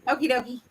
Okie dokie.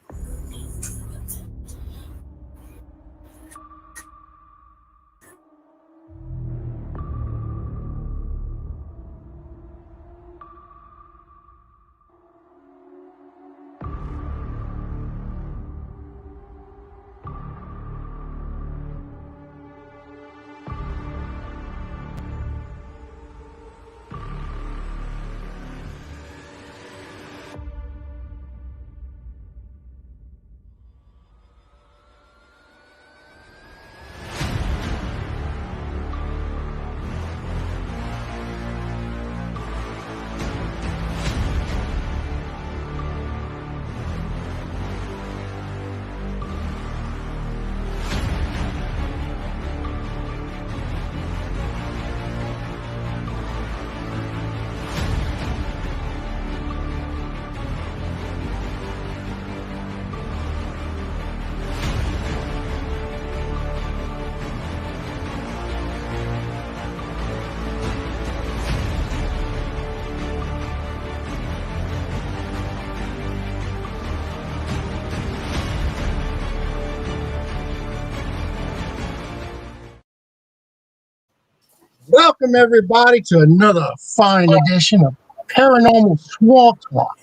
Welcome, everybody, to another fine edition of Paranormal Swamp Talk.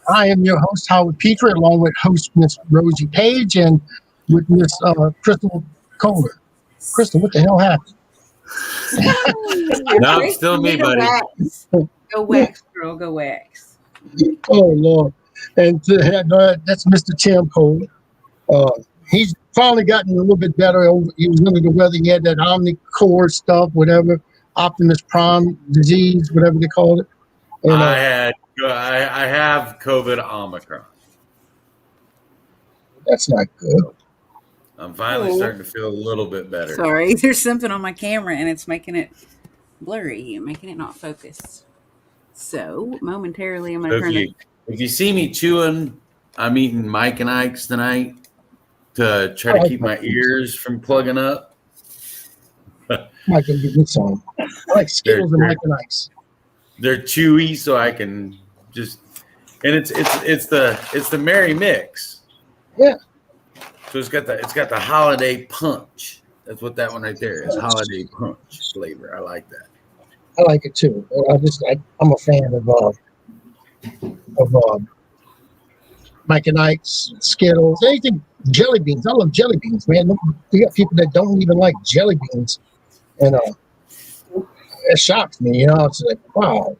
I am your host, Howard Petrie, along with host Miss Rosie Page and with Miss Crystal Kohler. Crystal, what the hell happened? No, it's still me, buddy. Wax. Go wax, girl. Go wax. Oh, Lord. And that's Mr. Tim Kohler. He's finally gotten a little bit better. He was under the weather. He had that Omnicore stuff, whatever, Optimus Prime disease, whatever they called it. And, I have COVID Omicron. That's not good. I'm finally starting to feel a little bit better. Sorry, there's something on my camera and it's making it blurry and making it not focused. So momentarily, I'm going to turn it. If you see me chewing, I'm eating Mike and Ike's tonight to try to keep my ears from plugging up. Mike can get this on. I like Skittles and Mike and Ike's. They're chewy, so I can just, and it's the Merry Mix. Yeah. So it's got the holiday punch. That's what that one right there is. Holiday punch flavor. I like that. I like it too. I'm a fan of Mike and Ike's, Skittles, anything jelly beans. I love jelly beans, man. You got people that don't even like jelly beans, and it shocks me. It's like, wow.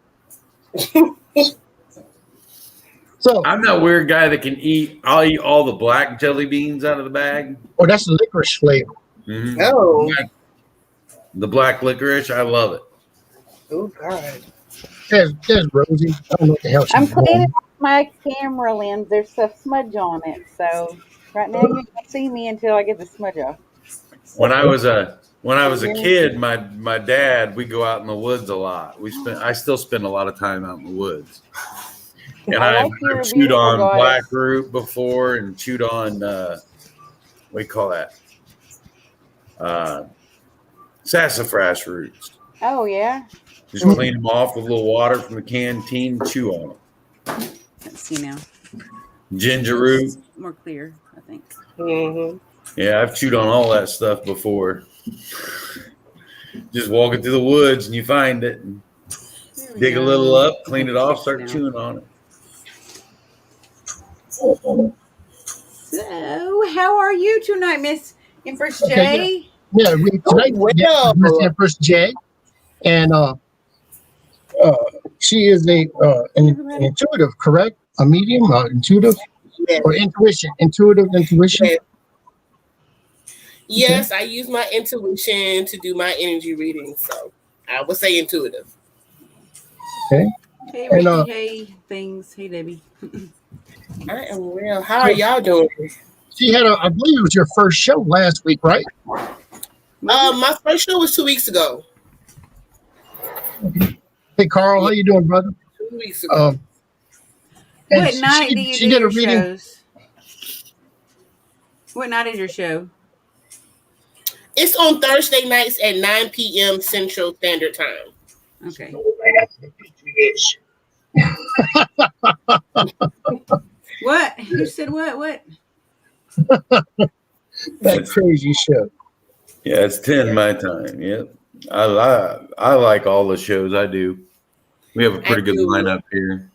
So I'm that weird guy that can eat. I'll eat all the black jelly beans out of the bag. Oh, that's the licorice flavor. Mm-hmm. Oh, the black licorice. I love it. oh God. There's Rosie. I don't know what the hell she's I'm doing. cleaning my camera lens. There's some smudge on it, so right now you can't see me until I get the smudge off. When I was a kid, my dad, we go out in the woods a lot. I still spend a lot of time out in the woods. And I've chewed on black root before and chewed on what do you call that? Sassafras roots. Oh yeah. Just clean them off with a little water from the canteen, chew on them. Let's see now. Ginger root. More clear, I think. Mm-hmm. Yeah, I've chewed on all that stuff before. Just walking through the woods and you find it, and dig a little up, clean it off, start chewing on it. So, how are you tonight, Miss Empress J? Okay, yeah, tonight we get Miss Empress J, and she is an intuitive, correct? A medium, intuitive, Yes. or intuitive intuition. Yes, I use my intuition to do my energy reading, so I would say intuitive. Okay. Hey, And, Ricky, hey, things. Hey, Debbie. I am well. How are y'all doing? She had I believe it was your first show last week, right? My first show was 2 weeks ago. Hey, Carl, how you doing, brother? 2 weeks ago. What night do you do did a your reading. shows? What night is your show? It's on Thursday nights at 9 p.m. Central Standard Time. Okay. What? That crazy show. Yeah, it's 10 my time. Yep. I like all the shows. I do. We have a I pretty good do. lineup here.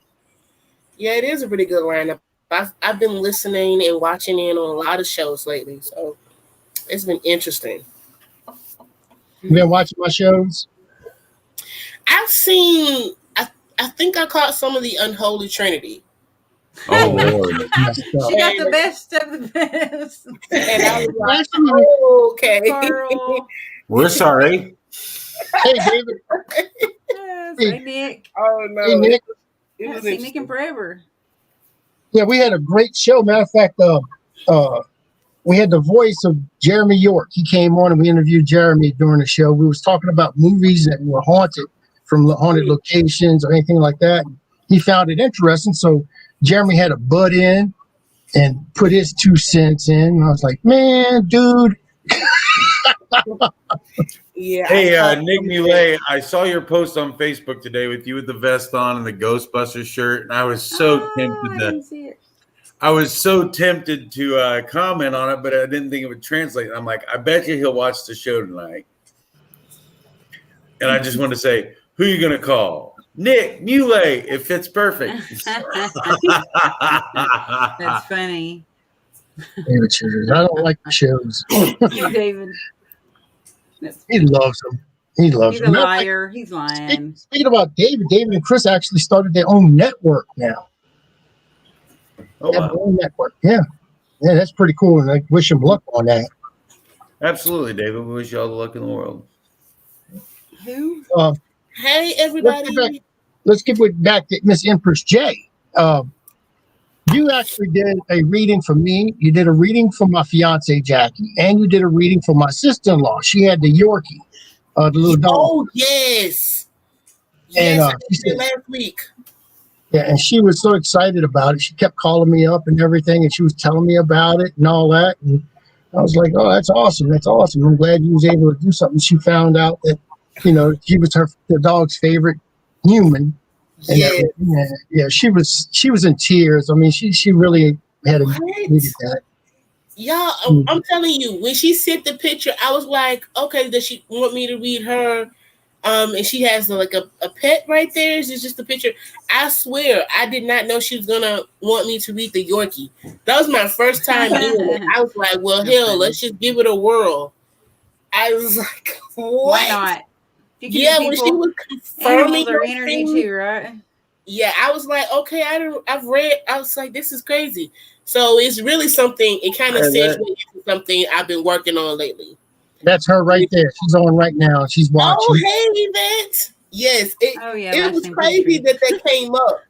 Yeah, it is a pretty good lineup. I've been listening and watching in on a lot of shows lately, so it's been interesting. You been watching my shows? I've seen. I think I caught some of the Unholy Trinity. Oh Lord. Messed up. She got the best of the best. And I was like, Actually, oh, okay. Carl. We're sorry. hey David. Yes, hey, Nick. Oh no, Hey Nick. it I was haven't seen Nick interesting. in forever. Yeah, we had a great show. Matter of fact, we had the voice of Jeremy York. He came on and we interviewed Jeremy during the show. We was talking about movies that were haunted from haunted locations or anything like that. He found it interesting, so Jeremy had to butt in and put his 2 cents in. And I was like, man, dude. Yeah. Hey, Nick Muley, I saw your post on Facebook today with you with the vest on and the Ghostbusters shirt, and I was so tempted I to. didn't see it. I was so tempted to comment on it, but I didn't think it would translate. I'm like, I bet you he'll watch the show tonight. And I just want to say, who are you going to call? Nick Muley. It fits perfect. That's funny. David shows. I don't like the shows. David. He loves them. He loves He's a them. liar. He's lying. Speaking about David and Chris actually started their own network now. Oh, They have wow. their own network. Yeah. Yeah, that's pretty cool. And I wish him luck on that. Absolutely, David. We wish you all the luck in the world. Who? Hey, everybody. Let's get back to Miss Empress J. You actually did a reading for me. You did a reading for my fiance Jackie, and you did a reading for my sister-in-law. She had the Yorkie, the little dog. Oh, yes. And, Yes, I she did it said- last week. Yeah, and she was so excited about it. She kept calling me up and everything, and she was telling me about it and all that. And I was like, "Oh, that's awesome! That's awesome! I'm glad you was able to do something." She found out that, she was the dog's favorite human. And Yes. yeah, she was in tears. I mean, she really had needed that. Y'all, I'm telling you, when she sent the picture, I was like, okay, does she want me to read her? And she has like a pet right there. It's just a picture. I swear, I did not know she was gonna want me to read the Yorkie. That was my first time doing it. I was like, well, hell, let's just give it a whirl. I was like, what? Why not? Yeah, when she was confirming their energy thing, too, right? yeah, I was like, okay, I've read. I was like, this is crazy. So it's really something. It kind of segues into something I've been working on lately. That's her right there. She's on right now. She's watching. Oh, hey, Yvette. Yes. It was crazy that came up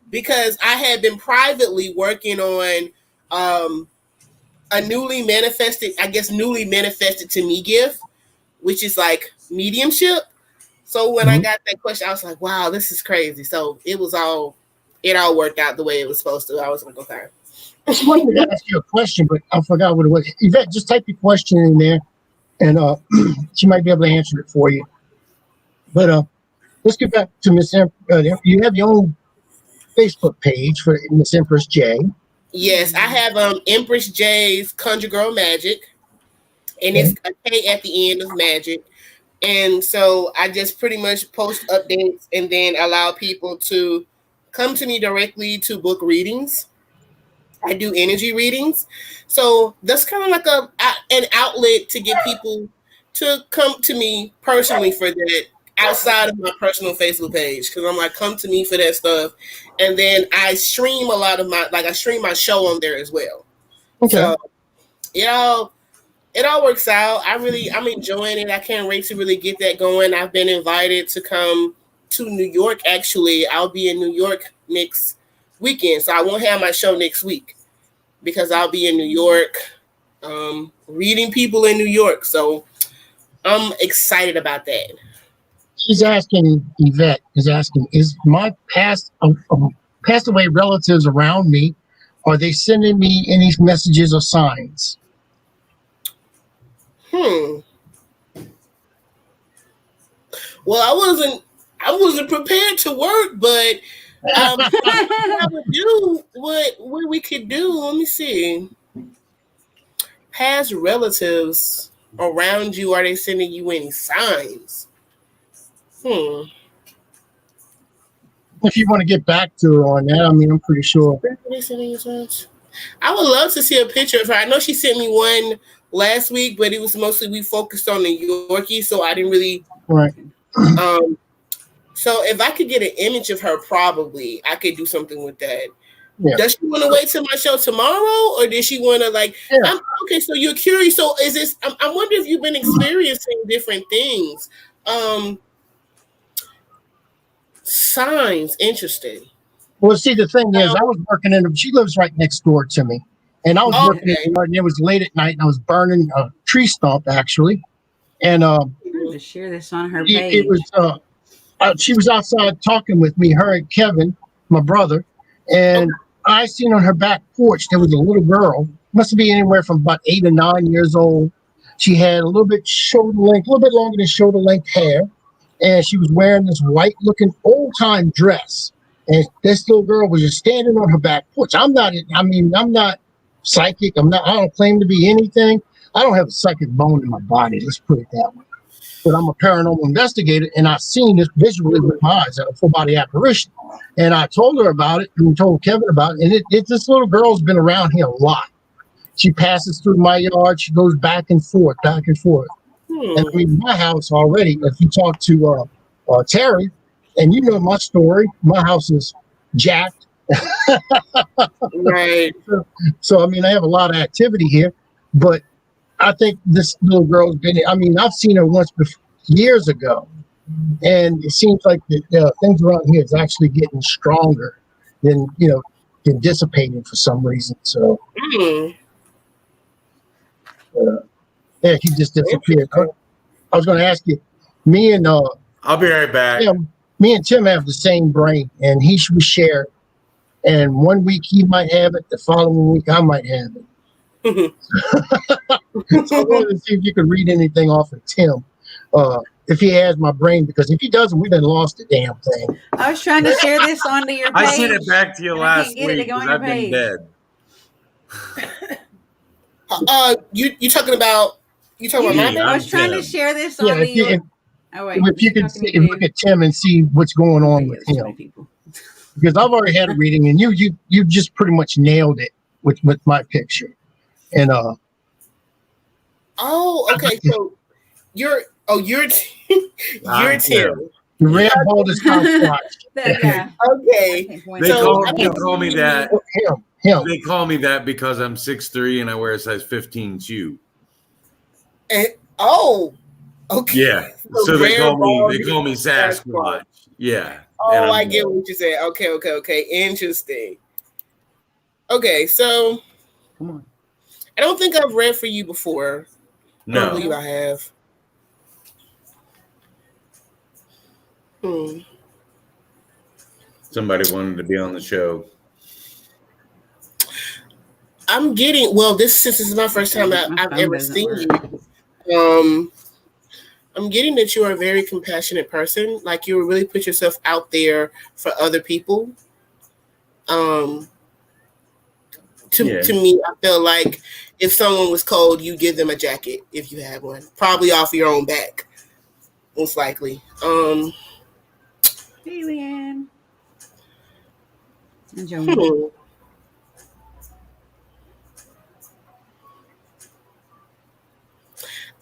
because I had been privately working on a newly manifested to me gift, which is like mediumship. So when I got that question, I was like, wow, this is crazy. So it all worked out the way it was supposed to. I was like, okay. I wanted to ask you a question, but I forgot what it was. Yvette, just type your question in there, and she might be able to answer it for you. But let's get back to Miss you have your own Facebook page for Miss Empress J. Yes, I have Empress J's Conjure Girl Magic, and it's a K at the end of magic. And so I just pretty much post updates and then allow people to come to me directly to book readings. I do energy readings. So that's kind of like an outlet to get people to come to me personally for that outside of my personal Facebook page. Because I'm like, come to me for that stuff. And then I stream I stream my show on there as well. Okay. So, it all works out. I'm enjoying it. I can't wait to really get that going. I've been invited to come to New York. Actually, I'll be in New York next weekend. So I won't have my show next week because I'll be in New York reading people in New York. So I'm excited about that. Yvette is asking, is my passed away relatives around me? Are they sending me any messages or signs? Well, I wasn't prepared to work, but What I would do, what we could do, let me see. Past relatives around you, are they sending you any signs? If you want to get back to her on that, I mean, I'm pretty sure. Are they sending you signs? I would love to see a picture of her. I know she sent me one last week, but it was mostly we focused on the Yorkie, so I didn't really. Right. So if I could get an image of her, probably I could do something with that. Yeah. Does she want to wait till my show tomorrow, or does she want to like? Yeah. Okay, so you're curious. So is this? I wonder if you've been experiencing different things. Signs, interesting. Well, see, the thing is, I was working she lives right next door to me. And I was working in the yard, and it was late at night, and I was burning a tree stump, actually. And to share this on her page. It was she was outside talking with me, her and Kevin, my brother, and I seen on her back porch there was a little girl, must be anywhere from about 8 or 9 years old. She had a little bit shoulder length, a little bit longer than shoulder length hair, and she was wearing this white looking old time dress. And this little girl was just standing on her back porch. I'm not psychic. I don't claim to be anything. I don't have a psychic bone in my body. Let's put it that way. But I'm a paranormal investigator, and I've seen this visually with my eyes, a full body apparition. And I told her about it and told Kevin about it. And this little girl's been around here a lot. She passes through my yard. She goes back and forth, back and forth. And I mean, my house already, if you talk to Terry, and you know my story, my house is jacked. Right. So, I mean, I have a lot of activity here, but I think this little girl's been, I mean, I've seen her once before, years ago, and it seems like the things around here is actually getting stronger than, than dissipating for some reason. So, yeah, he just disappeared. I was going to ask you, me and I'll be right back. Me and Tim have the same brain, and we share. And one week he might have it, the following week I might have it. So I wanted to see if you could read anything off of Tim, if he has my brain, because if he doesn't, we done lost the damn thing. I was trying to share this onto your page. I sent it back to you last week because I've been dead. You talking about my page? I was trying to share this onto your. If you could look at Tim and see what's going on with him, because I've already had a reading, and you just pretty much nailed it with my picture, and okay, so you're Tim. The red baldest Sasquatch. Yeah. Okay. They call me that. Him. They call me that because I'm 6'3" and I wear a size 15 shoe. Okay. Yeah. So they call me Sasquatch. Yeah. Oh, I get what you said. Okay. Interesting. Okay, so come on. I don't think I've read for you before. No. I don't believe I have. Somebody wanted to be on the show. This is my first time that I've ever seen you. I'm getting that you are a very compassionate person. Like, you really put yourself out there for other people. To me, I feel like if someone was cold, you give them a jacket if you have one, probably off your own back, most likely. Hey, Leanne. Enjoy.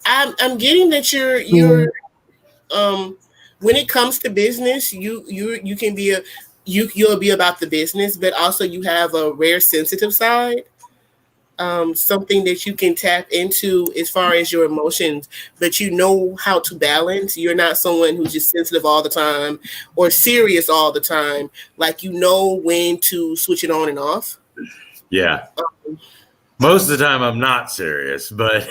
I'm getting that you're when it comes to business, you can be you'll be about the business, but also you have a rare sensitive side. Something that you can tap into as far as your emotions, but you know how to balance. You're not someone who's just sensitive all the time or serious all the time. Like, you know when to switch it on and off. Yeah. Most of the time I'm not serious, but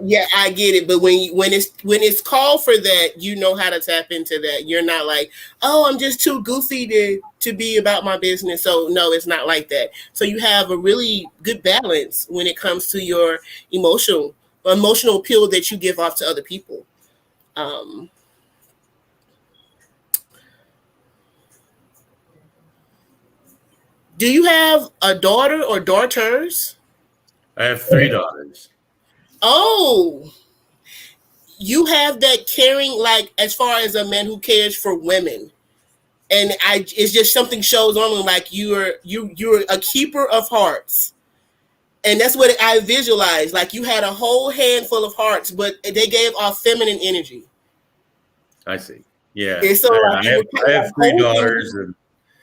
yeah, I get it. But when it's called for that, you know how to tap into that. You're not like, oh, I'm just too goofy to be about my business. So no, it's not like that. So you have a really good balance when it comes to your emotional appeal that you give off to other people. Do you have a daughter or daughters? I have 3 daughters. Oh, you have that caring, like as far as a man who cares for women. And it's just something shows on me like you're a keeper of hearts. And that's what I visualized. Like you had a whole handful of hearts, but they gave off feminine energy. I see. Yeah. And so I have 3 daughters, and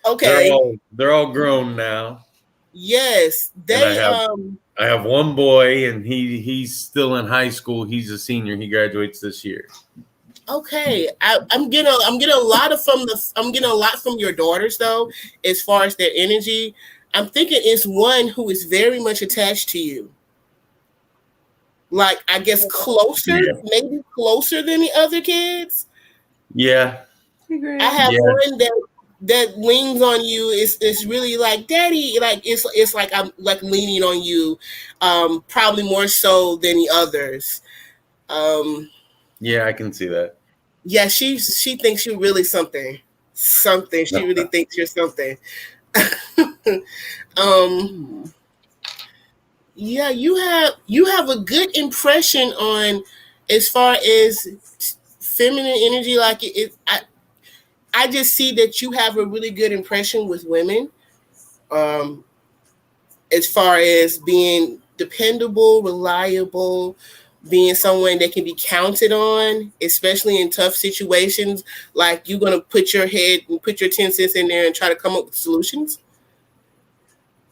okay. they're all grown now. Yes. I have one boy, and he's still in high school. He's a senior. He graduates this year. Okay. I'm getting a lot from your daughters though, as far as their energy. I'm thinking it's one who is very much attached to you. Like, I guess maybe closer than the other kids. Yeah. I have one that leans on you. It's really like, Daddy, like it's like I'm like leaning on you, probably more so than the others. Yeah, I can see that. Yeah, she thinks you're really something. She really thinks you're something. Yeah, you have a good impression on as far as feminine energy. Like I just see that you have a really good impression with women, as far as being dependable, reliable, being someone that can be counted on, especially in tough situations. Like you're gonna put your head and put your 10 cents in there and try to come up with solutions.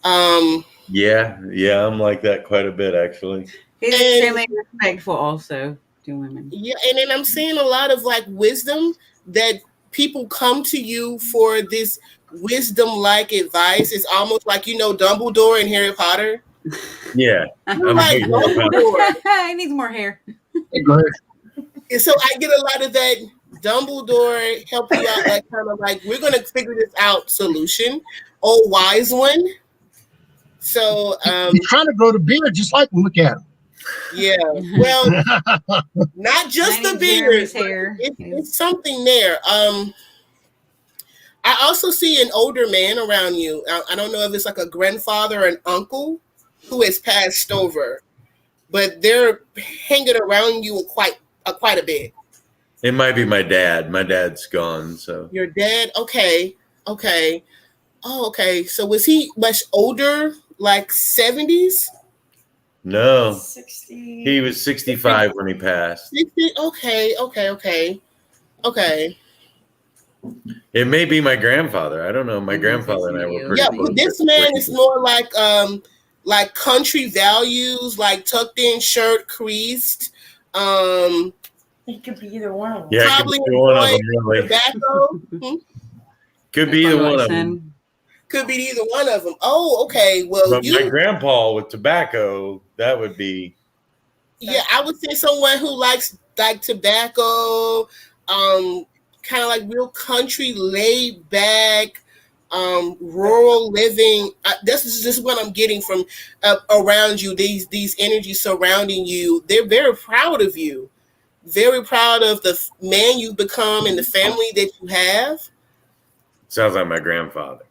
Yeah, I'm like that quite a bit, actually. He's extremely respectful also to women. Yeah, and then I'm seeing a lot of like wisdom that people come to you for this wisdom-like advice. It's almost like, Dumbledore and Harry Potter. Yeah. Like Dumbledore. He needs more hair. And so I get a lot of that Dumbledore help you out, like kind of like, we're gonna figure this out solution. Oh, wise one. So he's trying to grow the beard just like him. Look at him. Yeah. Well, not just the beard. It's something there. I also see an older man around you. I don't know if it's like a grandfather or an uncle who has passed over, but they're hanging around you quite a bit. It might be my dad. My dad's gone, so. Your dad? Okay. Oh, okay. So was he much older, like 70s? No. 60. He was 65 when he passed. 60? Okay. It may be my grandfather. I don't know. My grandfather and I were pretty close. This man is more like country values, like tucked in shirt, creased. It could be either one of them. Yeah, probably could be one of them, really. Tobacco. Could be either one of them. Could be either one of them. Oh, okay. Well, but my grandpa with tobacco, that would be. Yeah, I would say someone who likes like tobacco, kind of like real country, laid back, rural living. This is just what I'm getting from around you. These energies surrounding you. They're very proud of you. Very proud of the man you've become and the family that you have. Sounds like my grandfather.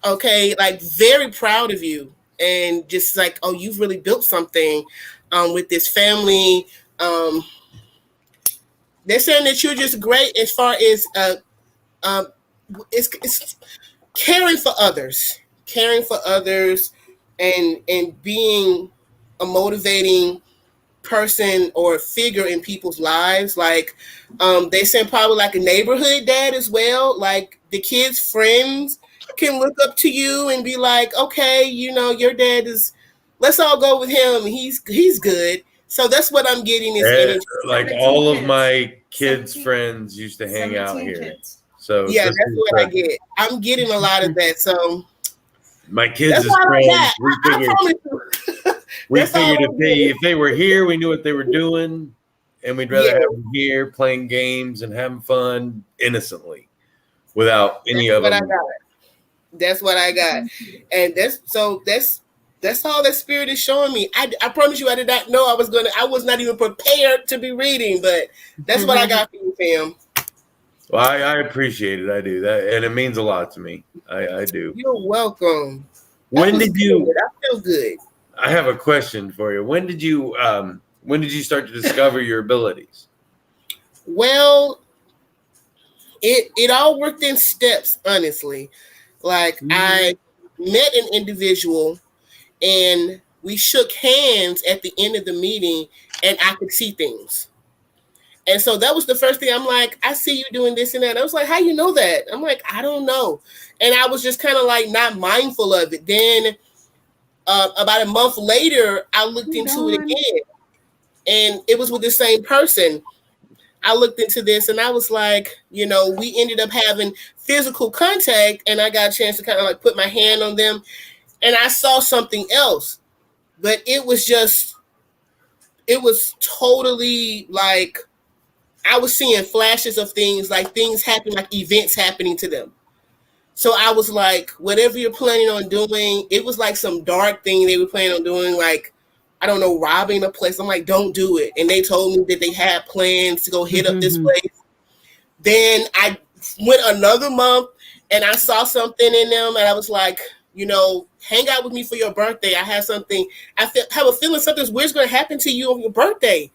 Okay, like very proud of you, and just like, oh, you've really built something with this family. They're saying that you're just great as far as it's caring for others, and being a motivating person or figure in people's lives. Like they said, probably like a neighborhood dad as well. Like the kids' friends can look up to you and be like, okay, your dad is, let's all go with him. He's good. So that's what I'm getting is like all of my kids' friends used to hang out here. Kids. So yeah, that's what I get. I'm getting a lot of that. So my kids' friends, we figured if they were here, we knew what they were doing, and we'd rather have them here playing games and having fun innocently, without any of them. That's what I got, and that's all that spirit is showing me. I promise you, I did not know I was not even prepared to be reading, but that's what I got for you, fam. Well, I appreciate it. I do that, and it means a lot to me. I do. You're welcome. When did you? I feel good. I have a question for you. When did you start to discover your abilities? Well, it all worked in steps, honestly. Like I met an individual and we shook hands at the end of the meeting and I could see things. And so that was the first thing. I'm like, I see you doing this and that. And I was like, how you know that? I'm like, I don't know. And I was just kind of like not mindful of it. Then about a month later, I looked into it again. And it was with the same person. I looked into this and I was like, you know, we ended up having physical contact and I got a chance to kind of like put my hand on them and I saw something else. But it was totally like, I was seeing flashes of things, like things happening, like events happening to them. So I was like, whatever you're planning on doing, it was like some dark thing they were planning on doing, like, I don't know, robbing a place. I'm like, don't do it. And they told me that they had plans to go hit up this place. Then I went another month and I saw something in them and I was like, you know, hang out with me for your birthday. I have something, have a feeling something's weird's going to happen to you on your birthday.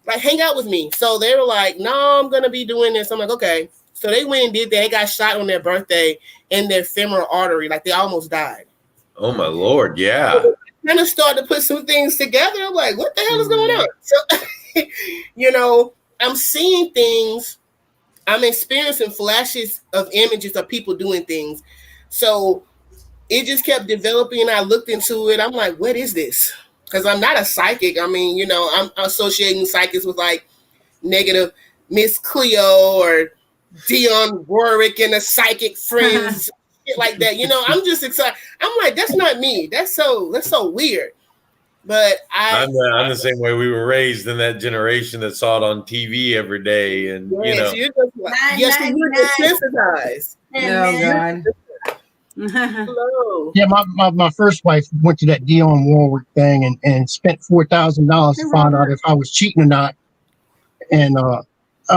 Like, hang out with me. So they were like, no, I'm going to be doing this. I'm like, okay. So they went and did that. They got shot on their birthday in their femoral artery. Like, they almost died. Oh, my Lord. Yeah. So I kind of started to put some things together. I'm like, what the hell is going on? So, you know, I'm seeing things. I'm experiencing flashes of images of people doing things. So it just kept developing. I looked into it. I'm like, what is this? Because I'm not a psychic. I mean, you know, I'm associating psychics with like negative Miss Cleo or Dionne Warwick and the psychic friends, shit like that. You know, I'm just excited. I'm like, that's not me. That's so weird. But I'm the same way. We were raised in that generation that saw it on TV every day, and you know, you're just like, yes, you're desensitized. Oh God. Hello. Yeah, my first wife went to that Dionne Warwick thing and spent $4,000 to find out if I was cheating or not. And I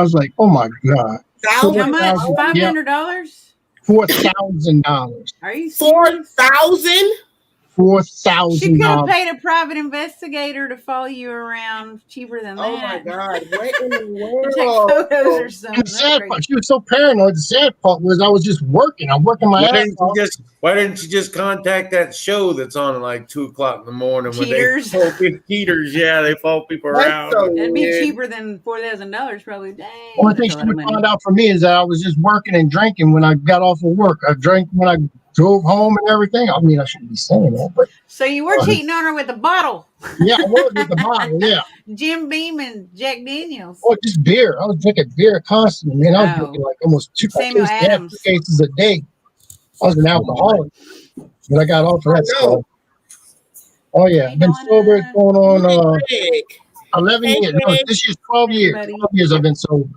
was like, oh my God. How much? $500? $4,000. Are you serious? 4,000? $4,000. She could have paid a private investigator to follow you around cheaper than that. Oh my God. What in the world? Take photos or something. And the sad part, she was so paranoid. The sad part was I was just working. I'm working my ass off. Why didn't you just contact that show that's on at like 2:00 in the morning? Cheaters. When they cheaters, yeah, they follow people around. That'd be cheaper than $4,000 probably. Dang. Only thing she would find out from me is that I was just working and drinking when I got off of work. I drank when I drove home and everything. I mean, I shouldn't be saying that, but so you were cheating on her with a bottle? Yeah, I was with the bottle. Yeah, Jim Beam and Jack Daniels. Oh, just beer. I was drinking beer constantly. Man, I was drinking like almost two cases a day. I was an alcoholic, but I got off of that stuff. Oh yeah, I've been sober going on 11 years. No, this year's 12 years. 12 years I've been sober.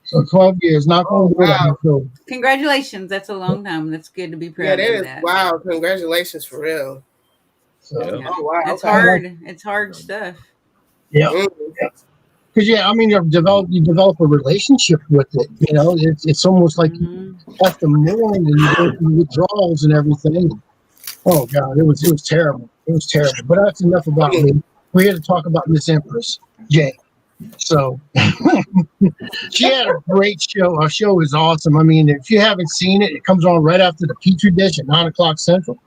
So 12 years, not going to wow. So congratulations. That's a long time. That's good to be proud that of is, that. Wow, congratulations for real. So, yeah. Oh wow. It's hard. It's hard stuff. Yeah. Because I mean, you develop a relationship with it. You know, it's almost like you have to mourn and you go through withdrawals and everything. Oh God, it was terrible. It was terrible. But that's enough about me. We're here to talk about Miss Empress J. So she had a great show. Our show is awesome. I mean, if you haven't seen it, it comes on right after the Petri Dish at 9:00 Central.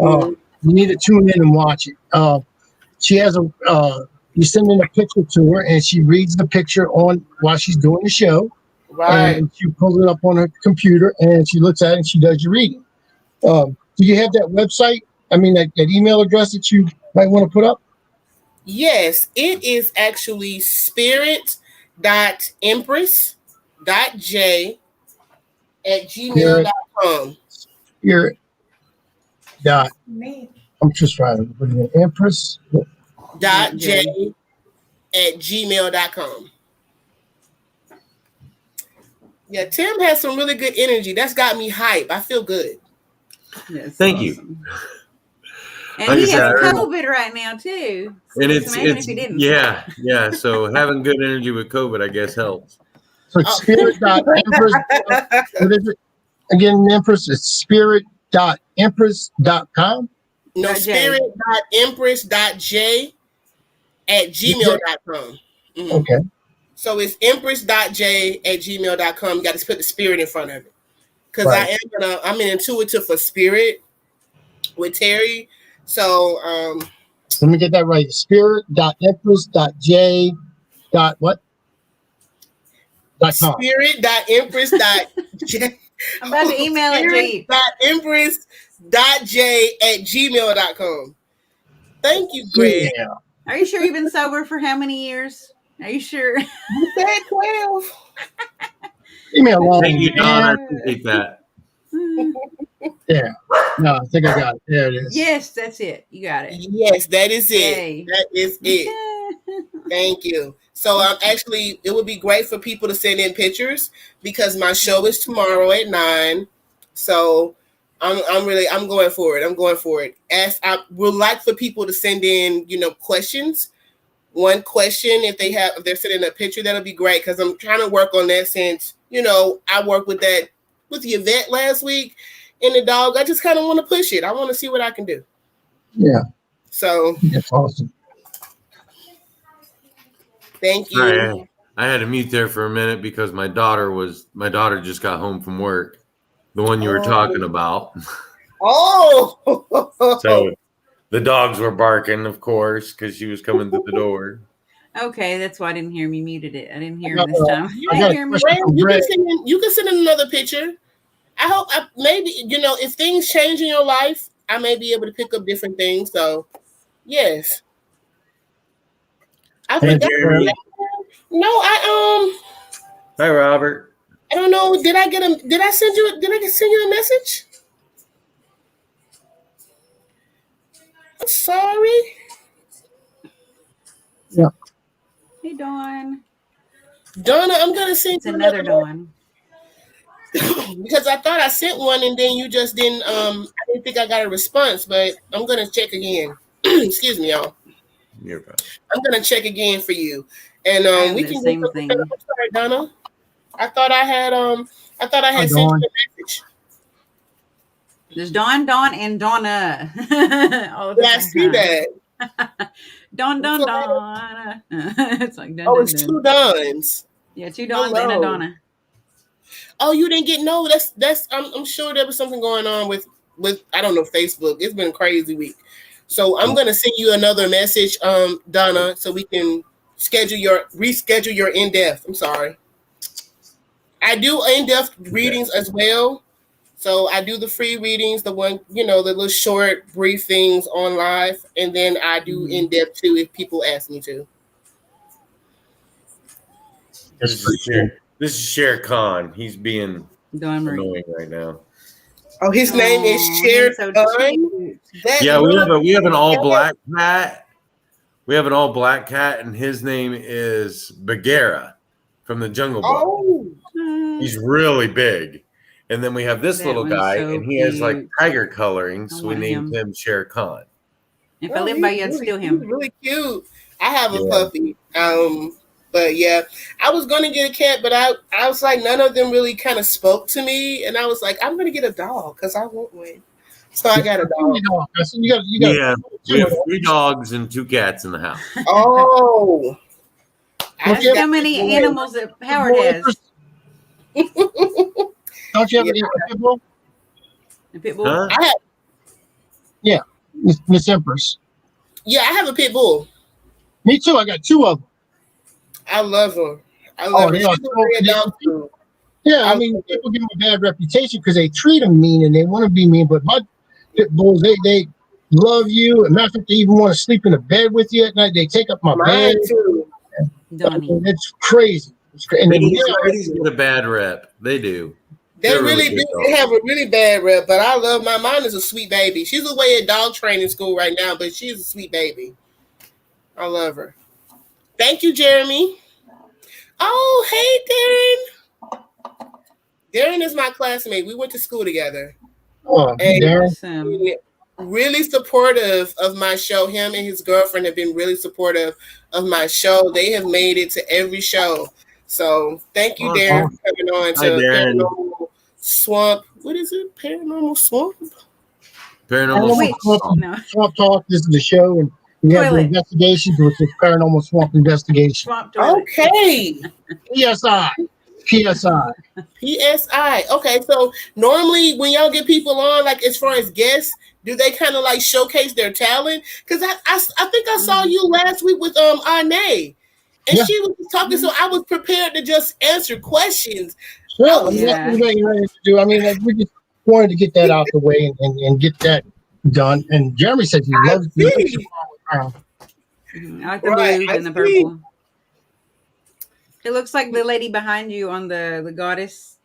You need to tune in and watch it. She has you send in a picture to her, and she reads the picture on while she's doing the show. Right. And she pulls it up on her computer, and she looks at it, and she does your reading. Do you have that website? I mean, that email address that you might want to put up? Yes, it is actually spirit.empress.j@gmail.com. Spirit. I'm just trying to put it in Empress. .j@gmail.com. Yeah, Tim has some really good energy. That's got me hype. I feel good. Yes, Thank you. And he has COVID right now too. So and it's yeah. So having good energy with COVID, I guess, helps. So it's spirit.empress. What is it? Again, Empress, it's spirit.j spirit.empress.com. No, spirit.empress.j@gmail.com. Okay. So it's empress.j@gmail.com. You got to put the spirit in front of it. Because Right. I'm an intuitive for spirit with Terry. So Let me get that right. Spirit.empress.j. What? .com. spirit.empress.j. I'm about to email it to you. Spirit.empress.j@gmail.com. Thank you, Greg. Yeah. Are you sure you've been sober for how many years? Are you sure? You said 12. Leave me alone, Thank you, Don. I man. appreciate that. Yeah. No, I think I got it. There it is. Yes, that's it. You got it. Yes, that is it. Yay. That is it. Thank you. So actually, it would be great for people to send in pictures because my show is tomorrow at 9. So I'm going for it. I'm going for it. As I would like for people to send in, questions. One question, if they're sending a picture, that'll be great because I'm trying to work on that since I worked with the Yvette last week and the dog. I just kind of want to push it. I want to see what I can do. Yeah. So That's awesome. thank you. Right. I had to mute there for a minute because my daughter just got home from work. The one you were talking about. Oh. So the dogs were barking, of course, because she was coming through the door. Okay, that's why I didn't hear him. You muted it. I didn't hear him this time. You I didn't got hear a me. question from You Greg. can send in another picture. I hope maybe if things change in your life, I may be able to pick up different things. So yes, I Hey, forgot. Jeremy. No, Hi, Robert. I don't know. Did I send you a message? I'm sorry. Yeah. Hey, Dawn. Donna, I'm gonna send It's you another Dawn. because I thought I sent one and then you just didn't. I didn't think I got a response, but I'm gonna check again. Excuse me, y'all. You're fine. I'm gonna check again for you, and I we have the can same get thing. I'm sorry, Donna. I thought I had Hi, sent Dawn. you a message. There's Dawn, and Donna. All at the Yeah, I same see time. that. Dawn. So It's like dun, oh, dun, it's dun. two Dons. Yeah, 2 Dawns and a Hello. Donna. Oh, you didn't get no. That's. I'm sure there was something going on with I don't know, Facebook. It's been a crazy week. So I'm gonna send you another message, Donna, so we can reschedule your in-depth. I'm sorry. I do in-depth readings as well. So I do the free readings, the one, the little short, brief things on live, and then I do in-depth too if people ask me to. That's pretty cool. This is Sher Khan. He's being Dawn Marie. annoying right now. Oh, his name is Sher He's so Khan. cute. Yeah, we have an all cat. black cat. We have an all black cat, and his name is Bagheera from the Jungle Book. Oh, He's really big. And then we have this That little one's guy, so and he has like cute. tiger coloring, I so we want named him Sher Khan. If I live by you, I'd he's steal He's him. really cute. I have a Yeah. puppy. But yeah, I was gonna get a cat, but I was like, none of them really kind of spoke to me, and I was like, I'm gonna get a dog because I want one. So I got a dog. You got We have 3 dogs and 2 cats in the house. Oh, That's Yeah. how many animals that Howard has. Don't you have a pit bull? A pit bull. Huh? I have. Yeah, Miss Empress. Yeah, I have a pit bull. Me too. I got 2 of them. I love her. I love her. they are She's a red dog too. Yeah, I mean, people give them a bad reputation because they treat them mean and they want to be mean. But my pit bulls, they love you. And matter of fact, they even want to sleep in the bed with you at night. They take up my Mine bed. too. Donnie. It's crazy. And then, Kitties get a bad rep. They do. They They're really good do. dogs. They have a really bad rep, but I love mine is a sweet baby. She's away at dog training school right now, but she's a sweet baby. I love her. Thank you, Jeremy. Oh, hey, Darren. Darren is my classmate. We went to school together. oh, And Darren. Awesome. really supportive of my show. Him and his girlfriend have been really supportive of my show. They have made it to every show. So thank you, Darren, for coming on Hi, to Darren. Paranormal Swamp what is it? Paranormal Swamp? Paranormal Wait, Swamp. no. Swamp Talk. This is the show, and we have the Toilet. investigations, which is Paranormal Swamp Investigation. Swamp toilet. Okay. PSI. PSI. PSI. Okay, so normally when y'all get people on, like as far as guests, do they kind of like showcase their talent? Because I think I saw you last week with Ane, and Yeah. she was talking, so I was prepared to just answer questions. Sure. Oh, I mean, that's yeah. what we're getting ready to do. I mean, we just wanted to get that out the way and get that done. And Jeremy said he loves the see. I like the Right, blue I and the see. purple. It looks like the lady behind you on the goddess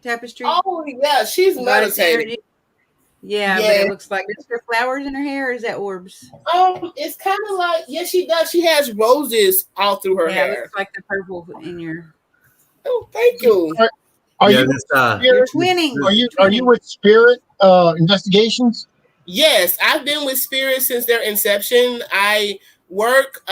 tapestry. Oh yeah, she's Goddess meditating. energy. Yeah, but Yeah. it looks like is there flowers in her hair or is that orbs? It's kind of like she does. She has roses all through her Yeah, it hair. looks like the purple in your. Oh, thank you. Are Yeah, you this, You're twinning. are you with Spirit Investigations? Yes, I've been with Spirit since their inception. I work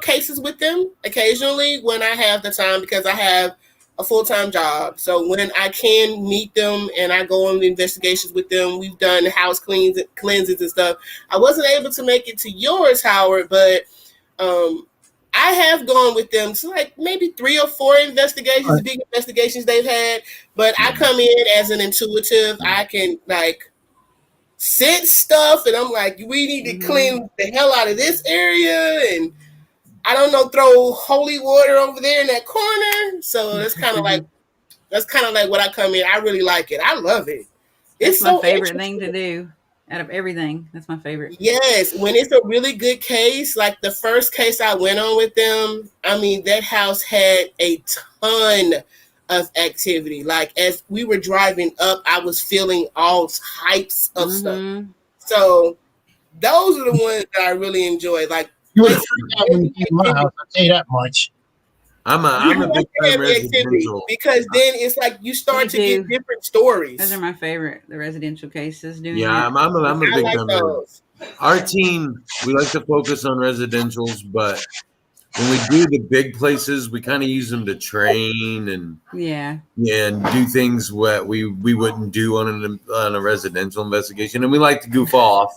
cases with them occasionally when I have the time because I have a full-time job. So when I can meet them and I go on the investigations with them, we've done house cleanses and stuff. I wasn't able to make it to yours, Howard, but I have gone with them to like maybe 3 or 4 investigations, Right. big investigations they've had. But I come in as an intuitive. I can like sense stuff, and I'm like, we need to clean the hell out of this area, and I don't know, throw holy water over there in that corner. So that's kind of like what I come in. I really like it. I love it. That's It's my so favorite thing interesting. to do out of everything. That's my favorite. Yes, when it's a really good case, like the first case I went on with them, I mean, that house had a ton of activity. Like as we were driving up, I was feeling all types of stuff. So those are the ones that I really enjoy. Like You would have freaked out when you came to my house. I'll tell you that much. I'm I a like big to time have the activity residential. because then it's like you start Me to get too. different stories. Those are my favorite. The residential cases doing Yeah, that. I'm a I big like time. those. Our team, we like to focus on residentials, but when we do the big places, we kind of use them to train and do things what we wouldn't do on a residential investigation, and we like to goof off.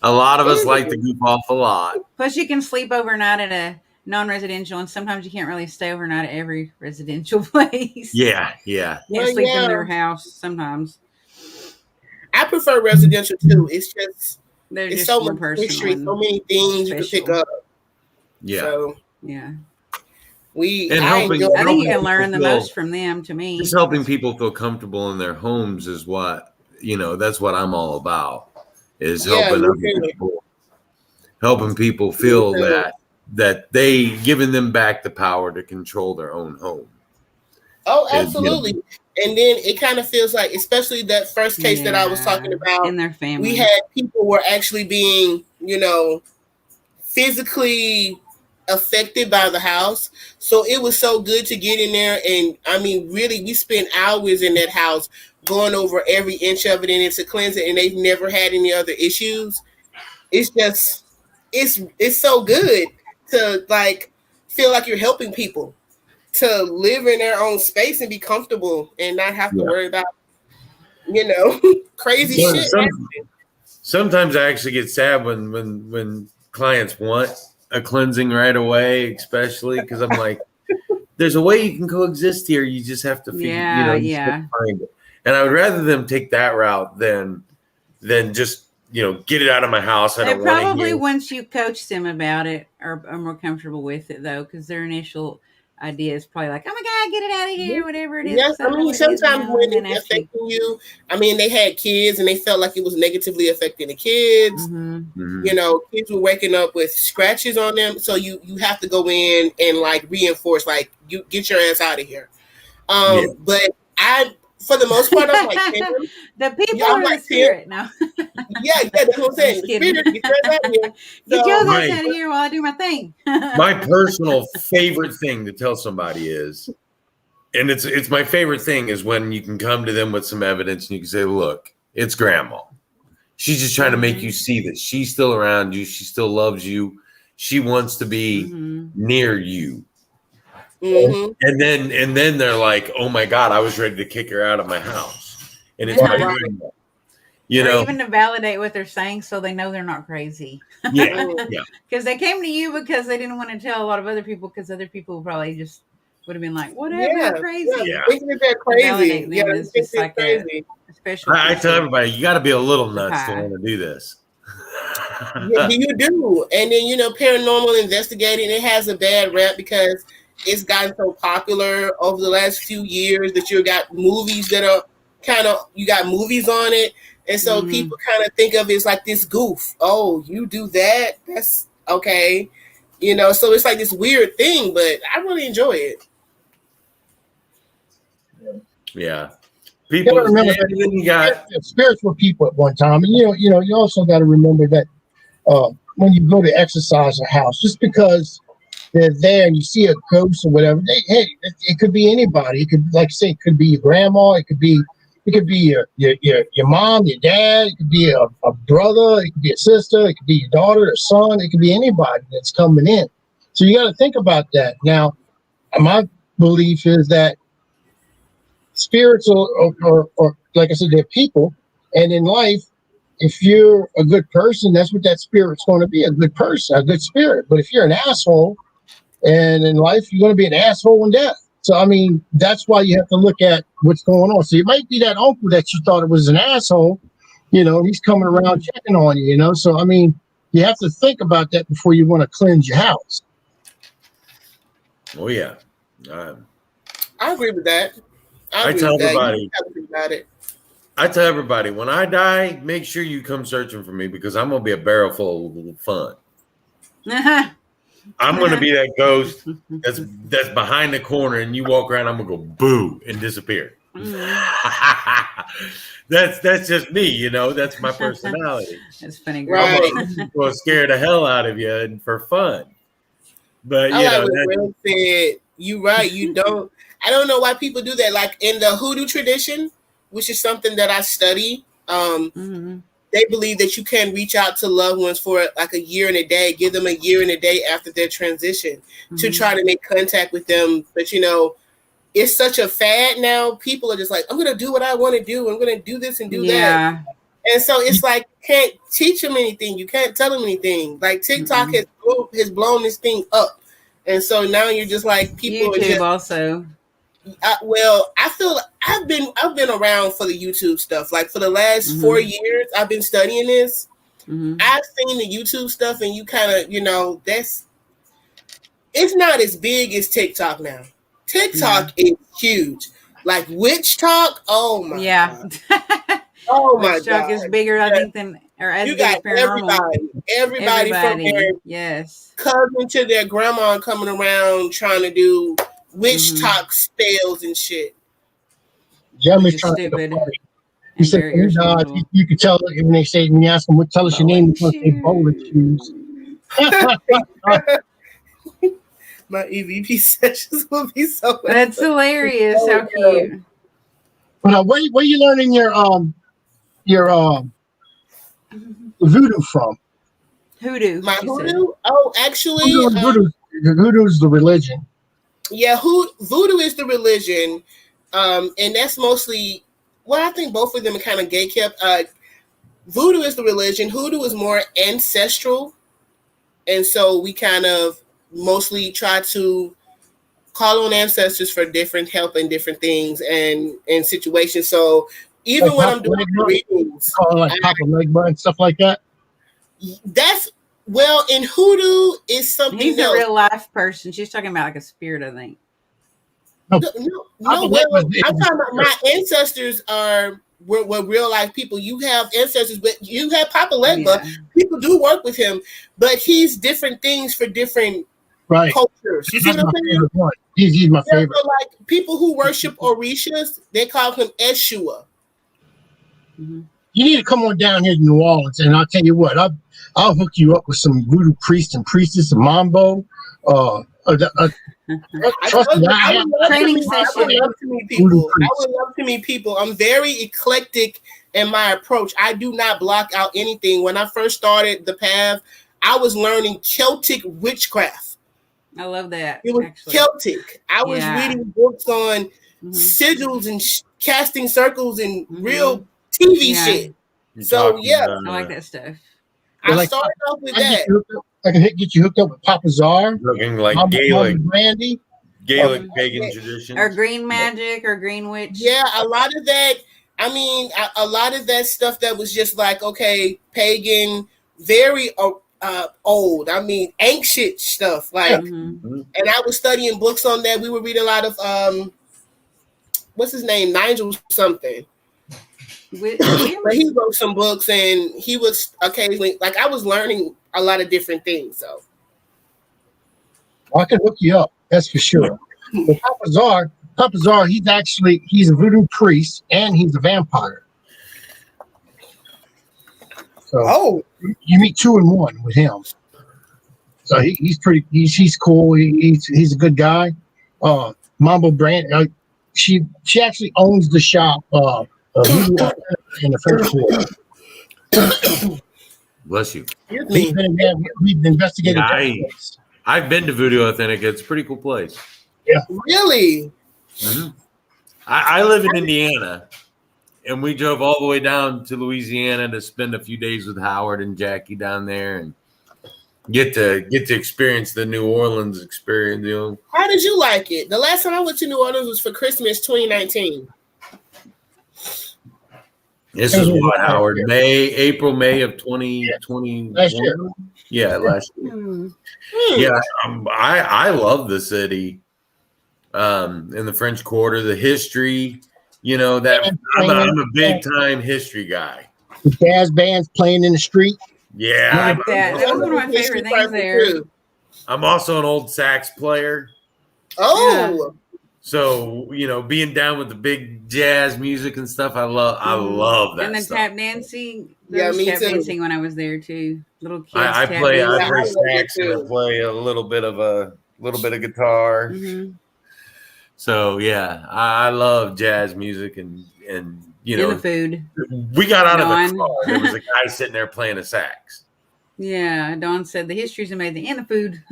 A lot of us like to goof off a lot. Plus, you can sleep overnight at a non-residential, and sometimes you can't really stay overnight at every residential place. Yeah. You can't sleep in their house sometimes. I prefer residential too. It's just They're it's just so more much personal history, and so many things you can pick special. up. Yeah. So Yeah. I I think you can learn the most from them. To me, just helping people feel comfortable in their homes is what that's what I'm all about. Is helping people feel that they giving them back the power to control their own home. Oh, absolutely. And then it kind of feels like, especially that first case that I was talking about, in their family, we had people were actually being, physically affected by the house. So it was so good to get in there. And I mean, really, we spent hours in that house going over every inch of it, and it's a cleanser, and they've never had any other issues. It's just, it's so good to like feel like you're helping people to live in their own space and be comfortable and not have to worry about, crazy shit. Sometimes I actually get sad when clients want a cleansing right away, especially because I'm like, there's a way you can coexist here. You just have to figure, find it. And I would rather them take that route than just, get it out of my house. I don't want to probably hear. Once you coach them about it are more comfortable with it though, because their initial idea is probably like, oh my God, get it out of here, whatever it is. Yes, I mean, sometimes when it's affecting you, I mean, they had kids and they felt like it was negatively affecting the kids. Kids were waking up with scratches on them. So you have to go in and like reinforce, like, you get your ass out of here. But for the most part, I'm like, the people are like, the spirit now. That's what I'm saying. The spirit, get your ass out of here. Get your ass out of here while I do my thing. My personal favorite thing to tell somebody is, and it's my favorite thing, is when you can come to them with some evidence and you can say, look, it's grandma. She's just trying to make you see that she's still around you. She still loves you. She wants to be near you. And then they're like, oh my God, I was ready to kick her out of my house. and it's Right. paranormal. You or know, even to validate what they're saying so they know they're not crazy. yeah, yeah. Because they came to you because they didn't want to tell a lot of other people because other people probably just would have been like, whatever, you're crazy. Yeah. Thinking that they're To crazy. validate them Yeah, is think just they're like crazy. a special I piece tell of everybody, you got to be a little the nuts to pie. want to do this. Yeah, you do. And then, paranormal investigating, it has a bad rep because it's gotten so popular over the last few years that you got movies that are you got movies on it. And so people kind of think of it as like this goof. Oh, you do that? That's okay. So it's like this weird thing, but I really enjoy it. Yeah. You gotta People, remember and then you got, that spirits were people at one time, and you also got to remember that when you go to exercise a house, just because they're there and you see a ghost or whatever, it could be anybody. It could, like I say, it could be your grandma. It could be your mom, your dad. It could be a brother. It could be a sister. It could be your daughter or son. It could be anybody that's coming in. So you got to think about that. Now, my belief is that spirits or like I said, they're people, and in life, if you're a good person, that's what that spirit's going to be, a good person, a good spirit. But if you're an asshole, and in life, you're going to be an asshole in death. So, I mean, that's why you have to look at what's going on. So it might be that uncle that you thought it was an asshole, he's coming around checking on you, So, I mean, you have to think about that before you want to cleanse your house. oh, yeah. I agree with that. I tell everybody, You gotta think about it. I tell everybody, when I die, make sure you come searching for me because I'm going to be a barrel full of fun. I'm going to be that ghost that's behind the corner, and you walk around, I'm going to go boo and disappear. That's just me, That's my personality. That's funny, Right. I'm going to scare the hell out of you and for fun. But I like what Will said. You right. You don't. I don't know why people do that. Like in the hoodoo tradition, which is something that I study. They believe that you can reach out to loved ones for like a year and a day, give them a year and a day after their transition to try to make contact with them. But it's such a fad now. People are just like, I'm going to do what I want to do. I'm going to do this and do that. And so it's like, you can't teach them anything. You can't tell them anything. Like TikTok has blown this thing up. And so now you're just like, people YouTube are just, also. I feel I've been around for the YouTube stuff. Like for the last 4 years, I've been studying this. I've seen the YouTube stuff, and you kind of, it's not as big as TikTok now. TikTok is huge. Like witch talk, oh my god. Oh my witch talk god. is bigger, I think, than or as you big as got paranormal. everybody from their cousin to their grandma coming around trying to do witch talk spells and shit. Jeremy's trying to get a party. He said, you can tell when when you ask them, tell us your name, you're going to say bowling shoes. My EVP sessions will be so much That's fun. hilarious. How cute. Well, where you learning your voodoo from? Hoodoo. My hoodoo? Oh, actually, voodoo's the religion. Yeah, voodoo is the religion, and that's mostly. Well, I think both of them are kind of gay kept. Voodoo is the religion. Hoodoo is more ancestral, and so we kind of mostly try to call on ancestors for different help and different things and situations. So even when I'm doing readings, like Papa Legba and stuff like that. That's in hoodoo is something. He's else. a real life person. She's talking about like a spirit, I think. No. I'm talking about my ancestors were real life people. You have ancestors, but you have Papa Legba. Yeah. People do work with him, but he's different things for different cultures. You see what I'm saying? He's my favorite. So like people who worship Orishas, they call him Eshua. You need to come on down here to New Orleans, and I'll tell you what, I'll hook you up with some voodoo priest and priestess, Mambo. Trust me, I would love to meet people. I'm very eclectic in my approach. I do not block out anything. When I first started the path, I was learning Celtic witchcraft. I love that. It was Celtic. I was reading books on sigils and casting circles and real TV shit. So yeah, I like that stuff. I started off with that. I can get you hooked up with Papa Czar, looking like Mama Gaelic Brandy, pagan traditions, or green magic, or green witch. Yeah, a lot of that. I mean, a lot of that stuff that was just like, okay, pagan, very old. I mean, ancient stuff. Like, and I was studying books on that. We would read a lot of what's his name, Nigel something. But he wrote some books, and he was occasionally like I was learning a lot of different things. So I can hook you up. That's for sure. But Papa Czar, he's a voodoo priest and he's a vampire. So you meet 2 in 1 with him. So he's cool. He's a good guy. Mambo Brand, she actually owns the shop. In the first floor. Bless you. We've investigated. I've been to Voodoo Authentic. It's a pretty cool place. Yeah. Really? I live in Indiana, and we drove all the way down to Louisiana to spend a few days with Howard and Jackie down there, and get to experience the New Orleans experience. You know. How did you like it? The last time I went to New Orleans was for Christmas 2019. This is what, Howard? April, May of 2020. Last year. Yeah, last year. Yeah, I love the city. In the French Quarter, the history. You know that I'm a big time history guy. The jazz bands playing in the street. Yeah, that was one of my favorite things there. I'm also an old sax player. Oh. So, being down with the big jazz music and stuff, I love that. And the stuff. tap dancing. Yeah, me tap too. dancing when I was there too. Little kids. I play sax too. and I play a little bit of guitar. So yeah, I love jazz music and the food. We got out of the car. There was a guy sitting there playing a sax. Yeah, Dawn said the history's amazing and the food.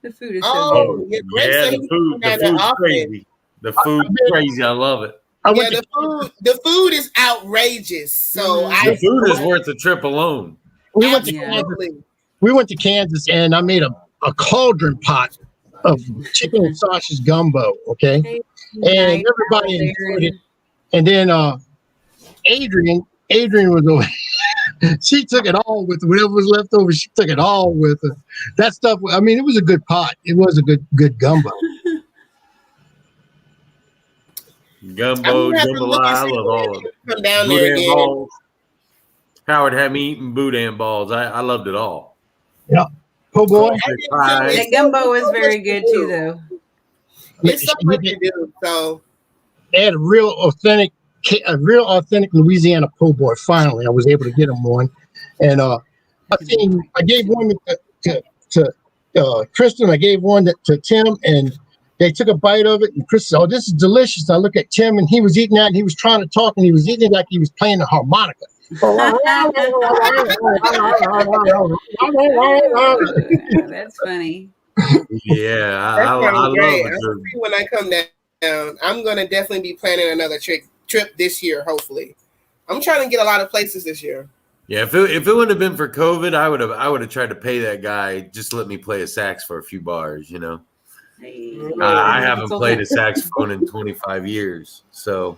The food is so good. The food's crazy. The food's crazy. I love it. The food is outrageous. So the food is worth the trip alone. We went to Kansas and I made a cauldron pot of chicken and sausage gumbo. Okay, and everybody enjoyed it. And then Adrian was over. She took it all with whatever was left over. She took it all with her. That stuff. I mean, it was a good pot. It was a good gumbo. Jambalaya, I love all of it. Come down there again. Balls. Howard had me eating boudin balls. I loved it all. Yeah, po' boy. That gumbo was very good too, though. It's so much to do. So they had a real authentic Louisiana po' boy. Finally, I was able to get him one, and I gave one to Kristen. I gave one to Tim, and they took a bite of it. And Chris said, "Oh, this is delicious." I look at Tim, and he was eating that, and he was trying to talk, and he was eating it like he was playing the harmonica. That's funny. Yeah, I love it. When I come down, I'm gonna definitely be planning another trip this year. Hopefully, I'm trying to get a lot of places this year. Yeah, if it wouldn't have been for COVID, I would have tried to pay that guy just to let me play a sax for a few bars. I haven't played a saxophone in 25 years. So,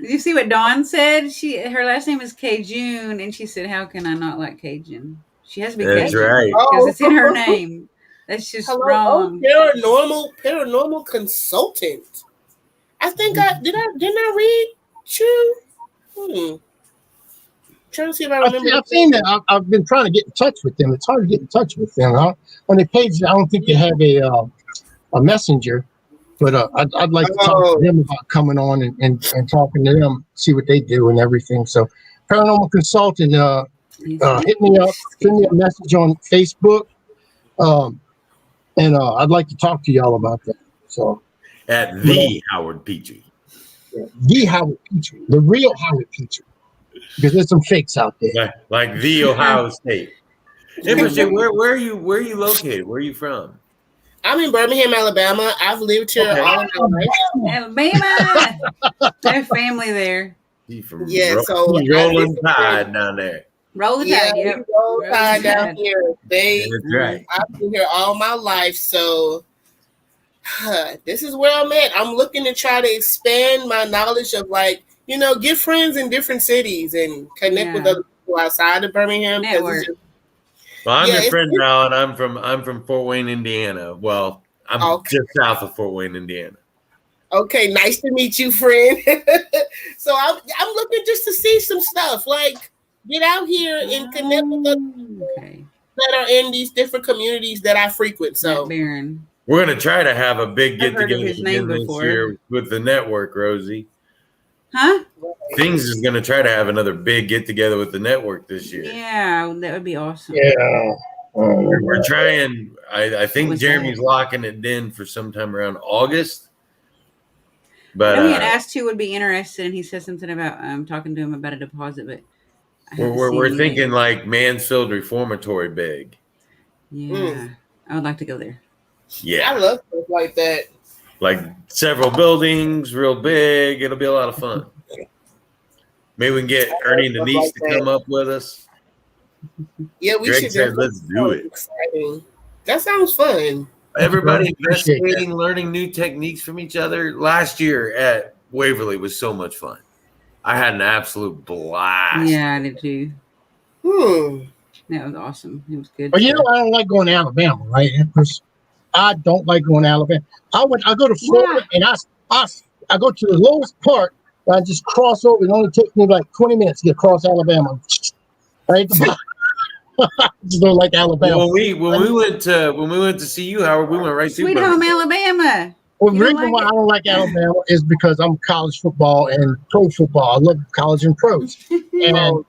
did you see what Dawn said? Her last name is Cajun, and she said, "How can I not like Cajun? She has to be That's Cajun right because it's in her name." That's just wrong. Paranormal consultant. I think didn't I read you? Trying to see if I remember. I've seen that. I've been trying to get in touch with them. It's hard to get in touch with them. On their page, I don't think they have a messenger, but I'd like to talk to them about coming on and talking to them, see what they do and everything. So, paranormal consultant, hit me up, send me a message on Facebook, and I'd like to talk to y'all about that. So, at the Howard Petrie. The Howard Petrie, the real Howard Petrie. Because there's some fakes out there, like the Ohio State. Empress J, where are you located? Where are you from? I'm in Birmingham, Alabama. I've lived here all of my life. Alabama. There's family there. He's from Yeah, so he's rolling tide down there. Roll the Yeah, tide. Yep. we roll Roll tide the down tide. here. That's right. I've been here all my life, so this is where I'm at. I'm looking to try to expand my knowledge of get friends in different cities and connect with other people outside of Birmingham. Network. Well, I'm Yeah, your friend now, and I'm from Fort Wayne, Indiana. Well, I'm just south of Fort Wayne, Indiana. Okay, nice to meet you, friend. So I'm looking just to see some stuff, like get out here and connect with other people that are in these different communities that I frequent. So Baron. We're gonna try to have a big I've get heard of together his name this before. year with the network, Rosie. Huh? Things is gonna try to have another big get together with the network this year. Yeah, that would be awesome. Yeah. We're trying. I think was Jeremy's that? locking it in for sometime around August. But he had asked who would be interested, and he said something about talking to him about a deposit, but we're thinking like Mansfield Reformatory big. Yeah, I would like to go there. Yeah, I love stuff like that. Like several buildings, real big. It'll be a lot of fun. Maybe we can get Ernie and Denise to come up with us. Yeah, we Greg should. said, let's do it. Exciting. That sounds fun. Everybody investigating, learning new techniques from each other. Last year at Waverly was so much fun. I had an absolute blast. Yeah, I did too. That was awesome. It was good. But I don't like going to Alabama, right, Empress? I don't like going to Alabama. I go to Florida and I go to the lowest part. I just cross over. It only takes me like 20 minutes to get across Alabama. Right? I just don't like Alabama. When we went to see you, Howard, we went right through Sweet home Alabama. Well, the reason why I don't like Alabama is because I'm college football and pro football. I love college and pros. And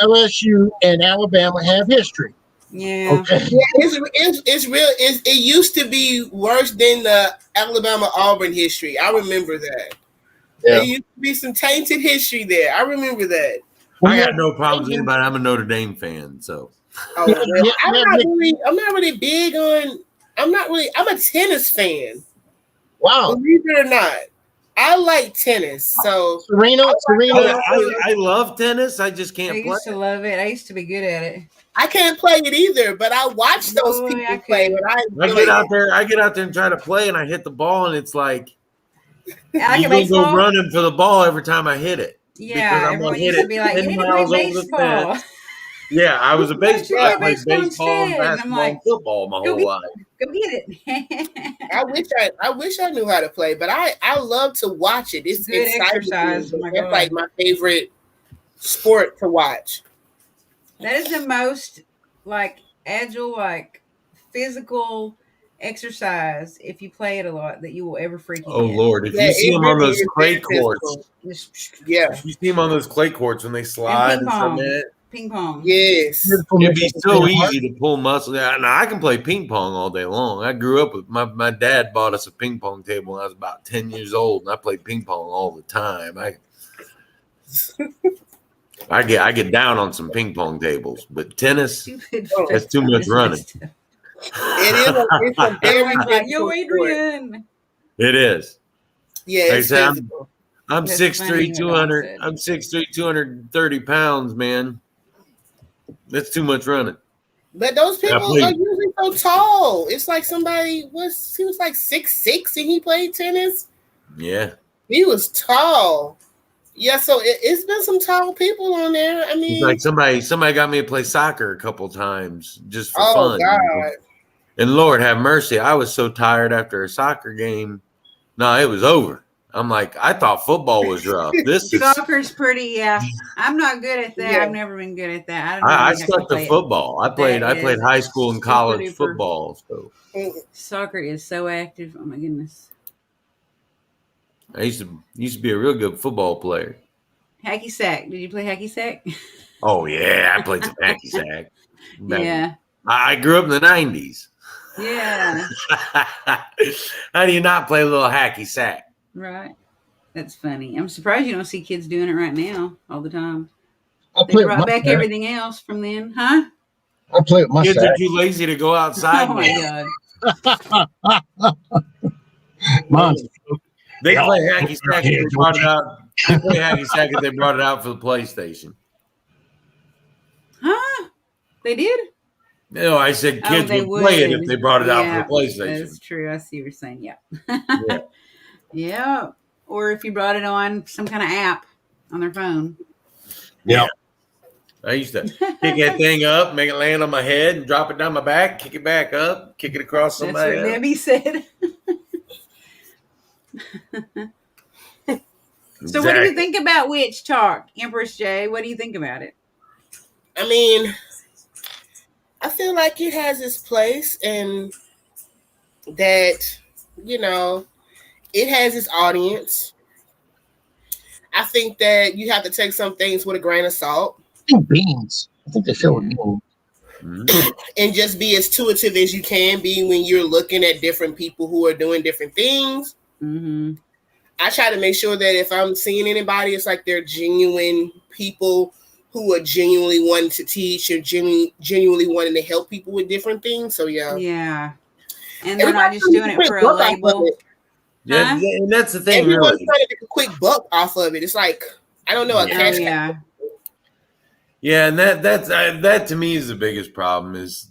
LSU and Alabama have history. Yeah. Okay. Yeah, it's real. It used to be worse than the Alabama Auburn history. I remember that. Yeah. There used to be some tainted history there. I remember that. I got no problems with anybody. I'm a Notre Dame fan, so. I'm not really big on. I'm a tennis fan. Wow. Believe it or not, I like tennis. So Serena. I love tennis. I just can't play. I used to love it. I used to be good at it. I can't play it either, but I watch those people play. But I get out there and try to play, and I hit the ball, and it's like like you go running for the ball every time I hit it. Yeah, everyone used to be like, you need to play baseball. Yeah, I was a baseball. I played baseball and basketball and football my whole life. Go get it. I wish I knew how to play, but I love to watch it. It's good exercise. It's like my favorite sport to watch. That is the most agile, physical exercise if you play it a lot that you will ever freaking Oh Lord, if you see them on those clay courts, you see them on those clay courts when they slide and submit. Ping pong. Yes. It'd be so easy to pull muscle. Now I can play ping pong all day long. I grew up with my dad bought us a ping pong table when I was about 10 years old, and I played ping pong all the time. I get down on some ping pong tables, but tennis, that's too much running. It's a very Yo, Adrian. It is. Yeah, like I said, I'm 6'3", 200. I'm 6'3", 230 pounds, man. That's too much running. But those people are usually so tall. It's like he was like 6'6" and he played tennis. Yeah. He was tall. Yeah, so it's been some tall people on there. I mean, it's like somebody got me to play soccer a couple times just for fun. God. And Lord have mercy, I was so tired after a soccer game. No, it was over. I'm like, I thought football was rough. Soccer's pretty. Yeah, I'm not good at that. Yeah. I've never been good at that. I stuck to football. I played high school and college football. So soccer is so active. Oh my goodness. I used to be a real good football player. Hacky sack. Did you play hacky sack? Oh yeah, I played some hacky sack. Yeah. I grew up in the 90s. Yeah. How do you not play a little hacky sack? Right. That's funny. I'm surprised you don't see kids doing it right now all the time. They brought back everything else from then, huh? I play with my kids are too lazy to go outside. Oh my God. Mine's They Yeah, play hacky sack. here, They brought it out. They play hacky sack. They brought it out for the PlayStation. Huh? They did? No, I said kids they would play it if they brought it out for Yeah, the PlayStation. that's true. I see what you're saying. Yeah. Yeah. Yeah. Or if you brought it on some kind of app on their phone. Yeah. I used to pick that thing up, make it land on my head, and drop it down my back, kick it back up, kick it across That's somebody what else. Debbie said. So what do you think about witch talk, Empress J? What do you think about it? I mean, I feel like it has its place, and that, it has its audience. I think that you have to take some things with a grain of salt. I think beans. I think they fill with beans. Mm-hmm. And just be as intuitive as you can be when you're looking at different people who are doing different things. Mm-hmm. I try to make sure that if I'm seeing anybody, it's like they're genuine people who are genuinely wanting to teach or genuinely wanting to help people with different things. So yeah, and they're not just doing it for a label. Yeah, and that's the thing. Everyone's really. trying to make a quick buck off of it. It's like, I don't know, a cash. Yeah, and that to me is the biggest problem is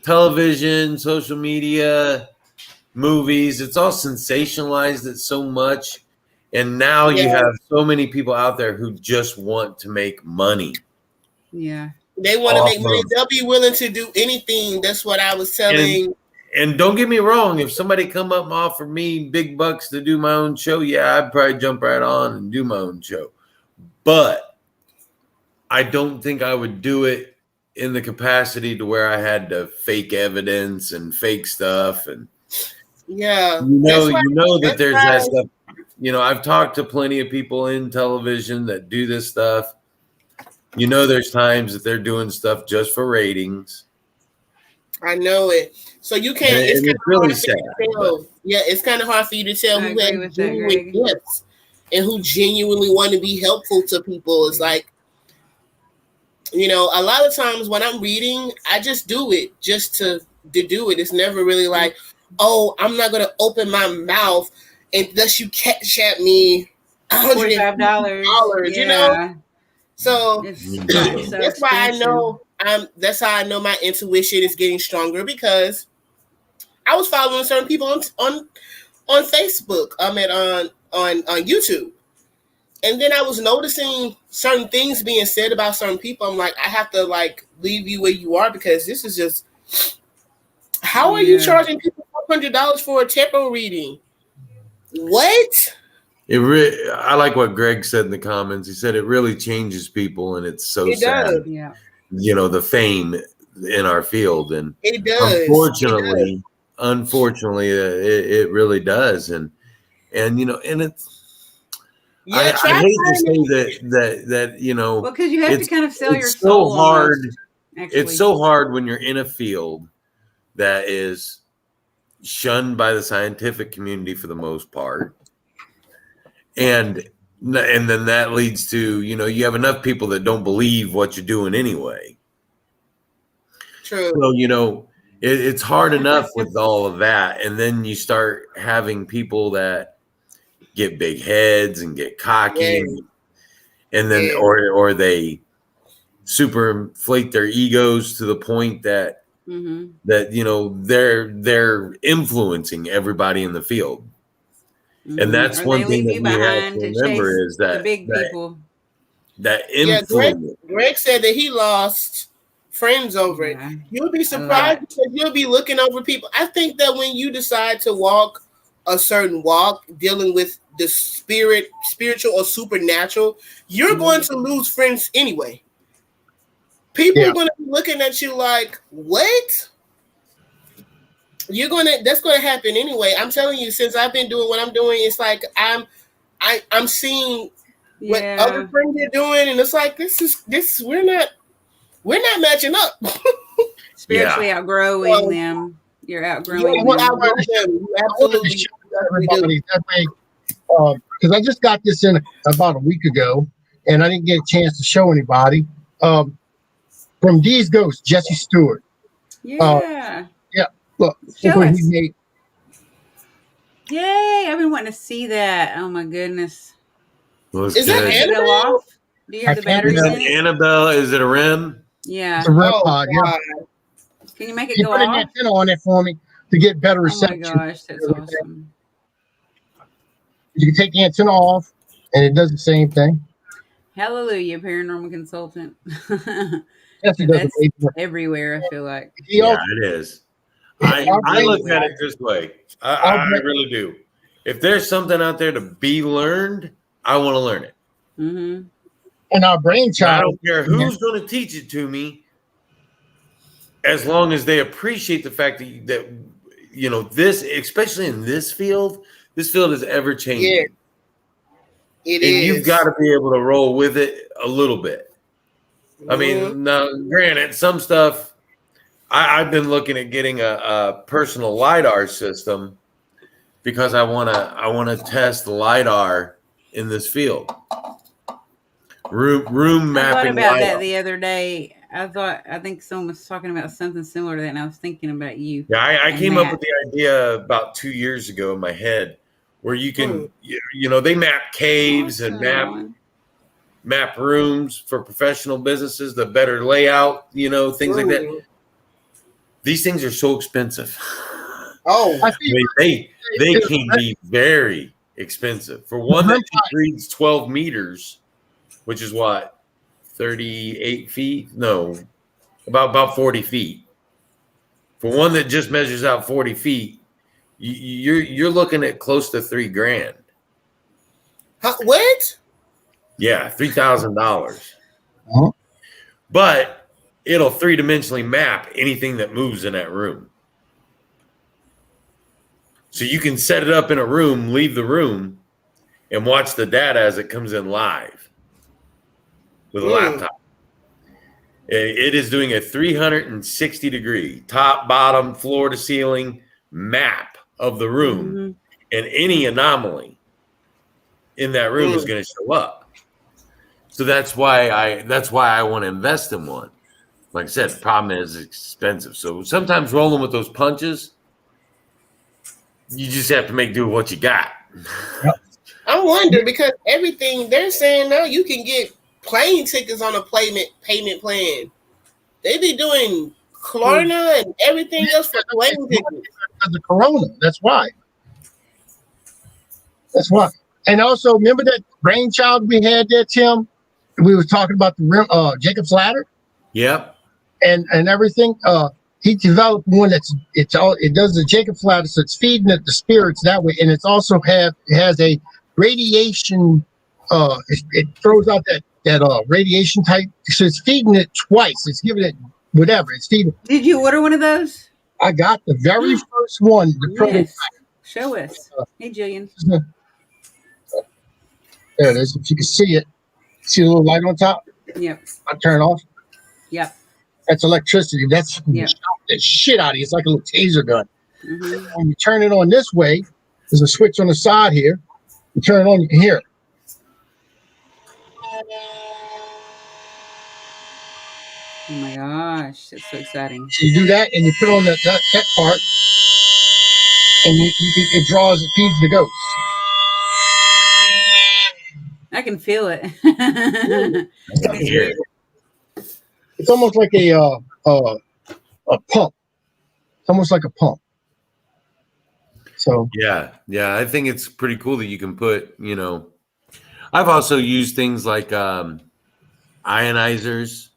television, social media, movies. It's all sensationalized it so much, and now you have so many people out there who just want to make money. Yeah, they want to make money. They'll be willing to do anything. That's what I was telling. And don't get me wrong, if somebody come up and offer me big bucks to do my own show, yeah, I'd probably jump right on and do my own show. But I don't think I would do it in the capacity to where I had to fake evidence and fake stuff. And you know that there's that stuff. I've talked to plenty of people in television that do this stuff. There's times that they're doing stuff just for ratings. I know it. So you can't. It's really sad. It's kind of hard for you to tell who has genuine gifts and who genuinely want to be helpful to people. It's like, a lot of times when I'm reading, I just do it just to do it. It's never really like, oh, I'm not going to open my mouth unless you cash at me $145. So that's why I know. That's how I know my intuition is getting stronger, because I was following certain people on Facebook. On YouTube, and then I was noticing certain things being said about certain people. I'm like, I have to leave you where you are, because this is just. How are you charging people $400 for a tarot reading? What? I like what Greg said in the comments. He said it really changes people, and it's so sad. Does. Yeah. The fame in our field, and it does. Unfortunately, it really does, and it's. I hate to say that Well, because you have to kind of sell your soul. So hard. Almost, it's so hard when you're in a field that is shunned by the scientific community for the most part, and then that leads to you have enough people that don't believe what you're doing anyway. True. So it's hard enough with all of that, and then you start having people that get big heads and get cocky, and then or they super inflate their egos to the point that they're influencing everybody in the field. And that's one thing that we have to remember is that the big people. That influence. Greg said that he lost friends over it. You'll be surprised because you'll be looking over people. I think that when you decide to walk a certain walk, dealing with the spiritual or supernatural, you're going to lose friends anyway. People are going to be looking at you like, what? That's going to happen anyway. I'm telling you, since I've been doing what I'm doing, it's like I'm seeing what other friends are doing, and it's like we're not matching up. Spiritually outgrowing them. You're outgrowing them. You absolutely. Because I just got this in about a week ago, and I didn't get a chance to show anybody. From D's Ghost, Jesse Stewart. Look, look Show what he us. made. Yay! I've been wanting to see that. Oh my goodness. Well, it's Is that good. Does it go Annabelle? off? Do you have the I can't You batteries have in it? Annabelle. Is it a rim? It's Yeah. a REM Oh pod. Yeah. God. Can you make it You go put an off? antenna on it for me to get better Oh my reception. gosh, that's awesome. You can take the antenna off, and it does the same thing. Hallelujah, paranormal consultant. Jesse does it That's way better. everywhere, I feel like. He Yeah, also, it is. It's I look at everywhere. it this way. I'll I bring, really do. If there's something out there to be learned, I want to learn it. Mm-hmm. and our And I brainchild. don't care who's going to teach it to me, as long as they appreciate the fact that you know this, especially in this field is ever changing. Yeah, it And is. you've got to be able to roll with it a little bit. I Mhm. mean, now, granted, some stuff I've been looking at getting a personal LiDAR system because I want to test LiDAR in this field. Room I thought mapping about that LiDAR. the other day. I think someone was talking about something similar to that, and I was thinking about you. Yeah, I and came up Matt. with the idea about 2 years ago in my head, where you can, Hmm. you know, they map caves and Awesome. map rooms for professional businesses, the better layout, you know, things like that. Mhm. These things are so expensive. Oh, I see. They can be very expensive. For one that reads 12 meters, which is what, 38 feet? No, about 40 feet. For one that just measures out 40 feet, you're looking at close to $3,000. what? Yeah, $3,000. Huh? But it'll three-dimensionally map anything that moves in that room. So you can set it up in a room, leave the room, and watch the data as it comes in live with a laptop. It is doing a 360-degree top, bottom, floor to ceiling map of the room, Mm-hmm. and any anomaly in that room is going to show up. So that's why I want to invest in one. Like I said, the problem is it's expensive. So sometimes rolling with those punches, you just have to make do with what you got. I wonder because everything they're saying now, you can get plane tickets on a payment plan. They be doing Klarna and everything else for plane tickets. Because of Corona. That's why. That's why. And also, remember that brainchild we had there, Tim? We were talking about the Jacob's Ladder Yep. and everything. He developed one it does the Jacob's Ladder, so it's feeding it the spirits that way, and it's also has a radiation. It throws out that radiation type, so it's feeding it twice. It's giving it whatever. It's feeding. Did you order one of those? I got the very first one. The prototype. Yes. Show us. Hey, Jillian. There it is. If you can see it, see the little light on top. Yep. I turn it off. Yep. That's electricity. That's Yeah. the shit out of you. It's like a little taser gun. Mm-hmm. When you turn it on this way, there's a switch on the side here. You turn it on, you can hear it. Oh my gosh, that's so exciting. You do that, and you put on that part, and it draws, it feeds the ghost. I can feel it. I hear it. It's almost like a pump. It's almost like a pump. So Yeah. I think it's pretty cool that you can put, you know, I've also used things like ionizers,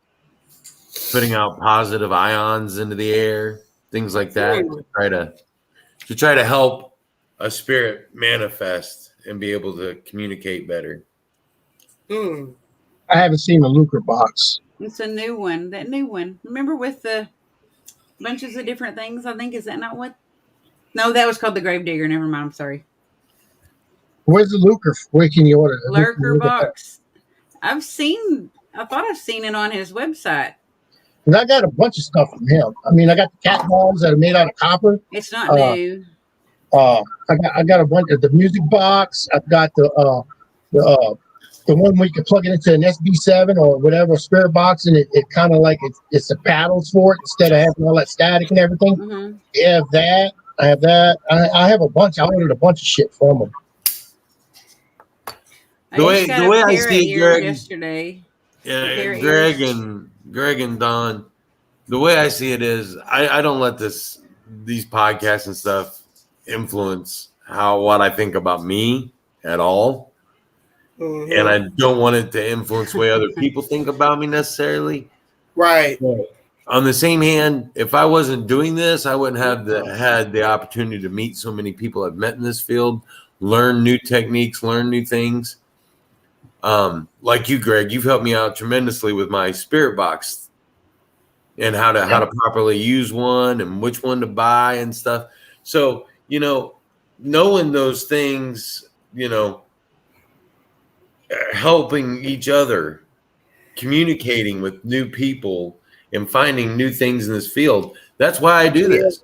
putting out positive ions into the air, things like that, to try to help a spirit manifest and be able to communicate better. Hmm. I haven't seen the lucre box. It's a new one. That new one. Remember with the bunches of different things? I think, is that not what? No, that was called the Gravedigger. Never mind. I'm sorry. Where's the lucre? Where can you order the Lurker box. I thought I've seen it on his website. And I got a bunch of stuff from him. I mean, I got the cat balls that are made out of copper. It's not new. I got a bunch of the music box. I've got the the one where you can plug it into an SB7 or whatever spirit box, and it kind of like it's the paddles for it instead of having all that static and everything. Mm-hmm. Yeah, that I have that. I have a bunch. I ordered a bunch of shit from them. I just got a I pair of see it, ears Greg, yesterday. yeah, Pair of Greg ears. and Don. The way I see it is, I don't let these podcasts and stuff influence what I think about me at all. Mm-hmm. And I don't want it to influence the way other people think about me necessarily. Right. On the same hand, if I wasn't doing this, I wouldn't have had the opportunity to meet so many people I've met in this field, learn new techniques, learn new things. Like you, Greg, you've helped me out tremendously with my spirit box and how to properly use one and which one to buy and stuff. So, knowing those things, helping each other, communicating with new people and finding new things in this field. That's why I do this.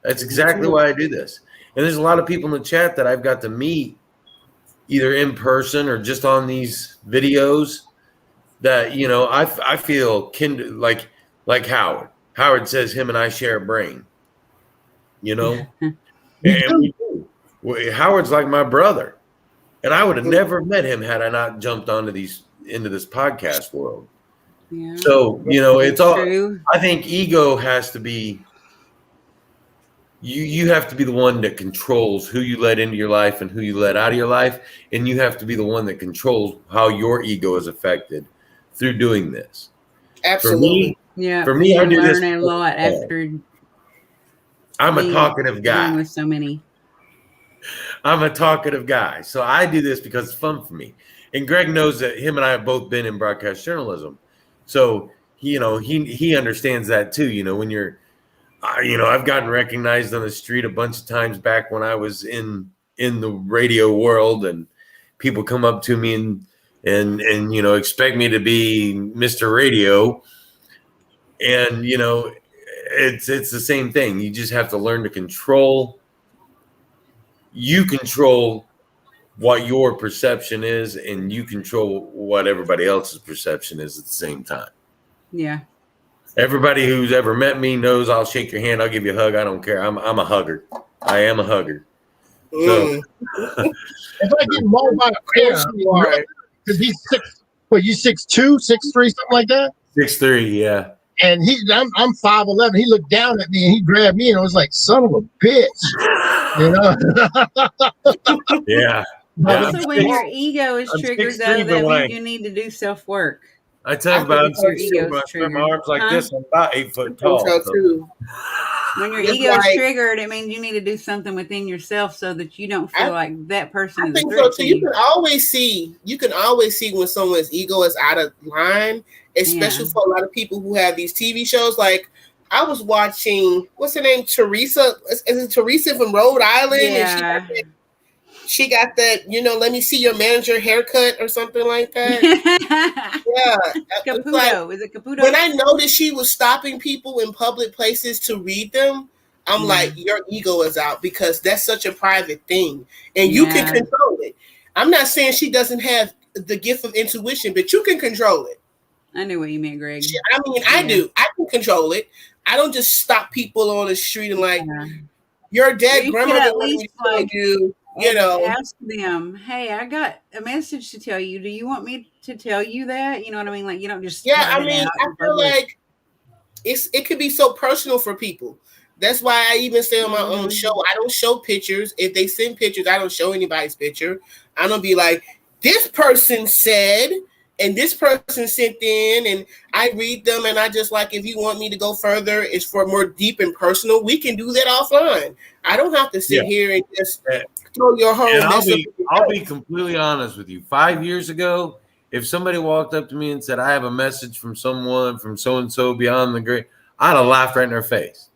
That's exactly why I do this. And there's a lot of people in the chat that I've got to meet either in person or just on these videos that, I feel like Howard. Howard says him and I share a brain, and we do. Howard's like my brother. And I would have never met him had I not jumped into this podcast world. Yeah. So, it's all true. I think ego has to be you have to be the one that controls who you let into your life and who you let out of your life. And you have to be the one that controls how your ego is affected through doing this. Absolutely. For me, I do this. Learn a lot after. I'm a talkative guy. With so many. I'm a talkative guy. So I do this because it's fun for me. And Greg knows that him and I have both been in broadcast journalism. So, he understands that too. When you're, I've gotten recognized on the street a bunch of times back when I was in the radio world, and people come up to me and expect me to be Mr. Radio. And, it's the same thing. You just have to learn to control. You control what your perception is, and you control what everybody else's perception is at the same time. Yeah. Everybody who's ever met me knows I'll shake your hand. I'll give you a hug. I don't care. I'm a hugger. I am a hugger. So if I get mauled by a bear, because he's 6'2", 6'3", something like that? 6'3", yeah. And I'm 5'11". He looked down at me and he grabbed me and I was like, son of a bitch. Yeah. Also, when your ego is triggered, though, that means you need to do self-work. I tell you about my arms like this. I'm about 8 foot tall. So. When your ego is triggered, it means you need to do something within yourself so that you don't feel like that person is a threat to you. You can always see when someone's ego is out of line, especially for a lot of people who have these TV shows. Like I was watching, what's her name? Teresa. Is it Teresa from Rhode Island? Yeah. And she got that, let me see your manager haircut or something like that. Yeah. Caputo. Is it Caputo? When I noticed she was stopping people in public places to read them, I'm like, your ego is out, because that's such a private thing. And you can control it. I'm not saying she doesn't have the gift of intuition, but you can control it. I knew what you meant, Greg. I do. I can control it. I don't just stop people on the street and like, your dead grandmother wanted you. Ask them, hey, I got a message to tell you. Do you want me to tell you that? You know what I mean? Like, you don't just. Yeah, I feel like it could be so personal for people. That's why I even say on my own show, I don't show pictures. If they send pictures, I don't show anybody's picture. I don't be like, this person said, and this person sent in, and I read them, and I just like, if you want me to go further, it's for more deep and personal, we can do that offline. I don't have to sit here and just throw your whole mess up. I'll be completely honest with you. 5 years ago, if somebody walked up to me and said, I have a message from someone from so-and-so beyond the great, I'd have laughed right in their face.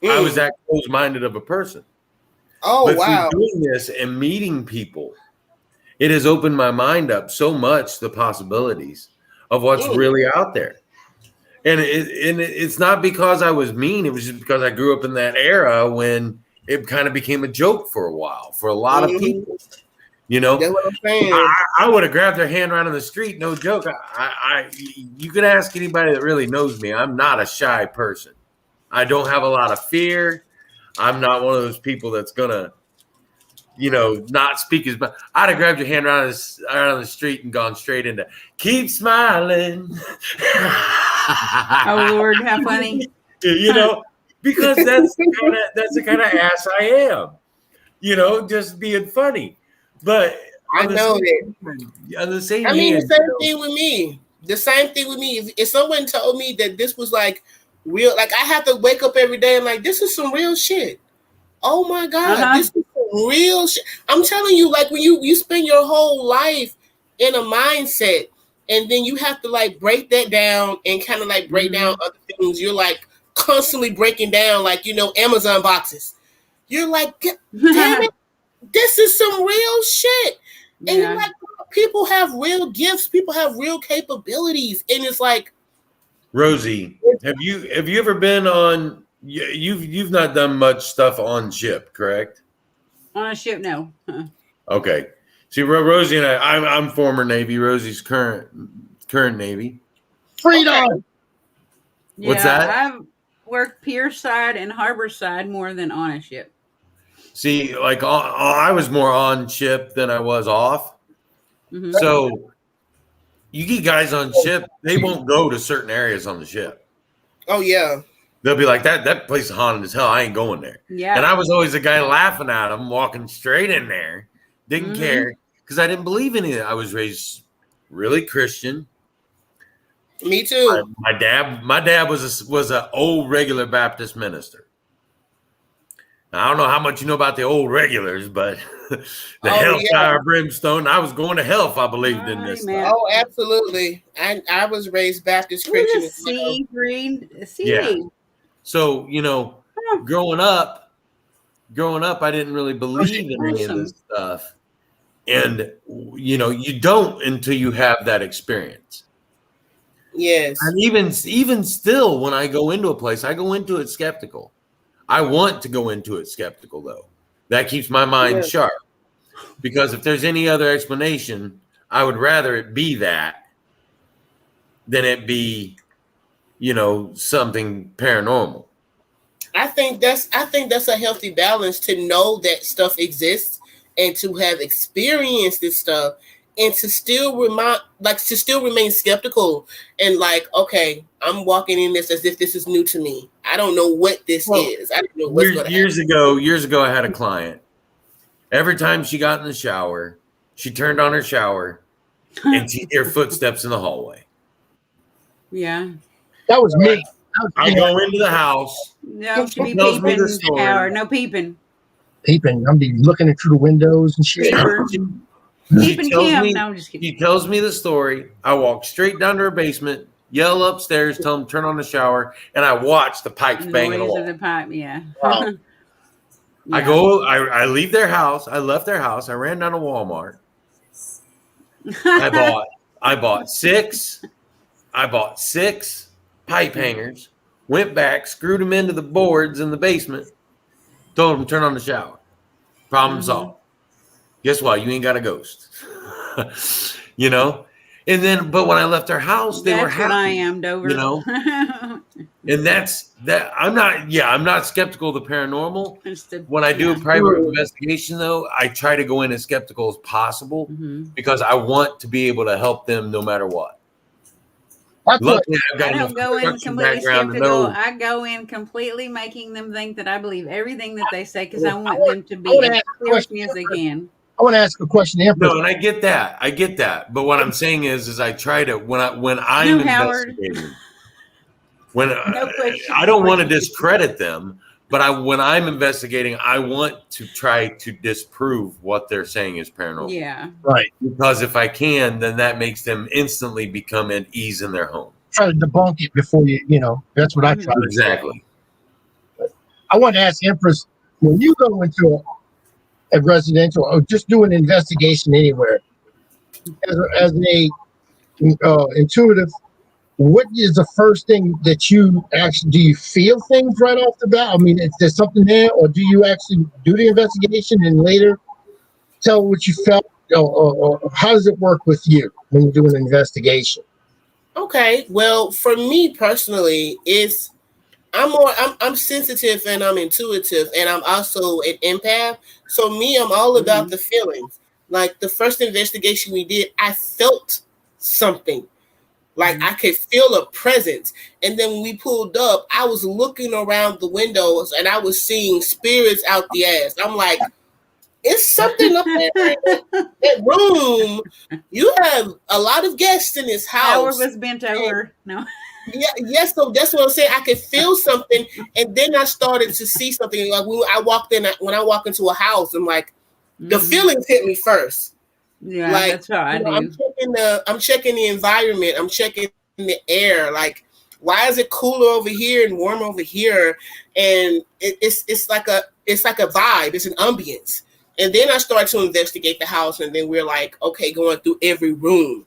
I was that close-minded of a person. Oh, wow. Through doing this and meeting people, it has opened my mind up so much, the possibilities of what's really out there. And it's not because I was mean. It was just because I grew up in that era when it kind of became a joke for a while for a lot of people. You know, That's what I'm saying. I would have grabbed their hand right on the street. No joke. You could ask anybody that really knows me. I'm not a shy person. I don't have a lot of fear. I'm not one of those people that's gonna, not speak as much. I'd have grabbed your hand right on the street and gone straight into keep smiling. Oh Lord, how funny! Because that's the kind of ass I am. Just being funny. But I know that. On the same I mean, hand, the same thing with me. The same thing with me. If someone told me that this was like real, like I have to wake up every day and like this is some real shit. Oh my God, this is some real shit. I'm telling you, like when you spend your whole life in a mindset, and then you have to like break that down and kind of like break down other things. You're like constantly breaking down, like Amazon boxes. You're like, damn it, this is some real shit. And you're like, people have real gifts, people have real capabilities, and it's like, Rosie, have you ever been on? You've not done much stuff on ship, correct? On a ship, no. Okay. See, Rosie and I'm former Navy. Rosie's current Navy. Freedom. What's that? I've worked pier side and harbor side more than on a ship. See, like I was more on ship than I was off. Mm-hmm. So you get guys on ship, they won't go to certain areas on the ship. Oh yeah. They'll be like, that place is haunted as hell. I ain't going there. Yeah. And I was always the guy laughing at them, walking straight in there. Didn't care because I didn't believe in it. I was raised really Christian. Me too. My dad was an old regular Baptist minister. Now, I don't know how much you know about the old regulars, but the hellfire brimstone. I was going to hell if I believed in this stuff. Oh, absolutely. I was raised Baptist Christian. Sea green. Yeah. So, growing up, I didn't really believe in any of this stuff. And, you don't until you have that experience. Yes. And even still, when I go into a place, I go into it skeptical. I want to go into it skeptical, though. That keeps my mind sharp. Because if there's any other explanation, I would rather it be that than it be, something paranormal. I think that's a healthy balance to know that stuff exists and to have experienced this stuff and to still remain skeptical and like, okay, I'm walking in this as if this is new to me. I don't know what this is. I don't know what's going to happen. Years ago, I had a client. Every time she got in the shower, she turned on her shower and she'd hear footsteps in the hallway. Yeah. That was me. I go into the house. No, she be peeping in the shower. No peeping. Peeping. I'm be looking through the windows and shit. Peeping Kim. No, I'm just kidding. He tells me the story. I walk straight down to her basement, yell upstairs, tell him turn on the shower, and I watch the pipes banging noise along. of the pipe, yeah. Wow. I leave their house. I left their house. I ran down to Walmart. I bought six pipe hangers, went back, screwed them into the boards in the basement, told them turn on the shower. Problem solved. Guess what? You ain't got a ghost. And then, but when I left their house, they were happy. That's what I am, Dover. And that's that. I'm not skeptical of the paranormal. When I do a private investigation, though, I try to go in as skeptical as possible because I want to be able to help them no matter what. Luckily, I've got I don't go in completely background skeptical. I go in completely making them think that I believe everything that they say because I want them to be as clear with me as they can. I want to ask a question, Empress. No, and I get that. But what I'm saying is I try to when I'm investigating. I don't want to discredit them, but when I'm investigating, I want to try to disprove what they're saying is paranormal. Yeah. Right. Because if I can, then that makes them instantly become at ease in their home. Try to debunk it before that's what I try to do. Exactly. I want to ask Empress, when you go into a residential or just do an investigation anywhere, as a intuitive, what is the first thing that you actually do? You feel things right off the bat? I mean, is there something there, or do you actually do the investigation and later tell what you felt or how does it work with you when you do an investigation? Okay, well, for me personally, I'm sensitive and I'm intuitive and I'm also an empath. So me, I'm all about the feelings. Like the first investigation we did, I felt something. Like I could feel a presence. And then when we pulled up, I was looking around the windows and I was seeing spirits out the ass. I'm like, it's something up there. That room. You have a lot of guests in this house. Howard was bent over. No. Yeah, yes, so that's what I'm saying. I could feel something, and then I started to see something. Like when I walk into a house, I'm like, the feelings hit me first. Yeah, like, that's how I do. I'm checking the environment. I'm checking the air. Like, why is it cooler over here and warmer over here? And it's like a vibe. It's an ambience. And then I start to investigate the house, and then we're like, okay, going through every room,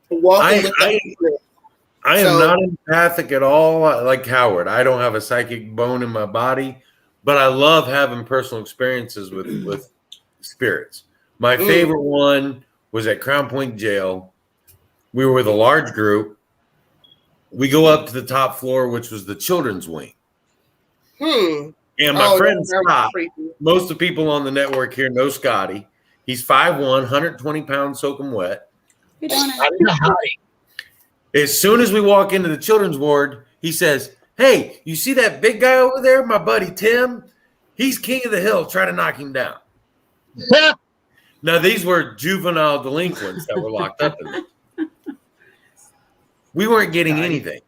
walking with the. I am not empathic at all, like Howard. I don't have a psychic bone in my body, but I love having personal experiences with spirits. My favorite one was at Crown Point Jail. We were with a large group. We go up to the top floor, which was the children's wing. And my friend Scott, most of the people on the network here know Scotty. He's 5'1", 120 pounds, soaking wet. As soon as we walk into the children's ward, he says, "Hey, you see that big guy over there? My buddy Tim? He's king of the hill. Try to knock him down." Now, these were juvenile delinquents that were locked up in there. We weren't getting anything.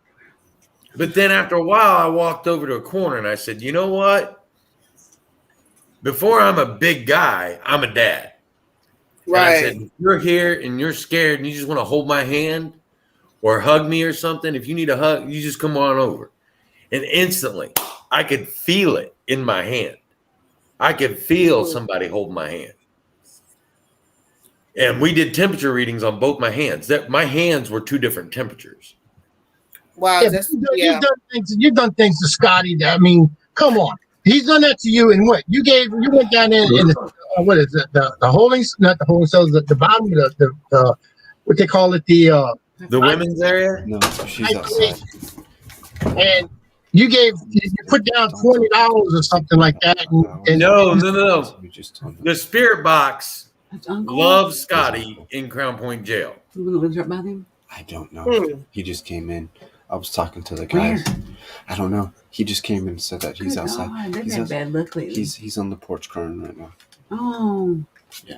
But then after a while, I walked over to a corner and I said, you know what? Before I'm a big guy, I'm a dad. Right. And I said, if you're here and you're scared and you just want to hold my hand or hug me or something, if you need a hug, you just come on over. And instantly, I could feel it in my hand. I could feel somebody hold my hand. And we did temperature readings on both my hands. That my hands were 2 different temperatures. Wow, you've done things to Scotty. I mean, come on. He's done that to you, and what you went down there in the what is it? The holding, not the holding cells, the bottom of the what they call it, the women's area. No, she's outside. And you put down $20 or something like that. And no. The spirit box loves Scotty in Crown Point Jail. Who lives right by them? I don't know. He just came in. I was talking to the guys. Where? I don't know. He just came in and said that he's outside. They've had bad luck lately. He's on the porch crying right now. Oh. Yeah.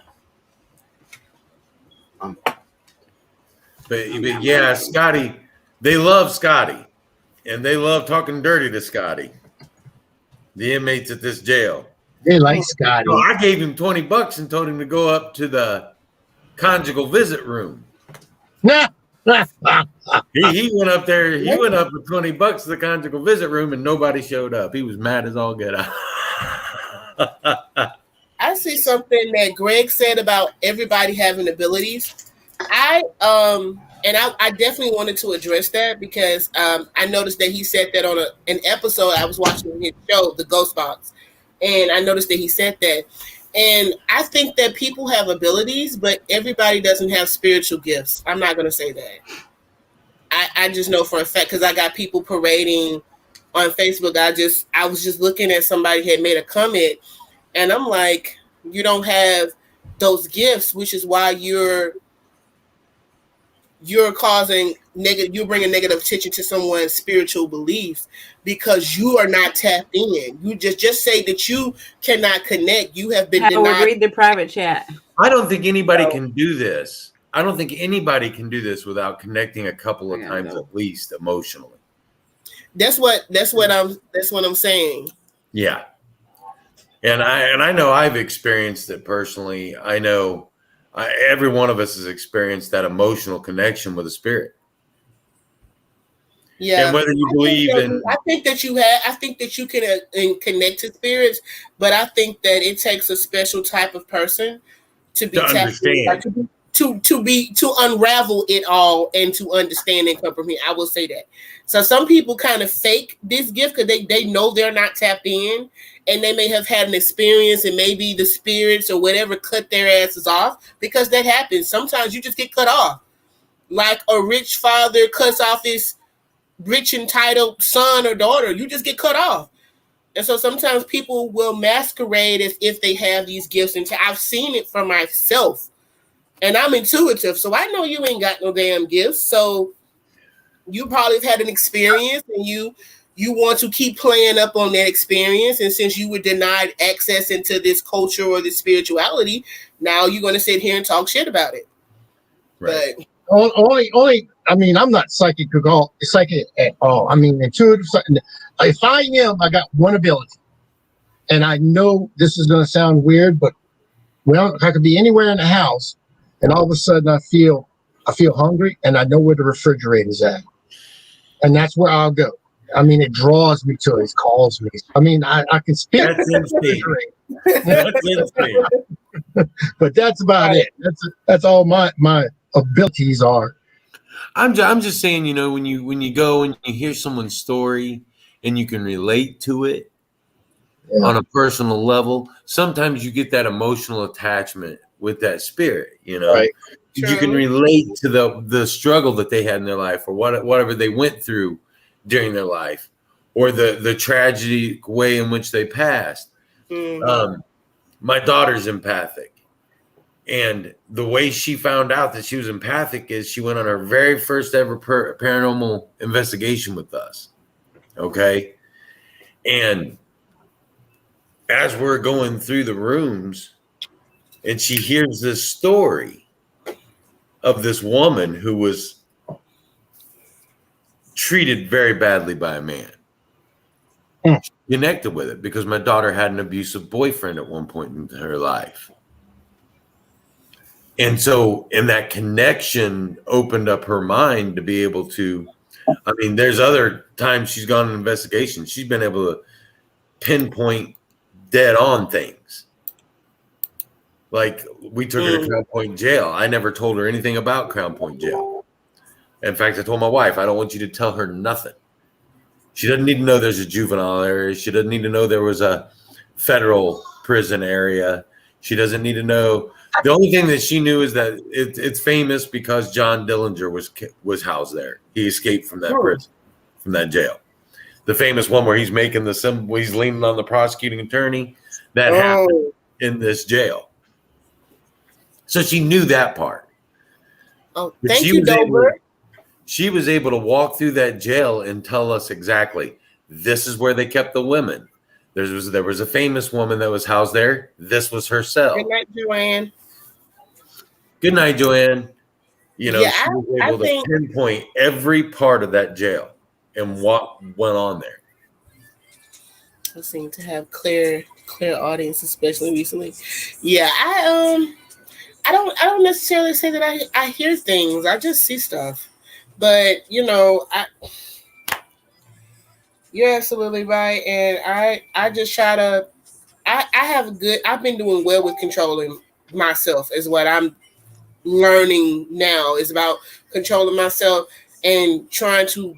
But yeah, Scotty, they love Scotty. And they love talking dirty to Scotty. The inmates at this jail. They like Scotty. So I gave him $20 and told him to go up to the conjugal visit room. He went up there. He went up with $20 to the conjugal visit room, and nobody showed up. He was mad as all get out. I see something that Greg said about everybody having abilities. I definitely wanted to address that because I noticed that he said that on an episode I was watching his show, The Ghost Box, and I noticed that he said that. And I think that people have abilities, but everybody doesn't have spiritual gifts. I'm not going to say that. I just know for a fact because I got people parading on Facebook. I was just looking at somebody had made a comment, and I'm like, you don't have those gifts, which is why you're causing negative. You're bringing negative attention to someone's spiritual beliefs because you are not tapped in. You just say that you cannot connect. You have been denied. Read the private chat. I don't think anybody can do this. I don't think anybody can do this without connecting a couple of times at least emotionally. That's what I'm saying. Yeah. And I know I've experienced it personally. I know every one of us has experienced that emotional connection with a spirit. Yeah. And whether you believe I think that you can connect to spirits, but I think that it takes a special type of person to to unravel it all and to understand and comprehend. I will say that. So some people kind of fake this gift because they know they're not tapped in, and they may have had an experience, and maybe the spirits or whatever cut their asses off, because that happens. Sometimes you just get cut off, like a rich father cuts off his rich entitled son or daughter. You just get cut off. And so sometimes people will masquerade as if they have these gifts, and I've seen it for myself. And I'm intuitive, so I know you ain't got no damn gifts. So you probably have had an experience, and you want to keep playing up on that experience. And since you were denied access into this culture or this spirituality, now you're going to sit here and talk shit about it. Right. But only. I mean, I'm not psychic at all. I mean, intuitive. If I am, I got one ability, and I know this is going to sound weird, but well, I could be anywhere in the house, and all of a sudden I feel hungry, and I know where the refrigerator's at, and that's where I'll go. I mean, it draws me to it. It calls me. I mean, I can speak. That's insane. That's insane. But that's about it. That's all my abilities are. I'm just saying, you know, when you go and you hear someone's story and you can relate to it on a personal level, sometimes you get that emotional attachment with that spirit, you know. Right. You can relate to the struggle that they had in their life, or whatever they went through during their life, or the tragic way in which they passed. mm-hmm. My daughter's empathic. And the way she found out that she was empathic is she went on her very first ever paranormal investigation with us. Okay. And as we're going through the rooms, and she hears this story of this woman who was treated very badly by a man. She connected with it because my daughter had an abusive boyfriend at one point in her life. And so, and that connection opened up her mind to be able to, I mean, there's other times she's gone on investigation. She's been able to pinpoint dead on things. Like we took her to Crown Point Jail. I never told her anything about Crown Point Jail. In fact, I told my wife, I don't want you to tell her nothing. She doesn't need to know there's a juvenile area. She doesn't need to know there was a federal prison area. She doesn't need to know. The only thing that she knew is that it's famous because John Dillinger was housed there. He escaped from that prison, from that jail. The famous one where he's making the symbol, he's leaning on the prosecuting attorney. That happened in this jail. So she knew that part. Oh, thank you, Dover. She was able to walk through that jail and tell us exactly, this is where they kept the women. There was a famous woman that was housed there. This was her cell. Good night, Joanne. Good night, Joanne. You know, Yeah, she was able to pinpoint every part of that jail and what went on there. I seem to have clear audience, especially recently. Yeah, I don't necessarily say that I hear things. I just see stuff. But you know, you're absolutely right, and I just try to. I've been doing well with controlling myself. Is what I'm learning now. Is about controlling myself and trying to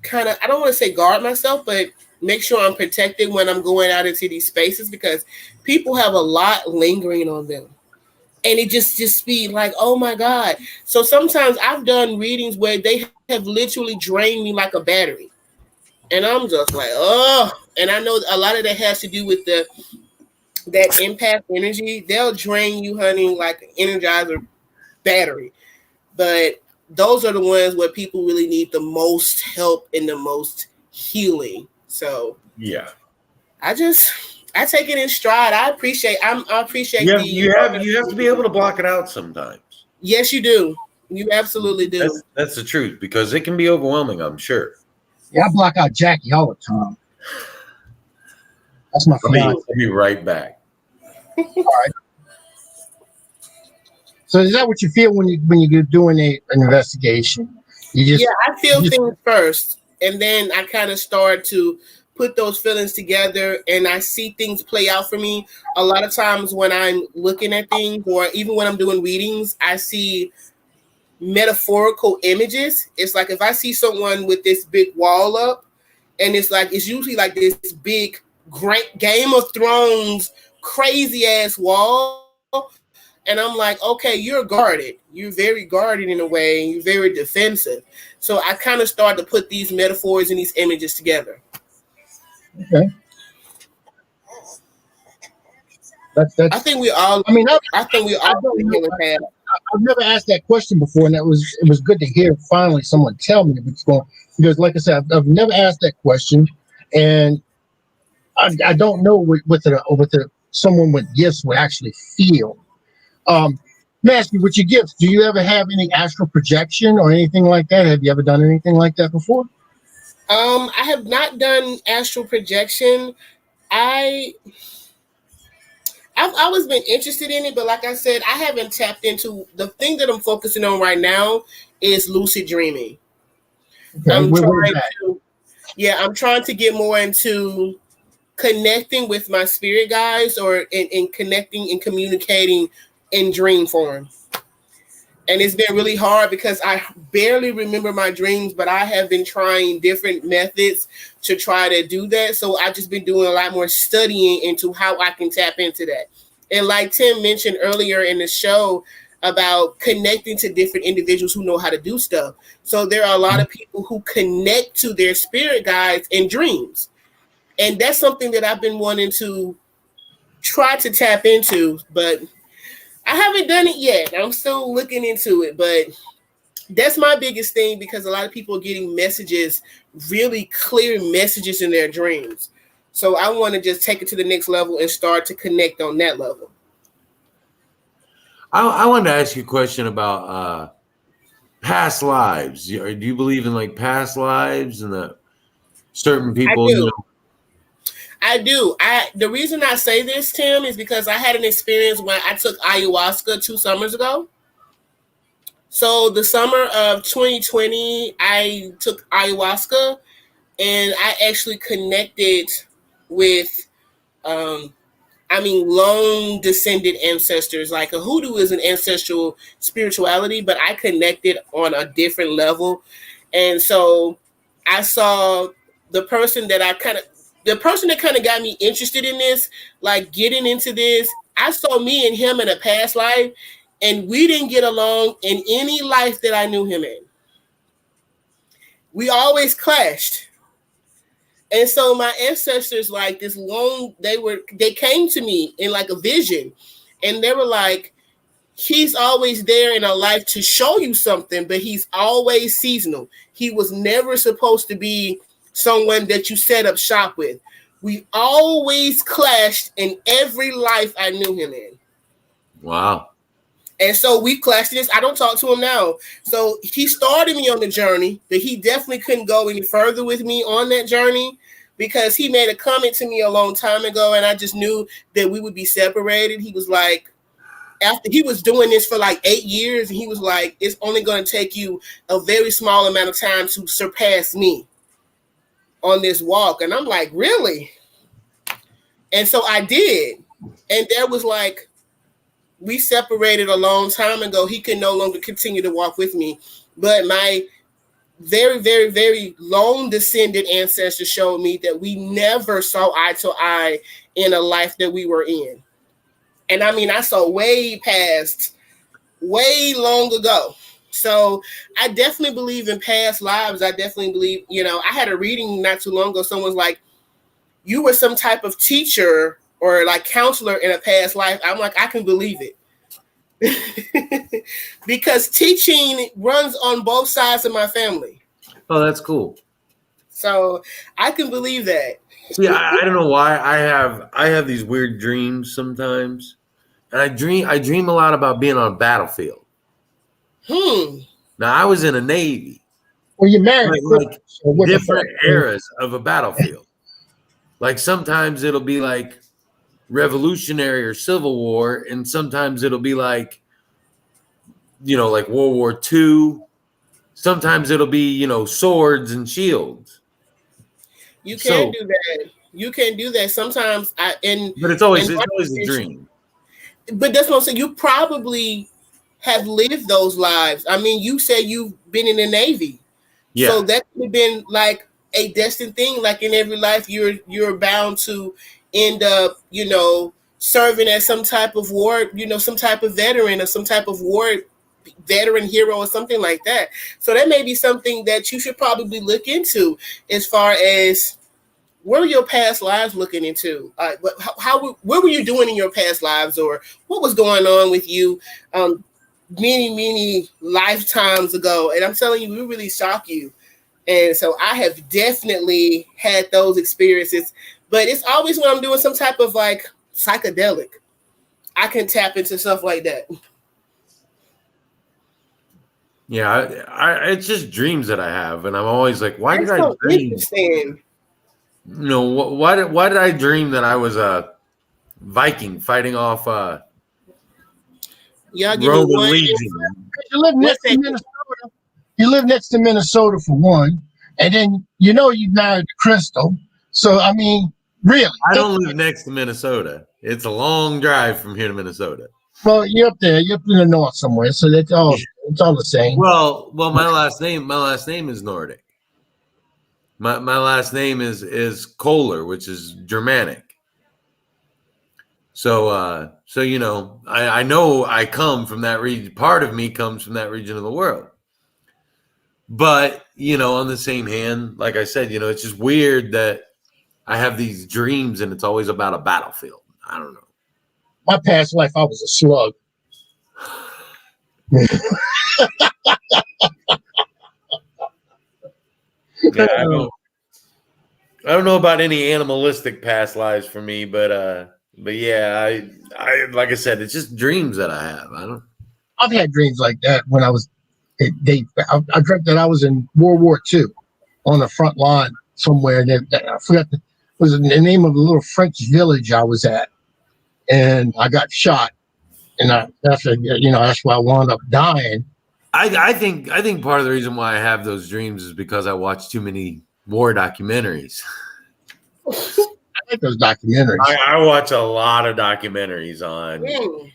kind of, I don't want to say guard myself, but make sure I'm protected when I'm going out into these spaces, because people have a lot lingering on them. And it just be like, oh my God. So sometimes I've done readings where they have literally drained me like a battery. And I'm just like, oh. And I know a lot of that has to do with that empath energy. They'll drain you, honey, like an Energizer battery. But those are the ones where people really need the most help and the most healing. So yeah, I take it in stride. I appreciate you have to be able to block it out sometimes. Yes, you do. You absolutely do. That's the truth, because it can be overwhelming, I'm sure. Yeah, I block out Jackie all the time. That's my fiance. I'll be right back. All right. So is that what you feel when you're doing an investigation? I feel things first, and then I kind of start to put those feelings together and I see things play out for me. A lot of times when I'm looking at things or even when I'm doing readings, I see metaphorical images. It's like if I see someone with this big wall up, and it's usually like this big great Game of Thrones crazy ass wall. And I'm like, okay, you're guarded. You're very guarded in a way, and you're very defensive. So I kind of started to put these metaphors and these images together. Okay. I That's. think we all I mean, I think we I all don't in know. healing path. I've never asked that question before, and it was good to hear finally someone tell me what's going. Because, like I said, I've never asked that question, and I don't know what the someone with gifts would actually feel. Um, Master, with your gifts, do you ever have any astral projection or anything like that? Have you ever done anything like that before? I have not done astral projection. I I've always been interested in it, but like I said, I haven't tapped into the thing that I'm focusing on right now is lucid dreaming. Okay, I'm where's trying that? to I'm trying to get more into connecting with my spirit guides or in connecting and communicating in dream form. And it's been really hard because I barely remember my dreams, but I have been trying different methods to try to do that. So I've just been doing a lot more studying into how I can tap into that. And like Tim mentioned earlier in the show about connecting to different individuals who know how to do stuff. So there are a lot of people who connect to their spirit guides in dreams. And that's something that I've been wanting to try to tap into, but I haven't done it yet. I'm still looking into it, but that's my biggest thing because a lot of people are getting messages, really clear messages in their dreams. So I want to just take it to the next level and start to connect on that level. I wanted to ask you a question about past lives. Do you believe in like past lives and that certain I people, do. I do. The reason I say this, Tim, is because I had an experience when I took ayahuasca 2 summers ago. So the summer of 2020, I took ayahuasca and I actually connected with um, long descended ancestors. Like a hoodoo is an ancestral spirituality, but I connected on a different level. And so I saw the person that the person that kind of got me interested in this, like getting into this. I saw me and him in a past life, and we didn't get along in any life that I knew him in. We always clashed. And so my ancestors, like this long, they came to me in like a vision, and they were like, he's always there in our life to show you something, but he's always seasonal. He was never supposed to be someone that you set up shop with. We always clashed in every life I knew him in. wow. And so we clashed in this. I don't talk to him now. So he started me on the journey, but he definitely couldn't go any further with me on that journey because he made a comment to me a long time ago, and I just knew that we would be separated. He was like, after he was doing this for like 8 years, and he was like, it's only going to take you a very small amount of time to surpass me on this walk. And I'm like, really? And so I did. And there was like, we separated a long time ago. He could no longer continue to walk with me. But my very, very, very long descended ancestors showed me that we never saw eye to eye in a life that we were in. And I saw way past, way long ago. So I definitely believe in past lives. I definitely believe, I had a reading not too long ago. Someone's like, you were some type of teacher or like counselor in a past life. I'm like, I can believe it. Because teaching runs on both sides of my family. Oh, that's cool. So I can believe that. See, I don't know why I have these weird dreams sometimes. And I dream a lot about being on a battlefield. Now I was in a Navy. Well, you're married. Like different eras of a battlefild. Like sometimes it'll be like Revolutionary or Civil War, and sometimes it'll be like, like World War II. Sometimes it'll be, swords and shields. You can So, do that. You can do that. Sometimes but it's always a dream. But that's what I'm saying. You probably have lived those lives. I mean, you said you've been in the Navy. Yeah. So that could have been like a destined thing. Like in every life, you're bound to end up, serving as some type of war, some type of veteran or some type of war veteran hero or something like that. So that may be something that you should probably look into as far as what were your past lives looking into? What were you doing in your past lives, or what was going on with you many lifetimes ago? And I'm telling you, we really shock you. And so I have definitely had those experiences, but it's always when I'm doing some type of like psychedelic, I can tap into stuff like that. Yeah, it's just dreams that I have, and I'm always like, why That's did I so dream? interesting. Why did I dream that I was a Viking fighting off Y'all give me Roman one. legion? You live next to Minnesota. You live next to Minnesota for one, and then you married to Crystal. So I mean, really, I don't live next to Minnesota. It's a long drive from here to Minnesota. well, you're up there. You're up in the north somewhere. So that's all. It's all the same. Well, my last name is Nordic. My last name is Kohler, which is Germanic. So I know I come from that region. Part of me comes from that region of the world. But, on the same hand, like I said, it's just weird that I have these dreams and it's always about a battlefield. I don't know. My past life, I was a slug. Yeah, I don't know about any animalistic past lives for me, but yeah, I like I said, it's just dreams that I have. I've had dreams like that when I was. I dreamt that I was in World War II on the front line somewhere. And I forgot was the name of the little French village I was at, and I got shot. And that's why I wound up dying. I think part of the reason why I have those dreams is because I watch too many war documentaries. I like those documentaries. I watch a lot of documentaries on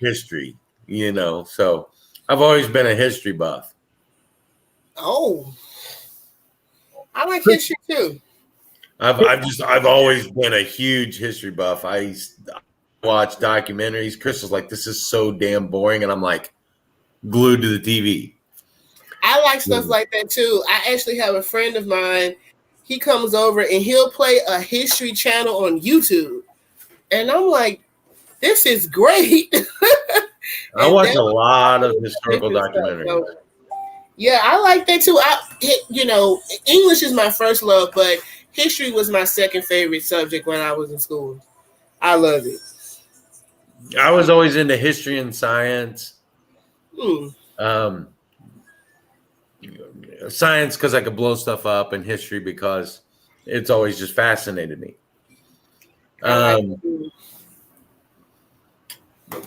history, so I've always been a history buff. Oh, I like history too. I've always been a huge history buff. I watch documentaries. Crystal's like, this is so damn boring, and I'm like glued to the TV. I like stuff like that too. I actually have a friend of mine. He comes over and he'll play a history channel on YouTube, and I'm like, this is great. I watch a lot of historical documentaries. So, yeah, I like that too. English is my first love, but history was my second favorite subject when I was in school. I love it. I was always into history and science. Science because I could blow stuff up, and history because it's always just fascinated me.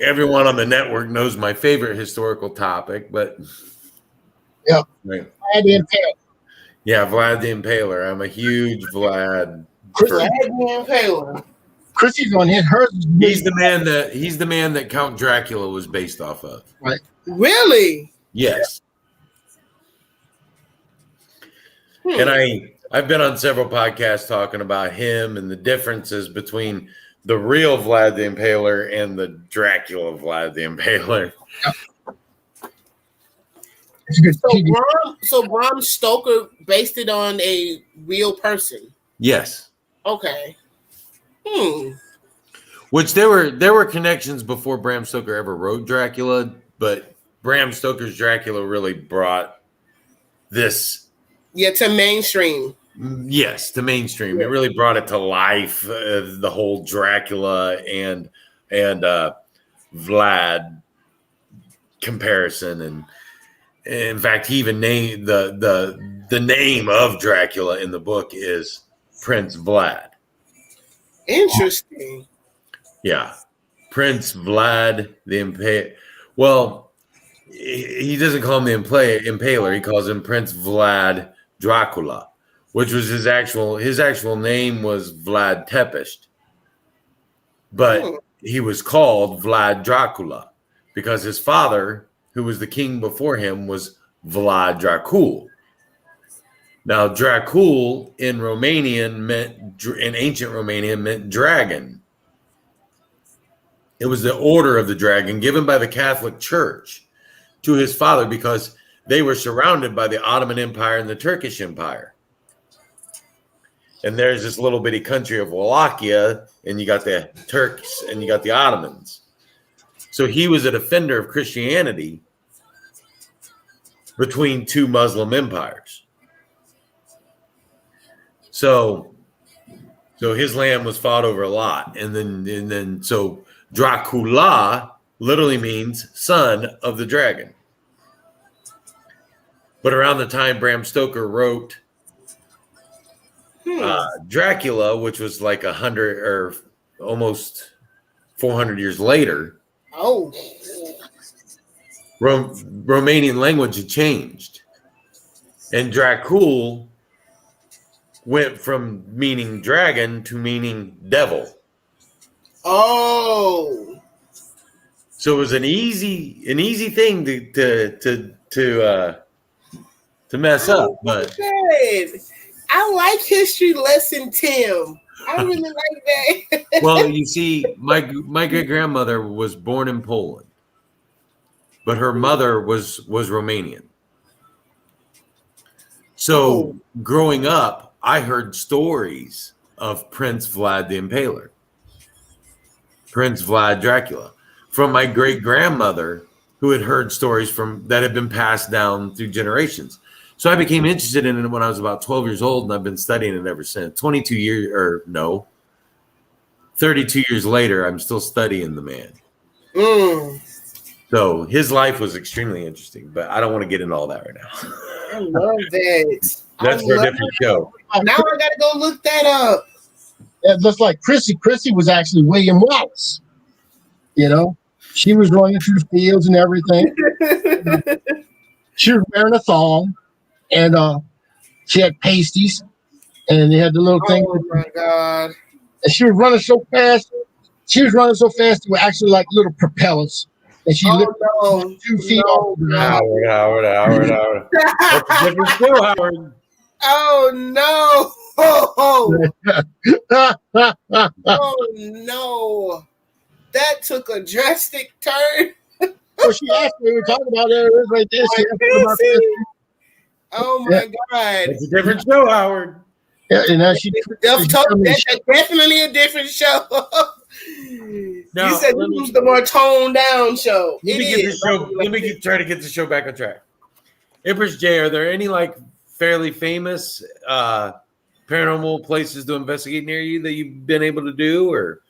Everyone on the network knows my favorite historical topic, but yeah, right. Vlad the Impaler. Yeah, Vlad the Impaler. I'm a huge Vlad. Vlad the Impaler. Chrissy's on hers. He's the man that Count Dracula was based off of. Right. Really? Yes. And I've been on several podcasts talking about him and the differences between the real Vlad the Impaler and the Dracula Vlad the Impaler. So Bram Stoker based it on a real person. Yes. Okay. Which there were connections before Bram Stoker ever wrote Dracula, but Bram Stoker's Dracula really brought this. Yeah, to mainstream. Yes, to mainstream. It really brought it to life. The whole Dracula and Vlad comparison, and in fact, he even named the name of Dracula in the book is Prince Vlad. Interesting. Yeah, Prince Vlad the Impaler. Well, he doesn't call him the Impaler. He calls him Prince Vlad Dracula, which was his actual name was Vlad Tepes, but he was called Vlad Dracula because his father, who was the king before him, was Vlad Dracul. Now, Dracul in ancient Romanian meant dragon. It was the order of the dragon given by the Catholic Church to his father because they were surrounded by the Ottoman Empire and the Turkish Empire. And there's this little bitty country of Wallachia, and you got the Turks and you got the Ottomans. So he was a defender of Christianity between two Muslim empires. So his land was fought over a lot. And then so Dracula literally means son of the dragon. But around the time Bram Stoker wrote Dracula, which was like 100 or almost 400 years later, Romanian language had changed. And Dracul went from meaning dragon to meaning devil. Oh. So it was an easy thing to mess up. But good. I like history lesson, Tim. I really like that. Well, you see, my great grandmother was born in Poland, but her mother was Romanian. So growing up, I heard stories of Prince Vlad the Impaler, Prince Vlad Dracula, from my great grandmother, who had heard stories that had been passed down through generations. So I became interested in it when I was about 12 years old, and I've been studying it ever since. 32 years later, I'm still studying the man. So his life was extremely interesting, but I don't want to get into all that right now. I love that. That's for a different show. Now I got to go look that up. Yeah, just like Chrissy. Chrissy was actually William Wallace. You know, she was running through the fields and everything. She was wearing a thong, and she had pasties, and they had the little thing. Oh my God! And she was running so fast. She was running so fast, they were actually like little propellers. And she lived 2 feet off the ground. Howard. That's a different show, Howard. Oh no! Oh no! That took a drastic turn. Oh, she asked me. We were talking about it. It was right there. She asked me about this. Oh my God! It's a different show, Howard. Yeah, and now she that's definitely a different show. No, you said this was the more toned down show. Let me try to get the show back on track. Empress J, are there any like fairly famous paranormal places to investigate near you that you've been able to do, or?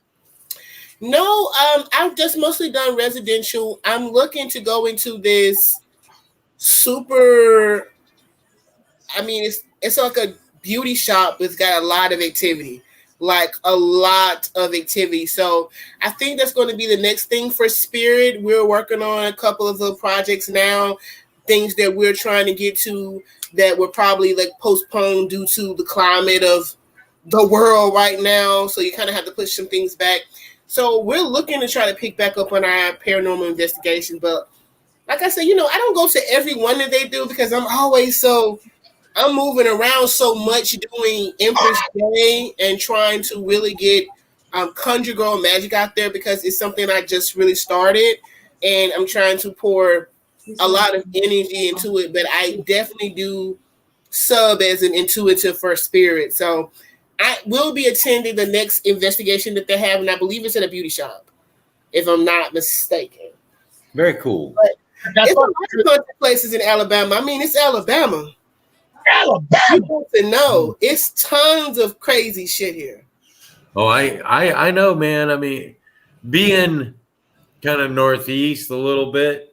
No, I've just mostly done residential. I'm looking to go into this super. I mean, it's like a beauty shop that's got a lot of activity. So I think that's going to be the next thing for Spirit. We're working on a couple of the projects now, things that we're trying to get to that were probably like postponed due to the climate of the world right now. So you kind of have to push some things back. So we're looking to try to pick back up on our paranormal investigation. But like I said, I don't go to every one that they do because I'm moving around so much doing Empress J and trying to really get Conjure Girl Magic out there because it's something I just really started and I'm trying to pour a lot of energy into it, but I definitely do sub as an intuitive for Spirit. So I will be attending the next investigation that they have, and I believe it's at a beauty shop, if I'm not mistaken. Very cool. But it's a lot of places in Alabama. I mean, it's Alabama. You want to know it's tons of crazy shit here. Oh, I know, man. I mean, being kind of northeast a little bit,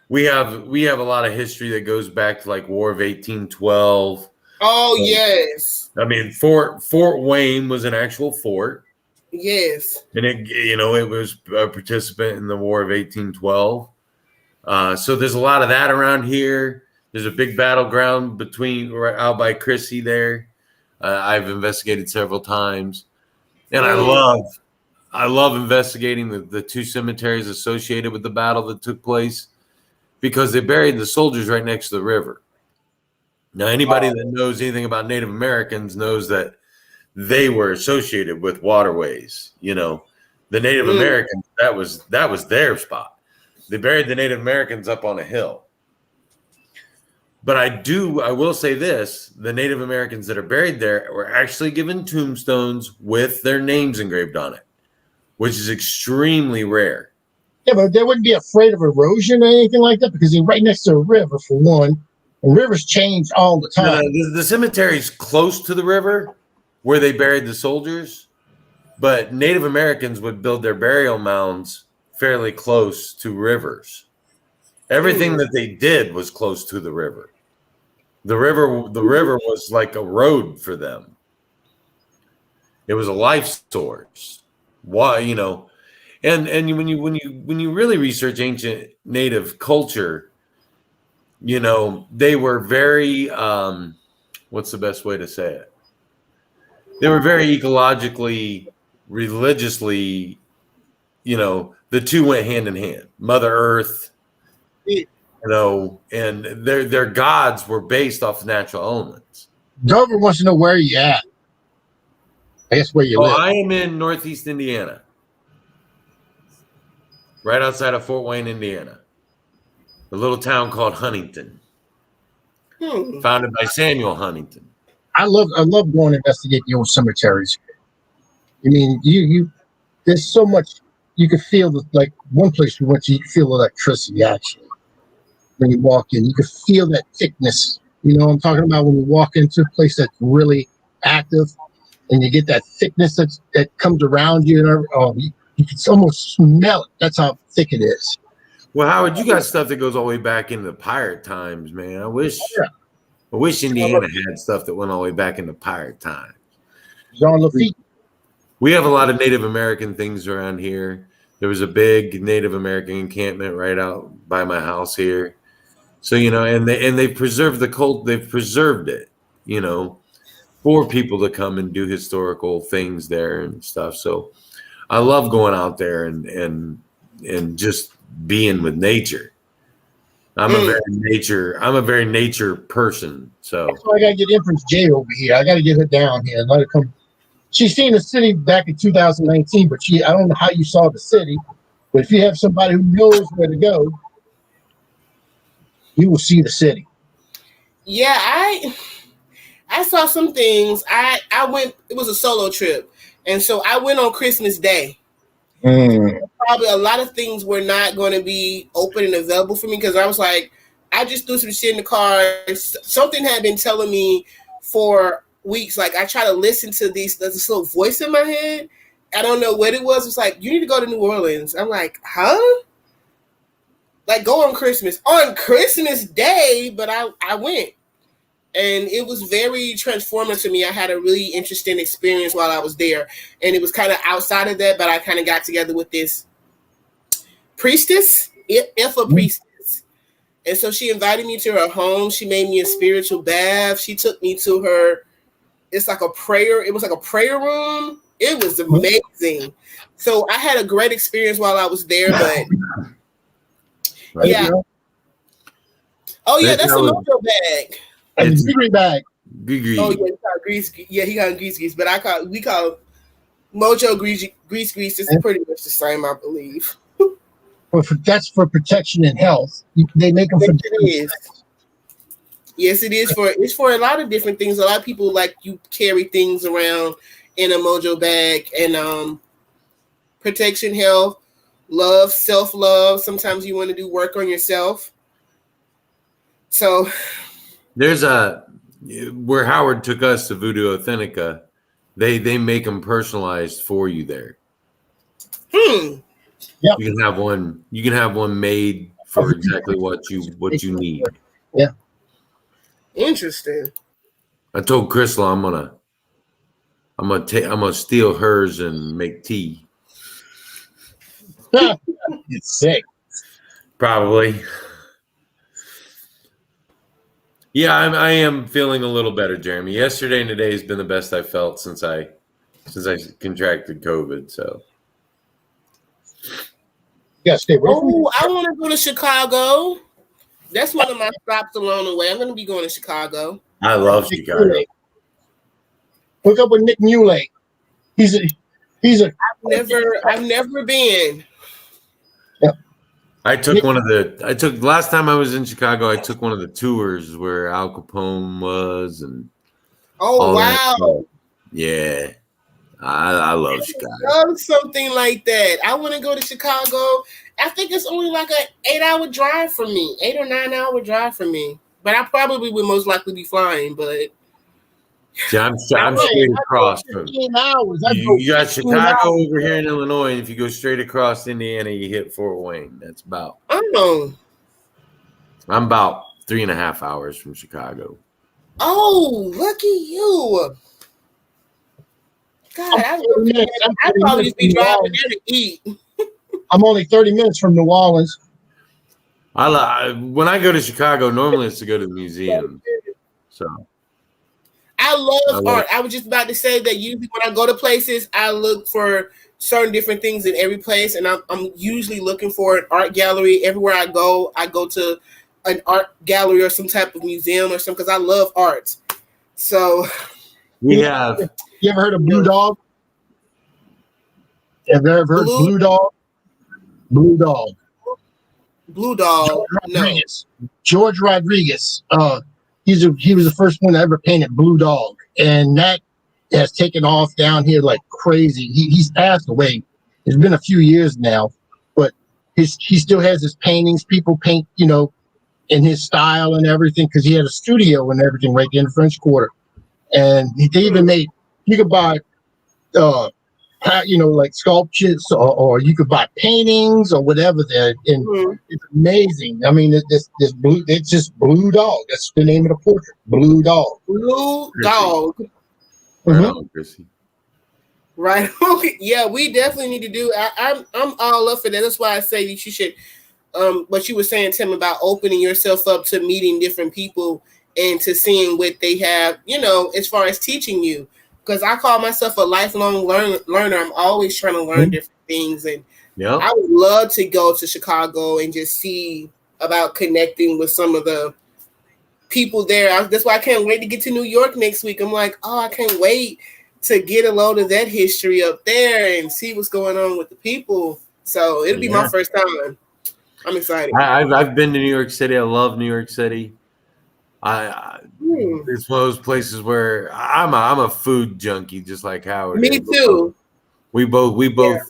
we have a lot of history that goes back to like War of 1812. Oh yes. I mean, Fort Wayne was an actual fort. Yes. And it was a participant in the War of 1812. So there's a lot of that around here. There's a big battleground between right out by Chrissy there. I've investigated several times, and I love investigating the two cemeteries associated with the battle that took place because they buried the soldiers right next to the river. Now, anybody that knows anything about Native Americans knows that they were associated with waterways. You know, the Native Americans, that was their spot. They buried the Native Americans up on a hill. But I will say this, the Native Americans that are buried there were actually given tombstones with their names engraved on it, which is extremely rare. Yeah, but they wouldn't be afraid of erosion or anything like that because they're right next to a river, for one. And rivers change all the time. The cemetery's close to the river where they buried the soldiers, but Native Americans would build their burial mounds fairly close to rivers. Everything that they did was close to the river. The river was like a road for them. It was a life source. Why, you know, and when you really research ancient Native culture, you know, they were very what's the best way to say it? They were very ecologically, religiously, you know, the two went hand in hand. Mother Earth, you know, and their gods were based off natural elements. Dover wants to know where you at. I guess where you live. I am in Northeast Indiana, right outside of Fort Wayne, Indiana. A little town called Huntington, founded by Samuel Huntington. I love going to investigate the old cemeteries. I mean, you there's so much you can feel. Like one place we went to, you can feel electricity actually when you walk in. You can feel that thickness. You know what I'm talking about when you walk into a place that's really active, and you get that thickness that comes around you, and you can almost smell it. That's how thick it is. Well, Howard, you got stuff that goes all the way back into pirate times, man. I wish Indiana had stuff that went all the way back into pirate times. Jean Lafitte. We have a lot of Native American things around here. There was a big Native American encampment right out by my house here. So, you know, and they've preserved the cult. They've preserved it, you know, for people to come and do historical things there and stuff. So I love going out there and just being with nature. I'm a very nature person. So I gotta get Empress J over here. I gotta get her down here and let her come. She's seen the city back in 2019, but I don't know how you saw the city. But if you have somebody who knows where to go, you will see the city. Yeah, I saw some things. I went. It was a solo trip, and so I went on Christmas Day. Probably a lot of things were not going to be open and available for me because I was like, I just threw some shit in the car. Something had been telling me for weeks. Like I try to listen to this little voice in my head. I don't know what it was. It's like, you need to go to New Orleans. I'm like, huh? Like go on Christmas Day, but I went. And it was very transformative to me. I had a really interesting experience while I was there. And it was kind of outside of that, but I kind of got together with this priestess, priestess. And so she invited me to her home. She made me a spiritual bath. She took me to her, it was like a prayer room. It was amazing. So I had a great experience while I was there, but yeah. Oh yeah, that's a mojo bag. It's a green bag. Oh yeah, he got grease. Yeah, he got grease. But we call it mojo grease. It's pretty much the same, I believe. Well, that's for protection and health. They make them for different. Yes, it is it's for a lot of different things. A lot of people like you carry things around in a mojo bag and protection, health, love, self-love. Sometimes you want to do work on yourself. So there's where Howard took us to Voodoo Authentica, they make them personalized for you there. Yep. You can have one made for exactly what you need. Yeah. Interesting. I told Crystal I'm gonna steal hers and make tea. It's sick. Probably. Yeah, I am feeling a little better, Jeremy. Yesterday and today has been the best I felt since I contracted COVID. So You gotta stay away from Oh, I want to go to Chicago. That's one of my stops along the way. I'm going to be going to Chicago. I love Nick Chicago. Muley. Hook up with Nick Muley. He's a I've never been. I took last time I was in Chicago, I took one of the tours where Al Capone was and Oh, all that wow. stuff. Yeah. I love Chicago. Love something like that. I want to go to Chicago. I think it's only like an 8-hour drive from me, 8 or 9 hour drive from me. But I probably would most likely be flying. But See, I'm straight across. 15 hours. You got Chicago over here in Illinois, and if you go straight across Indiana, you hit Fort Wayne. That's about. I'm about 3.5 hours from Chicago. Oh, lucky you! God, I'd probably be driving there to eat. I'm only 30 minutes from New Orleans. When I go to Chicago, normally it's to go to the museum. So I love art. I was just about to say that usually when I go to places, I look for certain different things in every place, and I'm usually looking for an art gallery. Everywhere I go to an art gallery or some type of museum or something because I love art. So we have. You ever heard of Blue Dog? Have you ever heard Blue Dog? Blue Dog. Blue Dog. George Rodriguez. He was the first one that ever painted Blue Dog, and that has taken off down here like crazy. He's passed away. It's been a few years now, but he still has his paintings. People paint, in his style and everything because he had a studio and everything right there in the French Quarter, and they even made. You could buy, like sculptures, or you could buy paintings or whatever. There, and it's amazing. I mean, it's just Blue Dog. That's the name of the portrait, Blue Dog. Blue Dog. Chrissy. Right. Okay. Yeah, we definitely need to do. I'm all up for that. That's why I say that you should. What you were saying, Tim, about opening yourself up to meeting different people and to seeing what they have, as far as teaching you. Because I call myself a lifelong learner. I'm always trying to learn different things. And I would love to go to Chicago and just see about connecting with some of the people there. That's why I can't wait to get to New York next week. I'm like, I can't wait to get a load of that history up there and see what's going on with the people. So it'll be my first time. I'm excited. I've been to New York City. I love New York City. It's one of those places where I'm a food junkie, just like Howard. Me too. We both,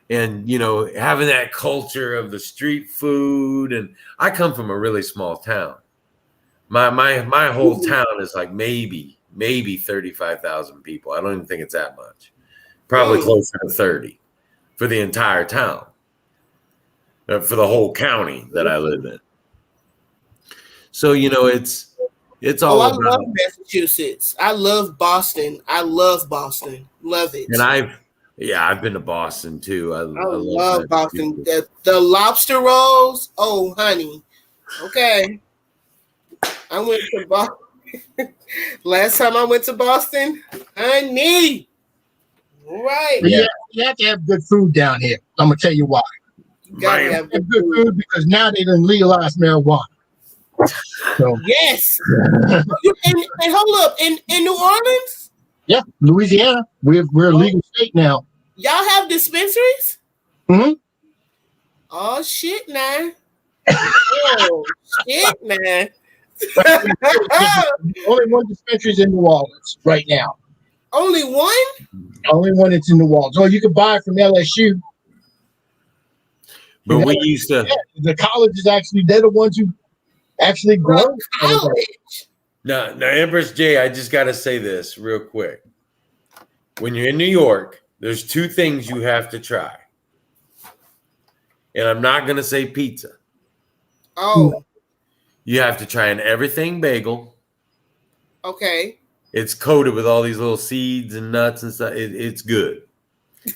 and having that culture of the street food. And I come from a really small town. My whole town is like maybe 35,000 people. I don't even think it's that much. Probably closer to 30 for the entire town, for the whole county that I live in. So, it's all about. I love Massachusetts. I love Boston. Love it. And I've been to Boston too. I love Boston. The lobster rolls. Oh, honey. Okay. I went to Boston. Last time I went to Boston, honey. Right. Yeah. You have to have good food down here. I'm gonna tell you why. You gotta have good food because now they done legalized marijuana. So. Yes. And hold up, in New Orleans? Yeah, Louisiana. We're a legal state now. Y'all have dispensaries? Mm-hmm. Oh shit, man. Oh shit, man. Only one dispensary is in New Orleans right now. Only one? Only one that's in New Orleans. Or you can buy it from LSU. But we used to. Yeah, the colleges they're the ones who actually grow. Now, Empress J, I just got to say this real quick. When you're in New York, there's two things you have to try. And I'm not going to say pizza. Oh. You have to try an everything bagel. Okay. It's coated with all these little seeds and nuts and stuff. It's good.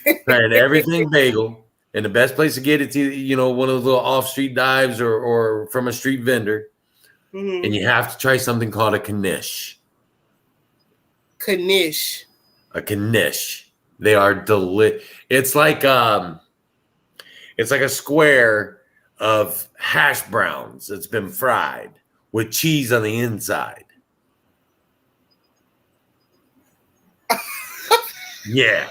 Try an everything bagel. And the best place to get it's either, one of those little off-street dives or from a street vendor. Mm-hmm. And you have to try something called a knish. Knish. A knish. They are It's like a square of hash browns that's been fried with cheese on the inside. Yeah.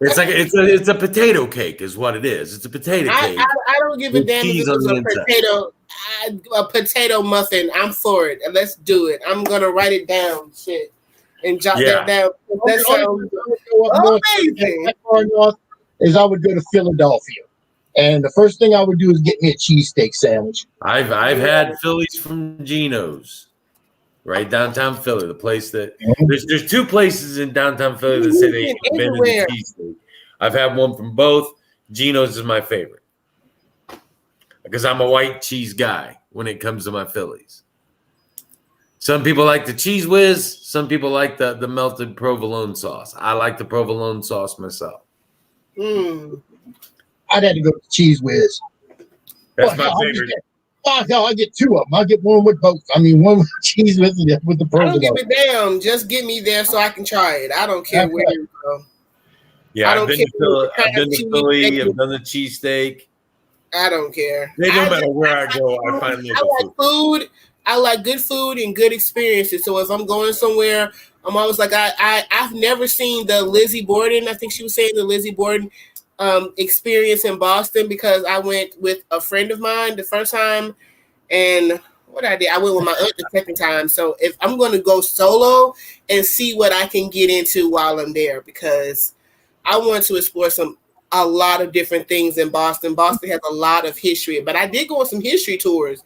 It's a potato cake is what it is. It's a potato cake. I don't give a damn if it was a potato muffin. I'm for it. Let's do it. I'm gonna write it down. Shit. And jot that down. That sounds amazing. Far north is I would go to Philadelphia, and the first thing I would do is get me a cheesesteak sandwich. I've had Phillies from Geno's, right downtown Philly. The place that there's two places in downtown Philly that say they invented the cheesesteak. I've had one from both. Geno's is my favorite because I'm a white cheese guy when it comes to my Phillies. Some people like the cheese whiz. Some people like the melted provolone sauce. I like the provolone sauce myself. I'd have to go to cheese whiz. That's my favorite. Hell, I get two of them. I get one with both. I mean, one with cheese with the provolone. I don't give a damn. Just get me there so I can try it. I don't care where you go. Yeah, I've been to Philly. I've done the cheesesteak. I don't care. No matter where I go, I find I like food. I like good food and good experiences. So if I'm going somewhere, I'm always like, I've never seen the Lizzie Borden. I think she was saying the Lizzie Borden experience in Boston because I went with a friend of mine the first time, and what I did, I went with my aunt the second time. So if I'm going to go solo and see what I can get into while I'm there, because I want to explore a lot of different things in Boston. Boston has a lot of history, but I did go on some history tours.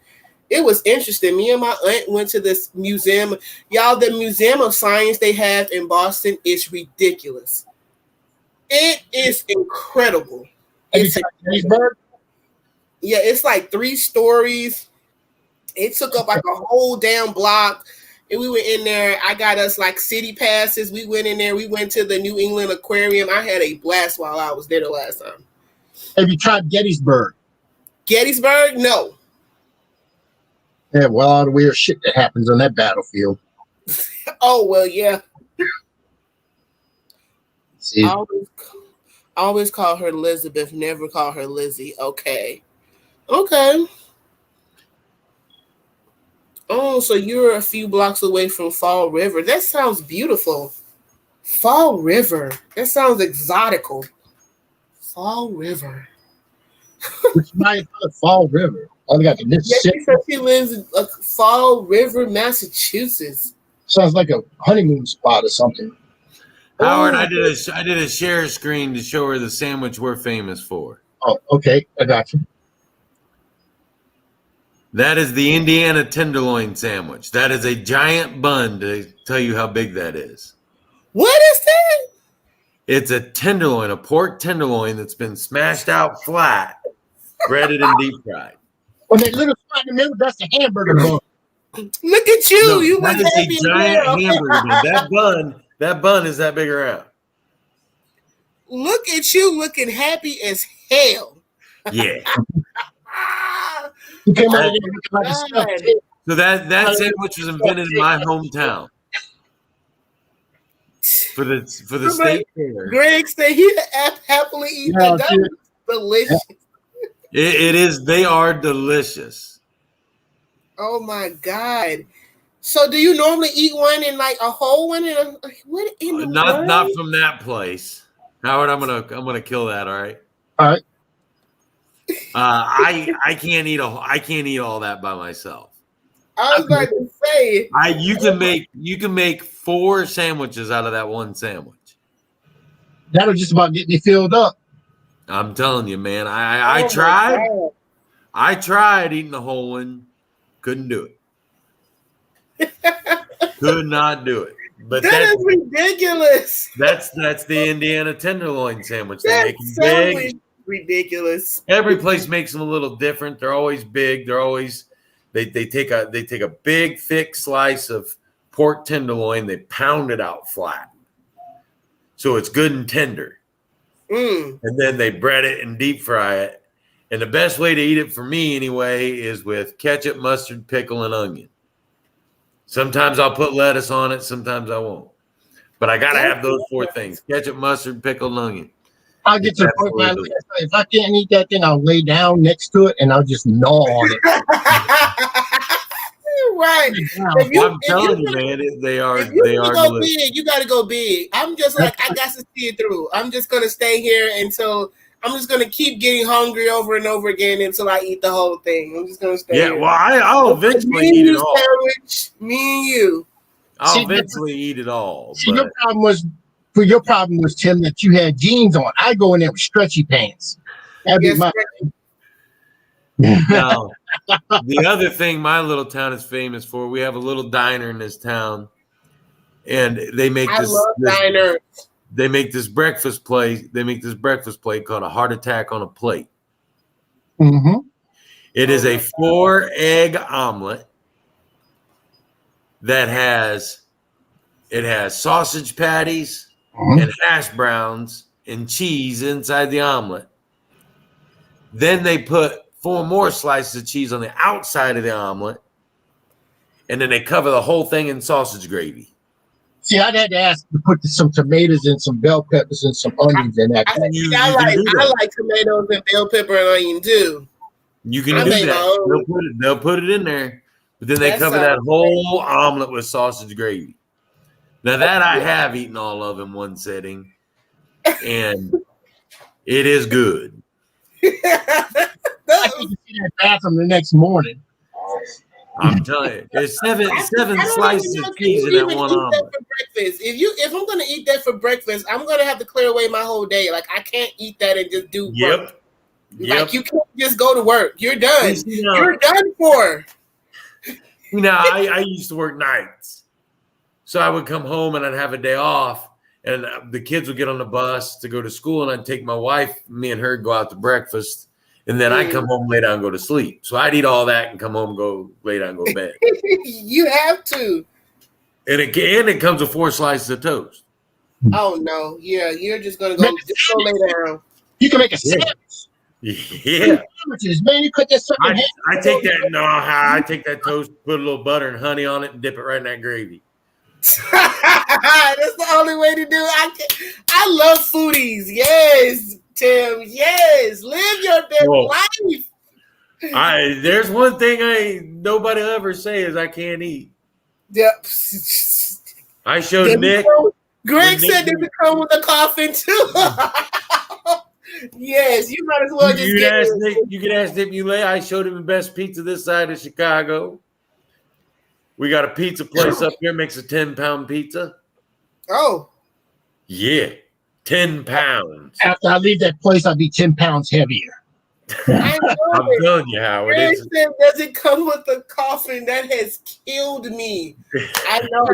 It was interesting. Me and my aunt went to this museum. Y'all, the Museum of Science they have in Boston is ridiculous. It is incredible. It's like 3 stories. It took up like a whole damn block. And we were in there. I got us like city passes. We went in there. We went to the New England Aquarium. I had a blast while I was there the last time. Have you tried Gettysburg? Gettysburg? No. Yeah, well, all the weird shit that happens on that battlefield. Oh, well, yeah. See? I always call her Elizabeth, never call her Lizzie. Okay. Oh, so you're a few blocks away from Fall River. That sounds beautiful. Fall River. That sounds exotical. Fall River. Which might be Fall River. I got the Mississippi. Yeah, she lives in Fall River, Massachusetts. Sounds like a honeymoon spot or something. Howard, I did a share screen to show her the sandwich we're famous for. Oh, okay. I got you. That is the Indiana tenderloin sandwich. That is a giant bun to tell you how big that is. What is that? It's a tenderloin, a pork tenderloin that's been smashed out flat, breaded and deep fried. Well, that little spot in the middle, that's the hamburger bun. Look at you. No, you that is a giant hamburger bun. That bun is that big around. Look at you looking happy as hell. Yeah. You came out of there looking like a stuffed pig. So that sandwich was invented in my hometown. For the state fair. Greg said he happily eat that. That was delicious. It is. They are delicious. Oh my God! So, do you normally eat one in like a whole one? What in the world? Not from that place, Howard. I'm gonna kill that. All right. All right. I can't eat all that by myself. I was about to say. You can make 4 sandwiches out of that one sandwich. That'll just about get me filled up. I'm telling you, man. I tried. I tried eating the whole one. Couldn't do it. Could not do it. But that is ridiculous. That's the Indiana tenderloin sandwich. They make them big. Ridiculous. Every place makes them a little different. They're always big. They're always they take a big thick slice of pork tenderloin. They pound it out flat, so it's good and tender. And then they bread it and deep fry it. And the best way to eat it for me, anyway, is with ketchup, mustard, pickle, and onion. Sometimes I'll put lettuce on it. Sometimes I won't. But I got to have those 4 things: ketchup, mustard, pickle, onion. I'll get to the point where if I can't eat that thing, I'll lay down next to it and I'll just gnaw on it. Right. I'm telling you, man, they are. If you go delicious. big, you got to go big. I'm just like, I got to see it through. I'm just gonna stay here until I'm just gonna keep getting hungry over and over again until I eat the whole thing. I'm just gonna stay here. Well, I'll eventually eat it all. Sandwich, me and you. I'll eventually eat it all. See, your problem was, Tim, that you had jeans on. I go in there with stretchy pants. Now, the other thing my little town is famous for, we have a little diner in this town, and they make diners. They make this breakfast plate. They make this breakfast plate called a heart attack on a plate. Mm-hmm. It is a 4-egg omelet that has sausage patties and hash browns and cheese inside the omelet. Then they put 4 more slices of cheese on the outside of the omelet, and then they cover the whole thing in sausage gravy. See, I'd had to ask to put some tomatoes and some bell peppers and some onions in that. I like tomatoes and bell pepper and onion too. You can do that. They'll put it in there, but then they cover that whole omelet with sausage gravy. Now that I have eaten all of in one setting, and it is good. I think you see that bathroom the next morning. I'm telling you, there's seven slices of cheese in that one omelet. For breakfast. If I'm gonna eat that for breakfast, I'm gonna have to clear away my whole day. Like I can't eat that and just do work. Like you can't just go to work. You're done. You're done for. I used to work nights, so I would come home and I'd have a day off, and the kids would get on the bus to go to school, and I'd take my wife, me and her go out to breakfast. And then I come home, lay down, and go to sleep. So I'd eat all that and come home and go lay down, and go to bed. You have to. And it comes with 4 slices of toast. Oh no! Yeah, you're just gonna go lay down. You can make a sandwich. Yeah. Sandwiches, man. You cut that sucker. I take that. No, I take that toast, put a little butter and honey on it, and dip it right in that gravy. That's the only way to do it. I love foodies. Yes. Tim, yes, live your best life. There's one thing nobody will ever say is I can't eat. Yep. I showed Nick. Greg said they would come with a coffin too. Yes, you might as well just get Nick, you can ask Nick Muley. I showed him the best pizza this side of Chicago. We got a pizza place up here, makes a 10-pound pizza. Oh. Yeah. 10 pounds. After I leave that place, I'll be 10 pounds heavier. I'm telling you, Howard. Does it come with a coffin? That has killed me. I know.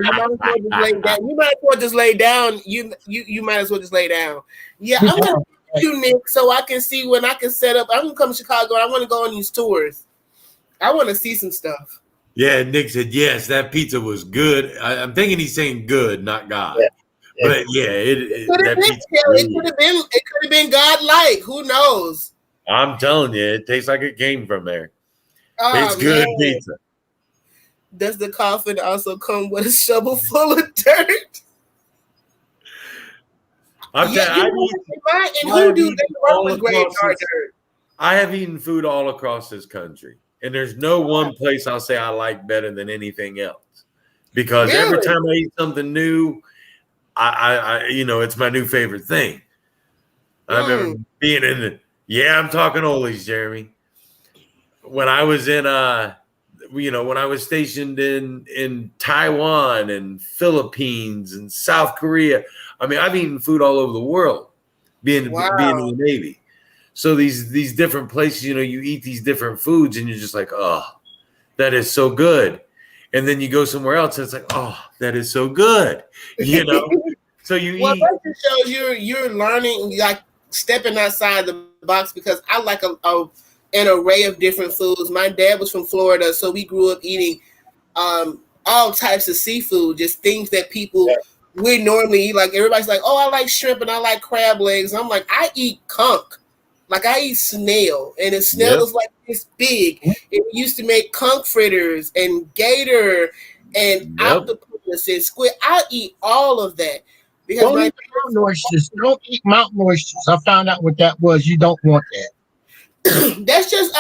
You might as well just lay down. You might as well just lay down. You might as well just lay down. Yeah, I'm gonna you, Nick, so I can see when I can set up. I'm gonna come to Chicago. I want to go on these tours. I want to see some stuff. Yeah, Nick said yes. That pizza was good. I'm thinking he's saying good, not God. Yeah. But yeah, it could have been God-like. Who knows? I'm telling you, it tastes like it came from there. It's good pizza. Does the coffin also come with a shovel full of dirt? I have eaten food all across this country, and there's no one place I'll say I like better than anything else. Because every time I eat something new, I it's my new favorite thing. I remember being in I'm talking oldies, Jeremy. When I was in when I was stationed in Taiwan and Philippines and South Korea, I mean, I've eaten food all over the world, being in the Navy. So these different places, you eat these different foods, and you're just like, oh, that is so good. And then you go somewhere else, and it's like, oh, that is so good, So you eat. That just shows you're learning, like stepping outside the box, because I like an array of different foods. My dad was from Florida, so we grew up eating all types of seafood, just things that people would normally eat. Like everybody's like, oh, I like shrimp and I like crab legs. I'm like, I eat conch. Like I eat snail, and the snail is like this big. And we used to make conch fritters and gator and Yep. octopus and squid. I'll eat all of that because Don't eat mountain oysters. Don't eat mountain oysters. I found out what that was. You don't want that. that's just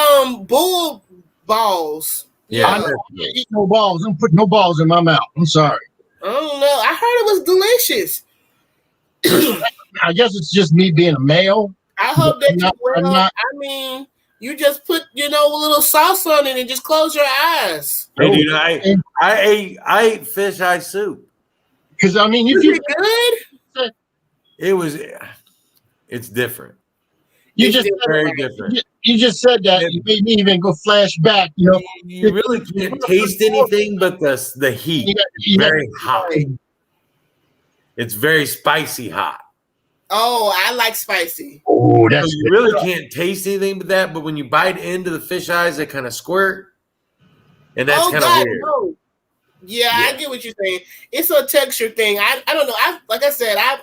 bull balls. Yeah. I don't eat no balls. Don't put no balls in my mouth. I'm sorry. I don't know. I heard it was delicious. I guess it's just me being a male. I hope that not- you I'm will. not- I mean, you just put a little sauce on it and just close your eyes. Hey, dude, I ate fish eye soup. Because I mean, Is it good? It's different. You just very different. You just said that. You made me even go flashback. You know, You really can't taste anything but the heat. Very hot. It's very spicy hot. Oh, I like spicy. Oh, so you really can't taste anything but that. But when you bite into the fish eyes, they kind of squirt, and that's kind of weird. No. Yeah, I get what you're saying. It's a texture thing. I don't know. Like I said, I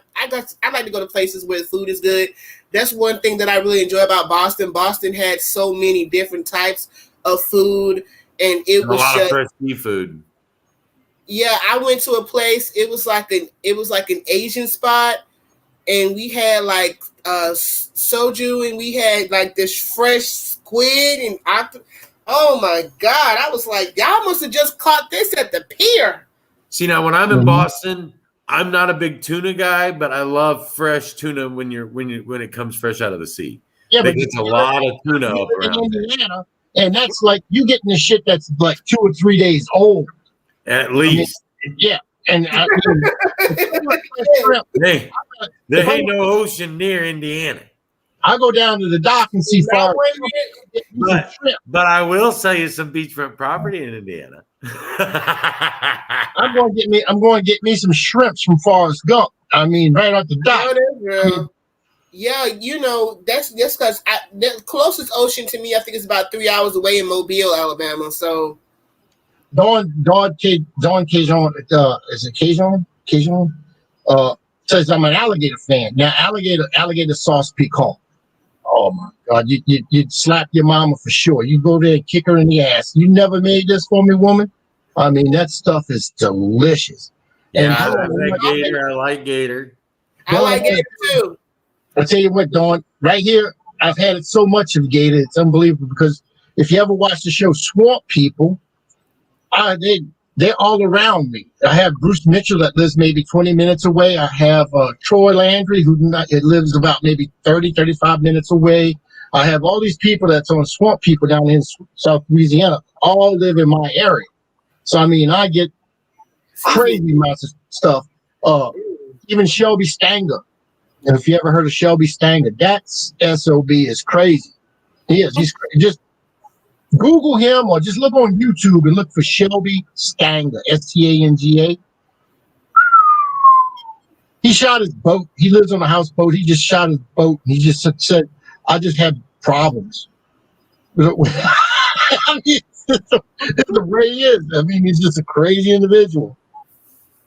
like to go to places where the food is good. That's one thing that I really enjoy about Boston. Boston had so many different types of food, and it was a lot of fresh seafood. Yeah, I went to a place. It was like an Asian spot, and we had like soju, and we had like this fresh squid and octopus. Oh my God! I was like, y'all must have just caught this at the pier. See, now when I'm in Boston, I'm not a big tuna guy, but I love fresh tuna when it comes fresh out of the sea. Yeah, but it's a lot of tuna up around Indiana, and that's like you getting the shit that's like 2 or 3 days old. At least, yeah. And I mean, there ain't no ocean near Indiana. I go down to the dock and see far. But I will sell you some beachfront property in Indiana. I'm going to get me some shrimps from Forrest Gump. I mean, right off the dock. Yeah, that's just because the closest ocean to me, I think, is about 3 hours away in Mobile, Alabama. So, Dawn Cajon, is it Cajon? Cajon says I'm an alligator fan. Now, alligator sauce piquant. Oh my God, you'd slap your mama for sure. You go there and kick her in the ass. You never made this for me, woman. I mean, that stuff is delicious. Yeah, I like gator. I like gator. I like gator too. I'll tell you what, Dawn, right here, I've had it so much of gator, it's unbelievable. Because if you ever watch the show Swamp People, they're all around me. I have Bruce Mitchell that lives maybe 20 minutes away. I have Troy Landry it lives about maybe 30, 35 minutes away. I have all these people that's on Swamp People down in South Louisiana, all live in my area. So, I mean, I get crazy amounts of stuff. Even Shelby Stanger. And if you ever heard of Shelby Stanger, that's SOB is crazy. He is. He's crazy. Just Google him or just look on YouTube and look for Shelby Stanger, Stanga. He shot his boat. He lives on a houseboat. He just shot his boat. And he just said, I just have problems. I mean, it's the way he is. I mean, he's just a crazy individual.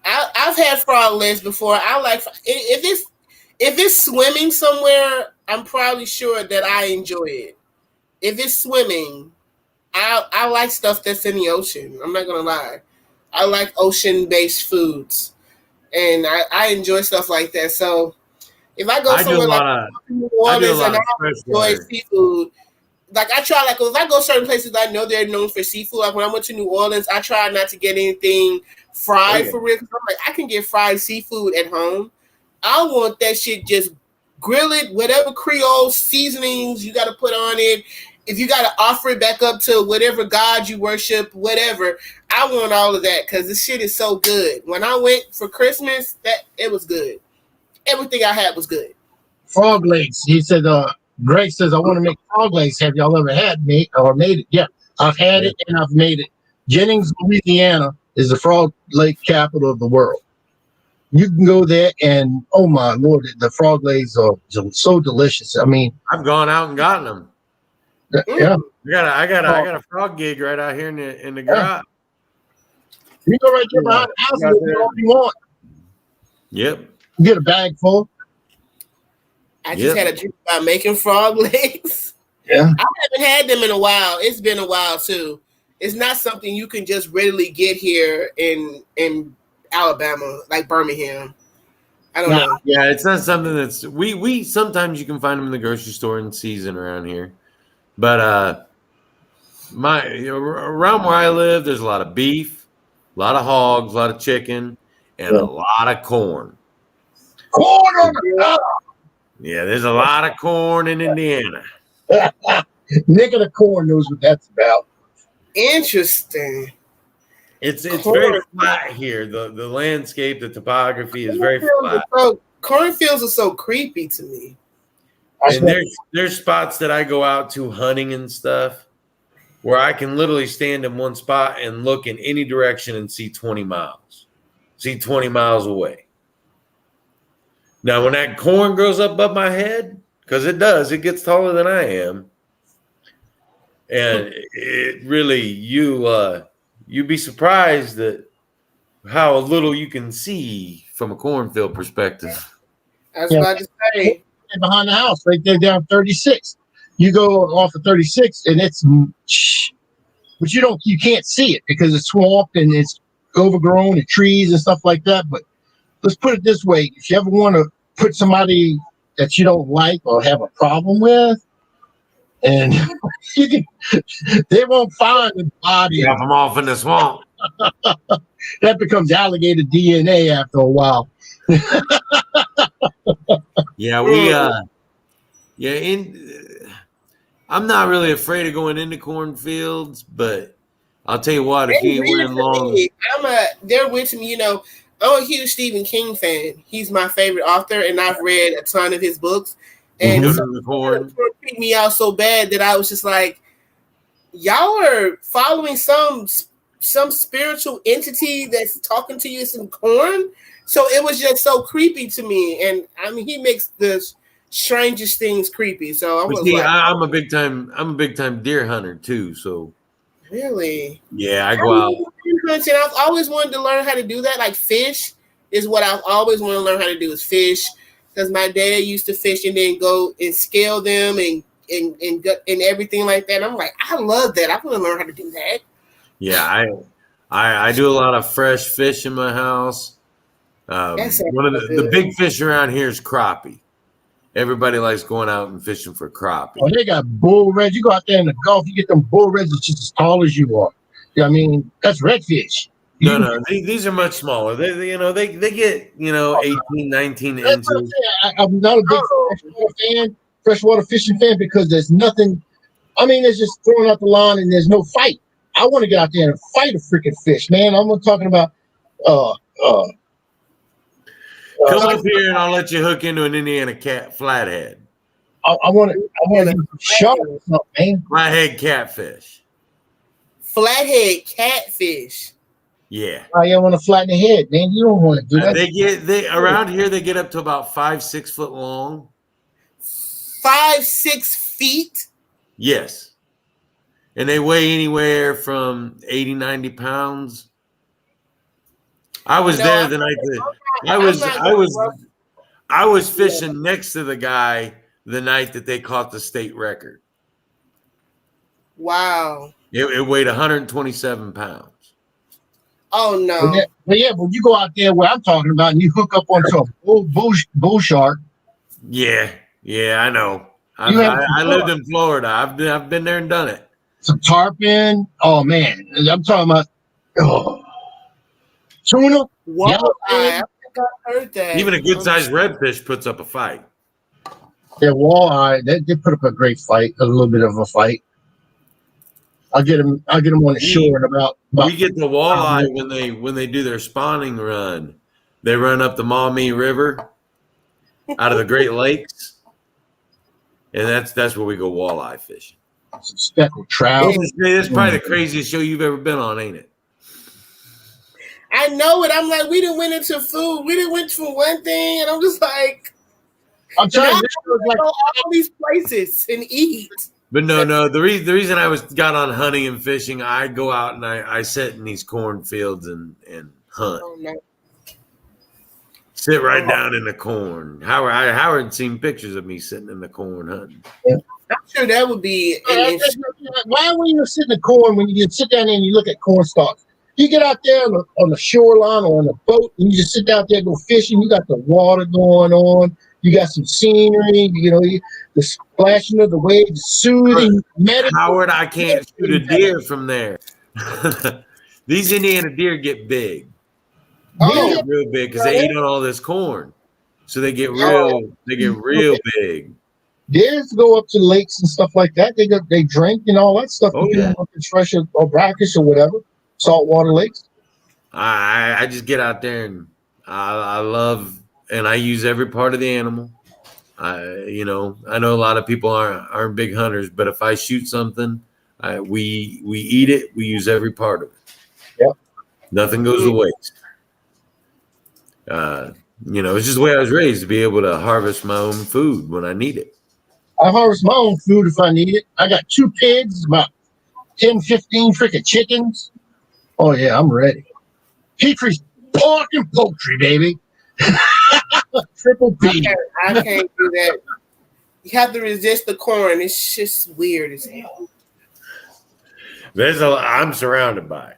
I've had frog legs before. I like if it's swimming somewhere, I'm probably sure that I enjoy it. If it's swimming, I like stuff that's in the ocean. I'm not gonna lie. I like ocean-based foods, and I enjoy stuff like that. So if I go somewhere like New Orleans and I enjoy seafood, like I try, like if I go certain places I know they're known for seafood. Like when I went to New Orleans, I try not to get anything fried for real. I'm like, I can get fried seafood at home. I want that shit just grill it, whatever Creole seasonings you got to put on it. If you got to offer it back up to whatever God you worship, whatever, I want all of that because this shit is so good. When I went for Christmas, it was good. Everything I had was good. Frog legs. He said, Greg says, I want to make frog legs. Have y'all ever had made it? Yeah, I've had it and I've made it. Jennings, Louisiana is the frog leg capital of the world. You can go there and, oh my Lord, the frog legs are so delicious. I mean, I've gone out and gotten them. Yeah, I got a frog gig right out here in the garage. You go right there behind the house and get all you want. Yep. You get a bag full. I just had a dream about making frog legs. Yeah. I haven't had them in a while. It's been a while too. it's not something you can just readily get here in Alabama, like Birmingham. I don't know. Yeah, it's not something that's we sometimes you can find them in the grocery store in season around here, but around where I live, there's a lot of beef, a lot of hogs, a lot of chicken, and a lot of corn. Corn on the Yeah, there's a lot of corn in Indiana. Nick of the corn knows what that's about. Interesting. It's very flat here. The landscape, the topography is very flat. Cornfields are so creepy to me. And there's spots that I go out to hunting and stuff where I can literally stand in one spot and look in any direction and see 20 miles. See 20 miles away. Now, when that corn grows up above my head, because it does, it gets taller than I am. And it really, you'd be surprised at how little you can see from a cornfield perspective. I was about to say. Behind the house, right there down 36. You go off of 36 and it's, but you can't see it because it's swamped and it's overgrown and trees and stuff like that. But let's put it this way. If you ever want to put somebody that you don't like or have a problem with, and you can, they won't find the body. Drop them off in the swamp. That becomes alligator DNA after a while. Yeah, I'm not really afraid of going into cornfields, but I'll tell you what, if you ain't wearing long, they're with me, I'm a huge Stephen King fan. He's my favorite author, and I've read a ton of his books. And it freaked me out so bad that I was just like, y'all are following some spiritual entity that's talking to you in some corn. So it was just so creepy to me. And I mean, he makes the strangest things creepy. So I'm a big time deer hunter too. So really, yeah, I go out. I've always wanted to learn how to do that. Like fish is what I've always wanted to learn how to do is fish. Because my dad used to fish and then go and scale them and everything like that. I'm like, I love that. I want to learn how to do that. Yeah, I do a lot of fresh fish in my house. One of the big fish around here is crappie. Everybody likes going out and fishing for crappie. Oh, they got bull reds. You go out there in the Gulf, you get them bull reds that's just as tall as you are. I mean, that's redfish. No, these are much smaller. They get 18, 19 inches. I'm not a big freshwater fishing fan because there's nothing. I mean, there's just throwing out the line and there's no fight. I want to get out there and fight a freaking fish, man. I'm talking about. Come up here and I'll let you hook into an Indiana flathead. I want to shark or something, man. Flathead catfish. Flathead catfish. Yeah. I want to flatten the head, man. You don't want to do that. They around here they get up to about 5-6 foot long. 5-6 feet? Yes. And they weigh anywhere from 80, 90 pounds. I was there the night that I was fishing next to the guy the night that they caught the state record. Wow. It weighed 127 pounds. Oh no! But when you go out there where I'm talking about and you hook up onto a bull shark. Yeah, I know. I lived in Florida. I've been there and done it. Some tarpon. Oh man, I'm talking about tuna. Wow, I think I heard that. Even a good sized redfish puts up a fight. Yeah, walleye. They put up a great fight. A little bit of a fight. I'll get them on the shore in about we get the walleye when they do their spawning run. They run up the Maumee River out of the Great Lakes, and that's where we go walleye fishing. Some speckled trout. That's probably the craziest show you've ever been on, ain't it? I know it. I'm like, we didn't went into food. We didn't went from one thing, and I'm just like, I'm trying to go all these places and eat. But no. The reason I got on hunting and fishing, I go out and I sit in these cornfields and hunt. Oh, no. Sit right down in the corn. Howard seen pictures of me sitting in the corn hunting. I'm sure that would be. Why would you sit in the corn when you sit down there and you look at corn stalks? You get out there on the shoreline or on a boat and you just sit out there and go fishing. You got the water going on. You got some scenery. The splashing of the waves, soothing. Howard, I can't shoot a deer from there. These Indiana deer get big. They get real big because they eat on all this corn, so they get real. They get real big. Deers go up to lakes and stuff like that. They drink and all that stuff. If it's fresh or brackish or whatever, saltwater lakes. I just get out there and I love and I use every part of the animal. I know a lot of people aren't big hunters, but if I shoot something, we eat it. We use every part of it. Yep. Nothing goes to waste. It's just the way I was raised to be able to harvest my own food when I need it. I harvest my own food if I need it. I got 2 pigs, about 10, 15 freaking chickens. Oh, yeah, I'm ready. Petrie's pork and poultry, baby. Triple P. I can't do that. You have to resist the corn. It's just weird as hell. I'm surrounded by it.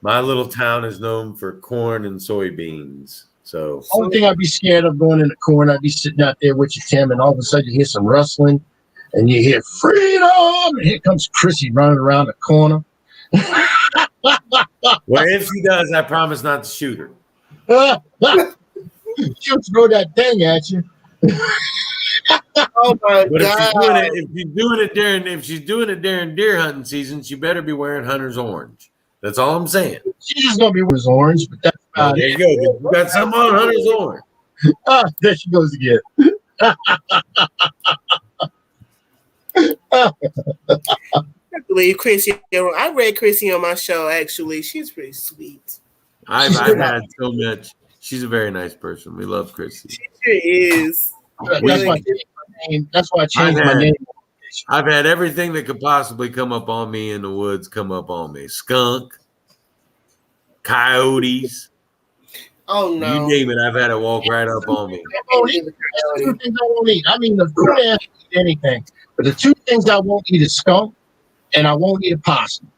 My little town is known for corn and soybeans. So only thing I'd be scared of going in the corn, I'd be sitting out there with you, Tim, and all of a sudden you hear some rustling and you hear freedom, and here comes Chrissy running around the corner. Well, if she does, I promise not to shoot her. She'll throw that thing at you. Oh my But God. if she's doing it during deer hunting season, she better be wearing hunter's orange. That's all I'm saying. She's just gonna be with his orange, but that's about there you go. You got something on hunter's orange. There she goes again. I believe Chrissy. I read Chrissy on my show. Actually, she's pretty sweet. I've had so much. She's a very nice person. We love Chrissy. She sure is. That's why I changed my name. I've had everything that could possibly come up on me in the woods come up on me. Skunk, coyotes. Oh no! You name it, I've had it walk right up on me. That's 2 things I won't eat. I mean, the food I eat anything, but the 2 things I won't eat is skunk, and I won't eat a possum.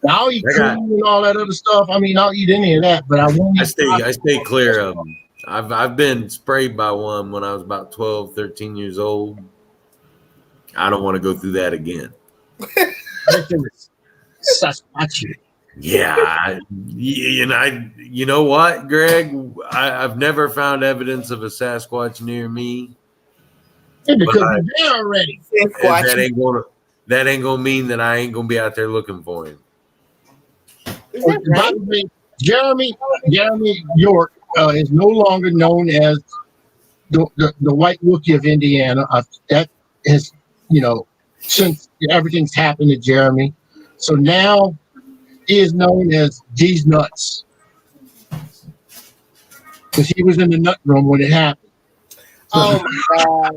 Now, I'll eat coon and all that other stuff. I mean, I'll eat any of that, but I won't eat. I stay clear of them. I've been sprayed by one when I was about 12, 13 years old. I don't want to go through that again. Yeah, you know what, Greg? I've never found evidence of a Sasquatch near me. Yeah, because you're there already. That ain't gonna mean that I ain't gonna be out there looking for him. By the way, Jeremy York is no longer known as the White Wookiee of Indiana. That has, since everything's happened to Jeremy, so now he is known as D's Nuts because he was in the nut room when it happened. Oh my God!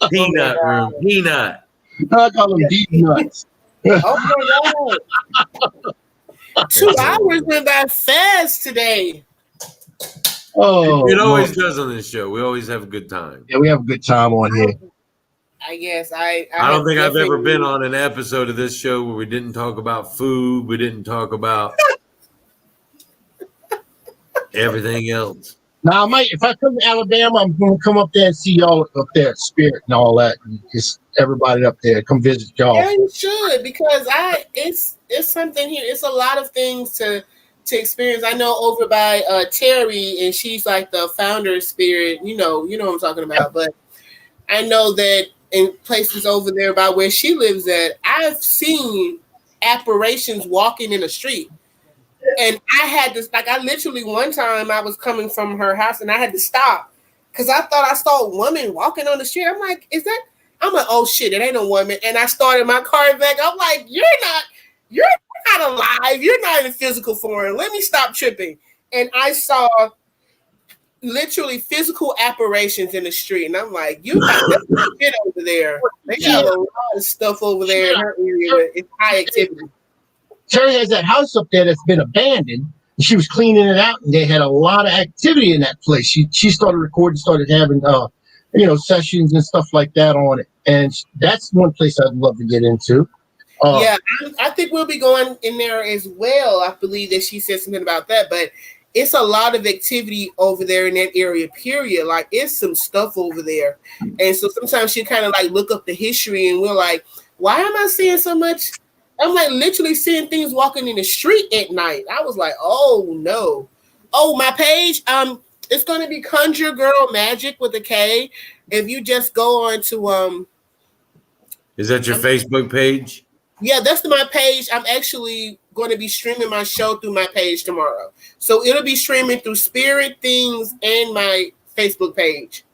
Peanut room, peanut. I call him D's Nuts. Oh my God! 2 hours went by fast today. Oh, it always does on this show. We always have a good time. Yeah, we have a good time on here. I guess I don't think I've ever been on an episode of this show where we didn't talk about food. We didn't talk about everything else. Now, if I come to Alabama, I'm going to come up there and see y'all up there at Spirit and all that. And just everybody up there, come visit y'all. Yeah, you should, because it's something here. It's a lot of things to experience. I know over by Terry, and she's like the founder of Spirit. You know what I'm talking about. But I know that in places over there by where she lives at, I've seen apparitions walking in the street. And I had this, I literally one time I was coming from her house and I had to stop because I thought I saw a woman walking on the street. I'm like, I'm like, oh shit, it ain't a woman. And I started my car back. I'm like, you're not alive. You're not in physical form. Let me stop tripping. And I saw literally physical apparitions in the street. And I'm like, you got shit over there. They got a lot of stuff over there in her area. It's high activity. Terry has that house up there that's been abandoned, She was cleaning it out, and they had a lot of activity in that place. She started recording, started having sessions and stuff like that on it, and that's one place I'd love to get into. Yeah, I think we'll be going in there as well. I believe that she said something about that, but it's a lot of activity over there in that area, period. Like, it's some stuff over there. And so sometimes she kind of like look up the history, and we're like, why am I seeing so much? I'm like literally seeing things walking in the street at night. I was like, oh no. Oh, my page, it's gonna be Conjure Girl Magic with a K. If you just go on to Is that your Facebook page? Yeah, that's my page. I'm actually going to be streaming my show through my page tomorrow. So it'll be streaming through Spirit Things and my Facebook page.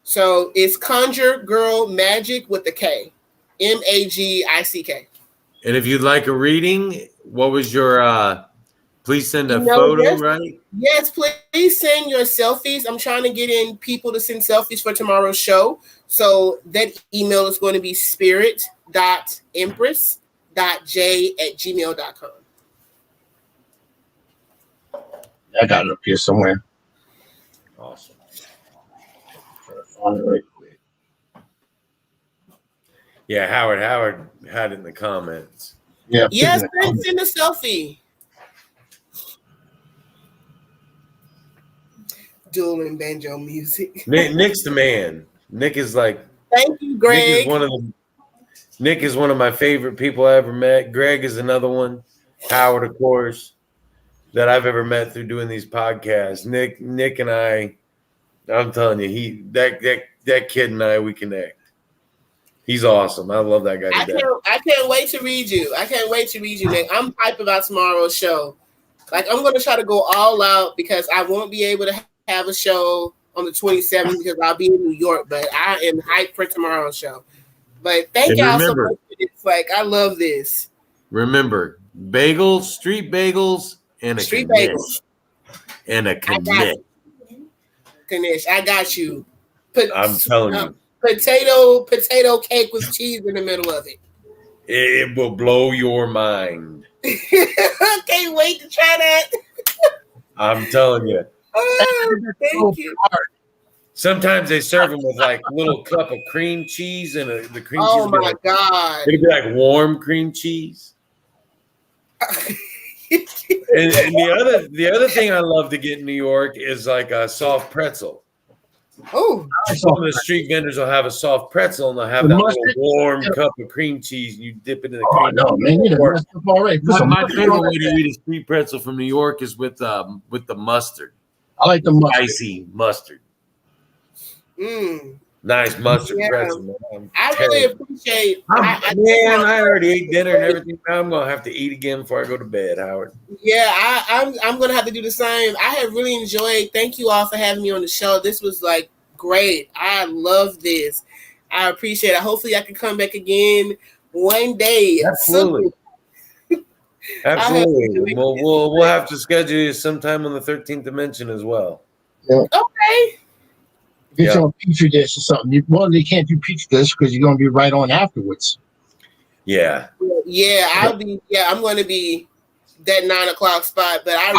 So it's Conjure Girl Magic with a K. Magick. And if you'd like a reading, what was your please send a photo, right? Yes, please send your selfies. I'm trying to get in people to send selfies for tomorrow's show. So that email is going to be spirit.empress.j@gmail.com. I got it up here somewhere. Awesome. Try to find it right quick. Yeah, Howard had it in the comments. Yeah. Yes, send a selfie. Dual and banjo music. Nick's the man. Nick is like. Thank you, Greg. Nick is one of my favorite people I ever met. Greg is another one. Howard, of course, that I've ever met through doing these podcasts. Nick and I'm telling you, that kid and I, we connect. He's awesome. I love that guy. I can't wait to read you. Nick. I'm hyped about tomorrow's show. Like, I'm going to try to go all out because I won't be able to have a show on the 27th because I'll be in New York, but I am hyped for tomorrow's show. But thank y'all so much for this. Like, I love this. Remember, bagels, street bagels, and a street connect. Bagels. And a connect. Kanish, I got you. I'm telling you. Potato cake with cheese in the middle of it. It will blow your mind. I can't wait to try that. I'm telling you. Oh, thank you. Sometimes they serve them with like little cup of cream cheese and the cream cheese. Oh my God! It'd be like warm cream cheese. and the other thing I love to get in New York is like a soft pretzel. Oh, some of the street vendors will have a soft pretzel and they'll have that little warm cup of cream cheese. And you dip it in the cream. No, man, you know, already. My favorite way to eat a street pretzel from New York is with the mustard. I like the mustard. Spicy mustard. Nice mustard pretzel. Man. I really appreciate. I already ate dinner and everything. Now I'm gonna have to eat again before I go to bed, Howard. Yeah, I'm gonna have to do the same. I have really enjoyed. Thank you all for having me on the show. This was like great. I love this. I appreciate it. Hopefully, I can come back again one day. Absolutely. Absolutely. We'll have to schedule you sometime on the 13th dimension as well. Yeah. Okay. Get you on Petri dish or something. You can't do Petri dish because you're going to be right on afterwards. Yeah. Yeah, I'm going to be that 9:00 spot, but I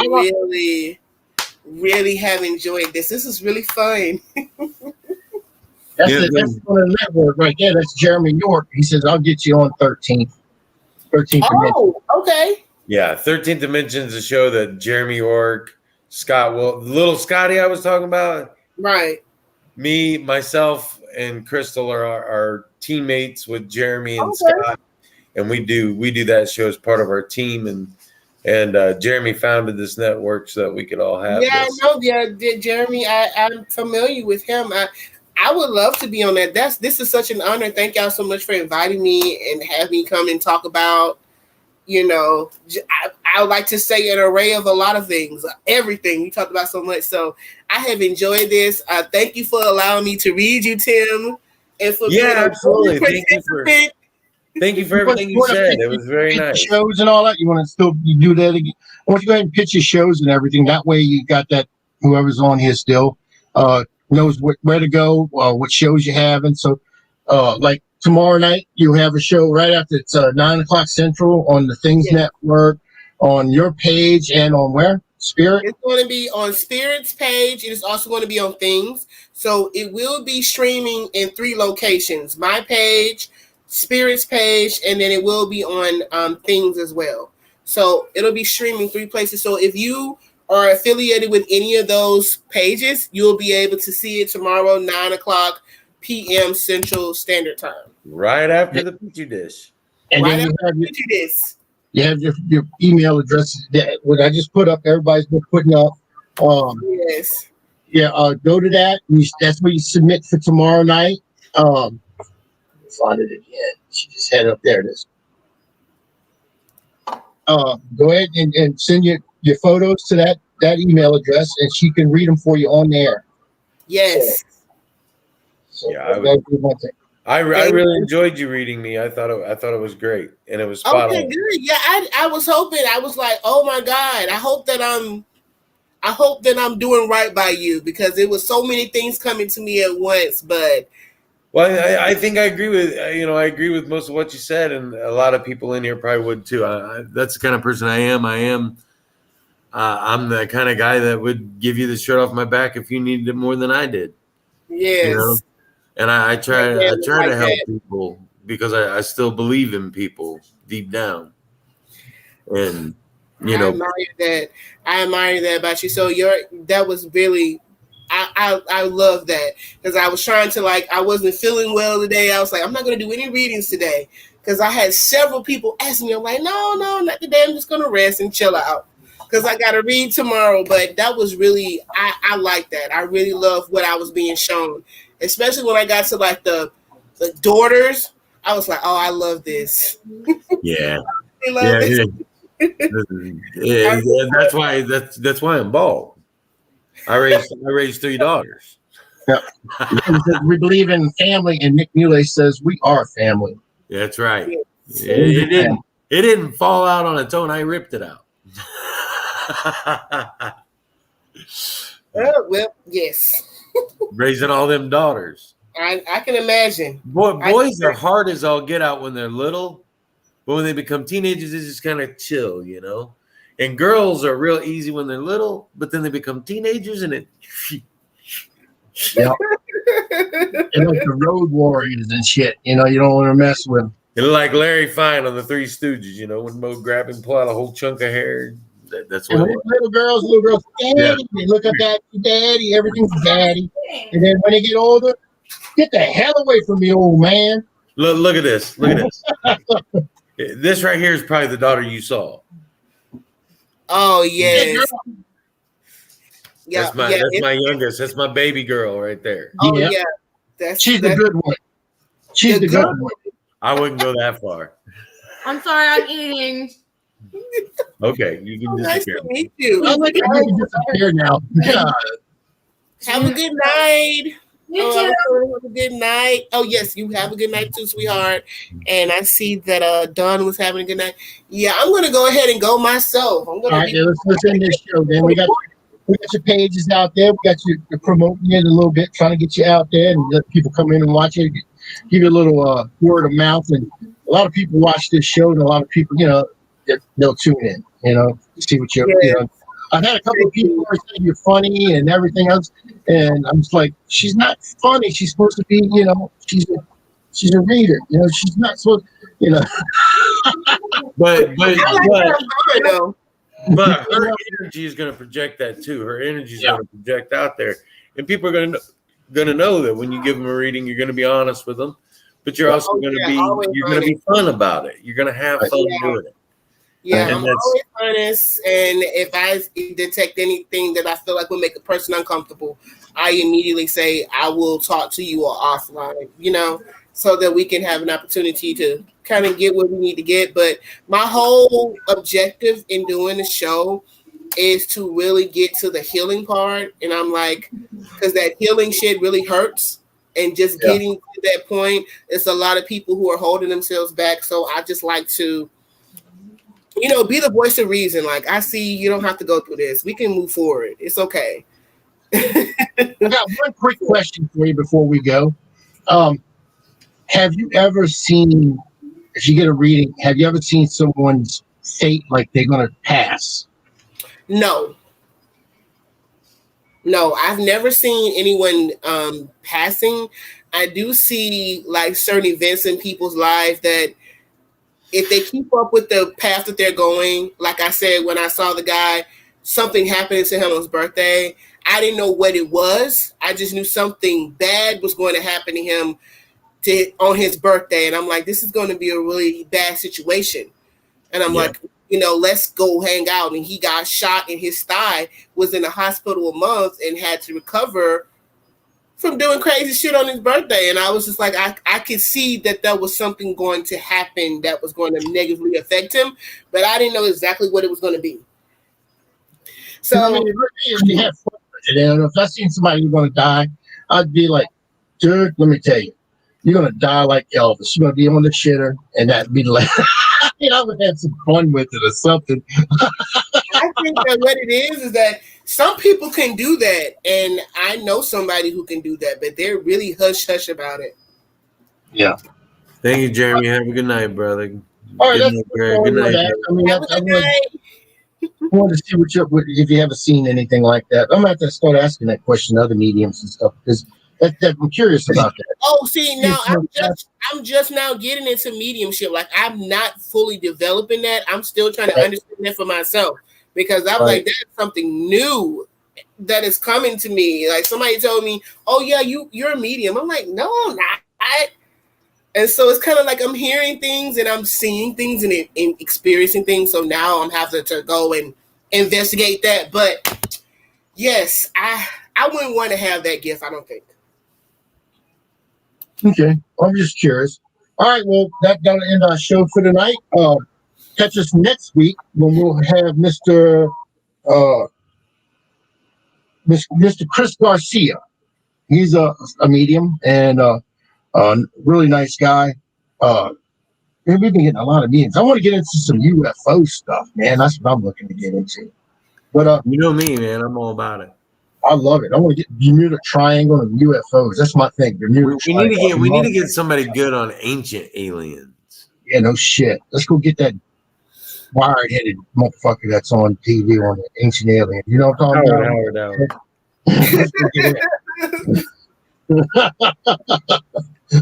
really have enjoyed this. This is really fun. That's on the network right there. That's Jeremy York. He says, I'll get you on 13th. 13th Dimension. Okay. Yeah, 13th Dimension is a show that Jeremy York, little Scotty I was talking about. Right. Me, myself, and Crystal are teammates with Jeremy and Scott, and we do that show as part of our team. And Jeremy founded this network so that we could all have. Yeah, this. I know. Yeah, Jeremy, I'm familiar with him. I would love to be on that. This is such an honor. Thank y'all so much for inviting me and have me come and talk about. I would like to say an array of a lot of things, everything you talked about so much. So I have enjoyed this. Thank you for allowing me to read you, Tim, and for being absolutely. Thank you for everything you said. It was very nice. Shows and all that. You want to still do that again? I want you to go ahead and pitch your shows and everything. That way, you got that. Whoever's on here still knows where to go, what shows you have, and so like. Tomorrow night, you have a show right after it's 9:00 Central on the Things Network. on your page and on where? Spirit? It's going to be on Spirit's page. It is also going to be on Things. So it will be streaming in 3 locations. My page, Spirit's page, and then it will be on Things as well. So it'll be streaming 3 places. So if you are affiliated with any of those pages, you'll be able to see it tomorrow, 9:00 p.m. Central Standard Time. Right after the Petri dish. And Right then after you have we do this. you have your email address that what I just put up. Everybody's been putting up. Yes. Yeah, go to that. That's where you submit for tomorrow night. Find it again. She just had it up there. It is. Go ahead and send your photos to that email address, and she can read them for you on there. Yes. So Yeah, that'd be one thing. I really enjoyed you reading me. I thought it was great, and it was spot Okay, on. good. Yeah, I was hoping. I was like, oh my God, I hope that I'm doing right by you, because it was so many things coming to me at once. But Well, I think I agree with I agree with most of what you said, and a lot of people in here probably would too. That's the kind of person I am. I'm the kind of guy that would give you the shirt off my back if you needed it more than I did. yes, You know? And I try Yeah, to like help that. people because I still believe in people deep down. And I admire that about you. So that was really, I love that, because I was trying to, like, I wasn't feeling well today. I was like, I'm not going to do any readings today, because I had several people asking me. I'm like, no, not today. I'm just going to rest and chill out, because I got to read tomorrow. But that was really, I like that. I really love what I was being shown, especially when I got to like the daughters. I was like, oh, I love this. yeah. I love this. That's why I'm bald. I raised 3 daughters. Yeah. We believe in family, and Nick Muley says we are family. That's right. It didn't fall out on its own. I ripped it out. Well, yes. Raising all them daughters. I can imagine. Boys are hard as all get out when they're little, but when they become teenagers, they just kind of chill, And girls are real easy when they're little, but then they become teenagers and it. Yeah. They're like the road warriors and shit. You don't want to mess with them. They're like Larry Fine on the Three Stooges, when Mo grab and pull out a whole chunk of hair. That's what little girls, daddy. Yeah. They look up at daddy. Everything's daddy. And then when they get older, get the hell away from me, old man. Look at this. Look at this. This right here is probably the daughter you saw. Oh yes. That's my youngest. That's my baby girl right there. Oh yeah. She's the good one. She's the good one. I wouldn't go that far. I'm sorry, I'm eating. Okay, you can Nice disappear. to meet you. I like how you disappear now. Yeah. Have a good night. You too. Have a good night. Oh yes, you have a good night too, sweetheart. And I see that Dawn was having a good night. Yeah, I'm gonna go ahead and go myself. I'm gonna. All right, let's end this show. Then we got your pages out there. We got you promoting it a little bit, trying to get you out there and let people come in and watch it. Give you a little word of mouth, and a lot of people watch this show, and a lot of people, they'll tune in. See what you're. I've had a couple of people who are saying you're funny and everything else, and I'm just like, she's not funny. She's supposed to be, she's a reader. She's not supposed, But know. But her energy is going to project that too. Her energy is going to project out there, and people are going to know that when you give them a reading, you're going to be honest with them, but you're also going to be fun about it. You're going to have fun doing it. Yeah, I'm always honest, and if I detect anything that I feel like will make a person uncomfortable, I immediately say I will talk to you or offline, so that we can have an opportunity to kind of get what we need to get. But my whole objective in doing the show is to really get to the healing part, and I'm like, because that healing shit really hurts, and just getting to that point, it's a lot of people who are holding themselves back. So I just like to be the voice of reason. Like, I see you don't have to go through this. We can move forward. It's okay. I got one quick question for you before we go. Have you ever seen, if you get a reading, have you ever seen someone's fate, like they're gonna pass? No, I've never seen anyone passing. I do see like certain events in people's life that if they keep up with the path that they're going, like I said, when I saw the guy, something happening to him on his birthday. I didn't know what it was. I just knew something bad was going to happen to him on his birthday. And I'm like, this is going to be a really bad situation. And I'm like, let's go hang out. And he got shot in his thigh, was in the hospital a month and had to recover from doing crazy shit on his birthday. And I was just like, I could see that was something going to happen that was going to negatively affect him, but I didn't know exactly what it was going to be. So I mean, you have fun with it. And if I seen somebody who's going to die, I'd be like, dude, let me tell you, you're going to die like Elvis. You're going to be on the shitter, and that'd be like, I would have some fun with it or something. I think that what it is that some people can do that, and I know somebody who can do that, but they're really hush-hush about it. Yeah. Thank you, Jeremy. Have a good night, brother. All right, Good night, Greg. Good night. I mean, I wanted to see if you haven't seen anything like that. I'm going to have to start asking that question to other mediums and stuff because I'm curious about that. Oh, see, now I'm just now getting into mediumship. Like I'm not fully developing that. I'm still trying to understand that for myself because I'm like, that's something new that is coming to me. Like somebody told me, "Oh yeah, you're a medium." I'm like, "No, I'm not." And so it's kind of like I'm hearing things and I'm seeing things and experiencing things. So now I'm having to go and investigate that. But yes, I wouldn't want to have that gift. I don't think. Okay, I'm just curious. All right, well, that's going to end our show for tonight. Catch us next week when we'll have Mr. Chris Garcia. He's a medium and really nice guy. We've been getting a lot of meetings. I want to get into some UFO stuff, man. That's what I'm looking to get into. But you know me, man. I'm all about it. I love it. I want to get Bermuda Triangle and UFOs. That's my thing. We need to get somebody good on ancient aliens. Yeah, no shit. Let's go get that wired-headed motherfucker that's on TV on the Ancient Alien. You know what I'm talking about?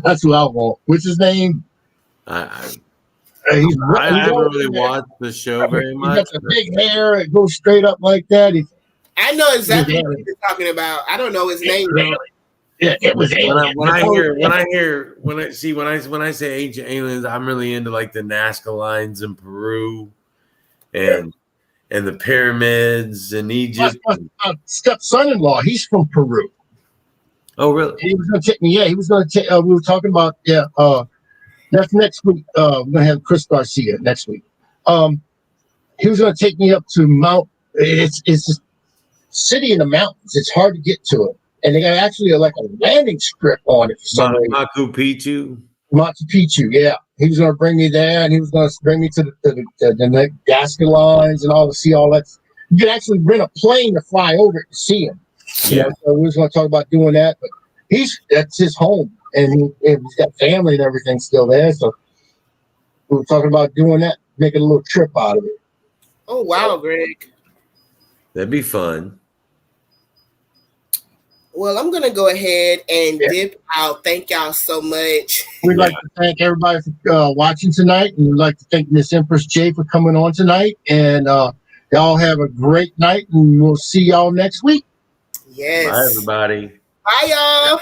That's who I want. What's his name? I haven't really watched the show very much. He got the big hair. It goes straight up like that. I know exactly what you're talking about. I don't know his name. Yeah, it was when I say ancient aliens, I'm really into like the Nazca lines in Peru, and the pyramids in Egypt. My step-son-in-law, he's from Peru. Oh, really? He was going to take me. Yeah, he was going to take. We were talking about that's next week. We're going to have Chris Garcia next week. He was going to take me up to Mount. It's a city in the mountains. It's hard to get to it. And they got actually like a landing strip on it for some reason. Machu Picchu, yeah. He was going to bring me there, and he was going to bring me to the Nazca lines and all to see all that. You could actually rent a plane to fly over it to see him. Yeah. So we was going to talk about doing that, but that's his home, and he's got family and everything still there. So we were talking about doing that, making a little trip out of it. Oh wow, Greg. That'd be fun. Well, I'm going to go ahead and dip out. Thank y'all so much. We'd like to thank everybody for watching tonight. And we'd like to thank Miss Empress J for coming on tonight. And y'all have a great night. And we'll see y'all next week. Yes. Bye, everybody. Bye, y'all.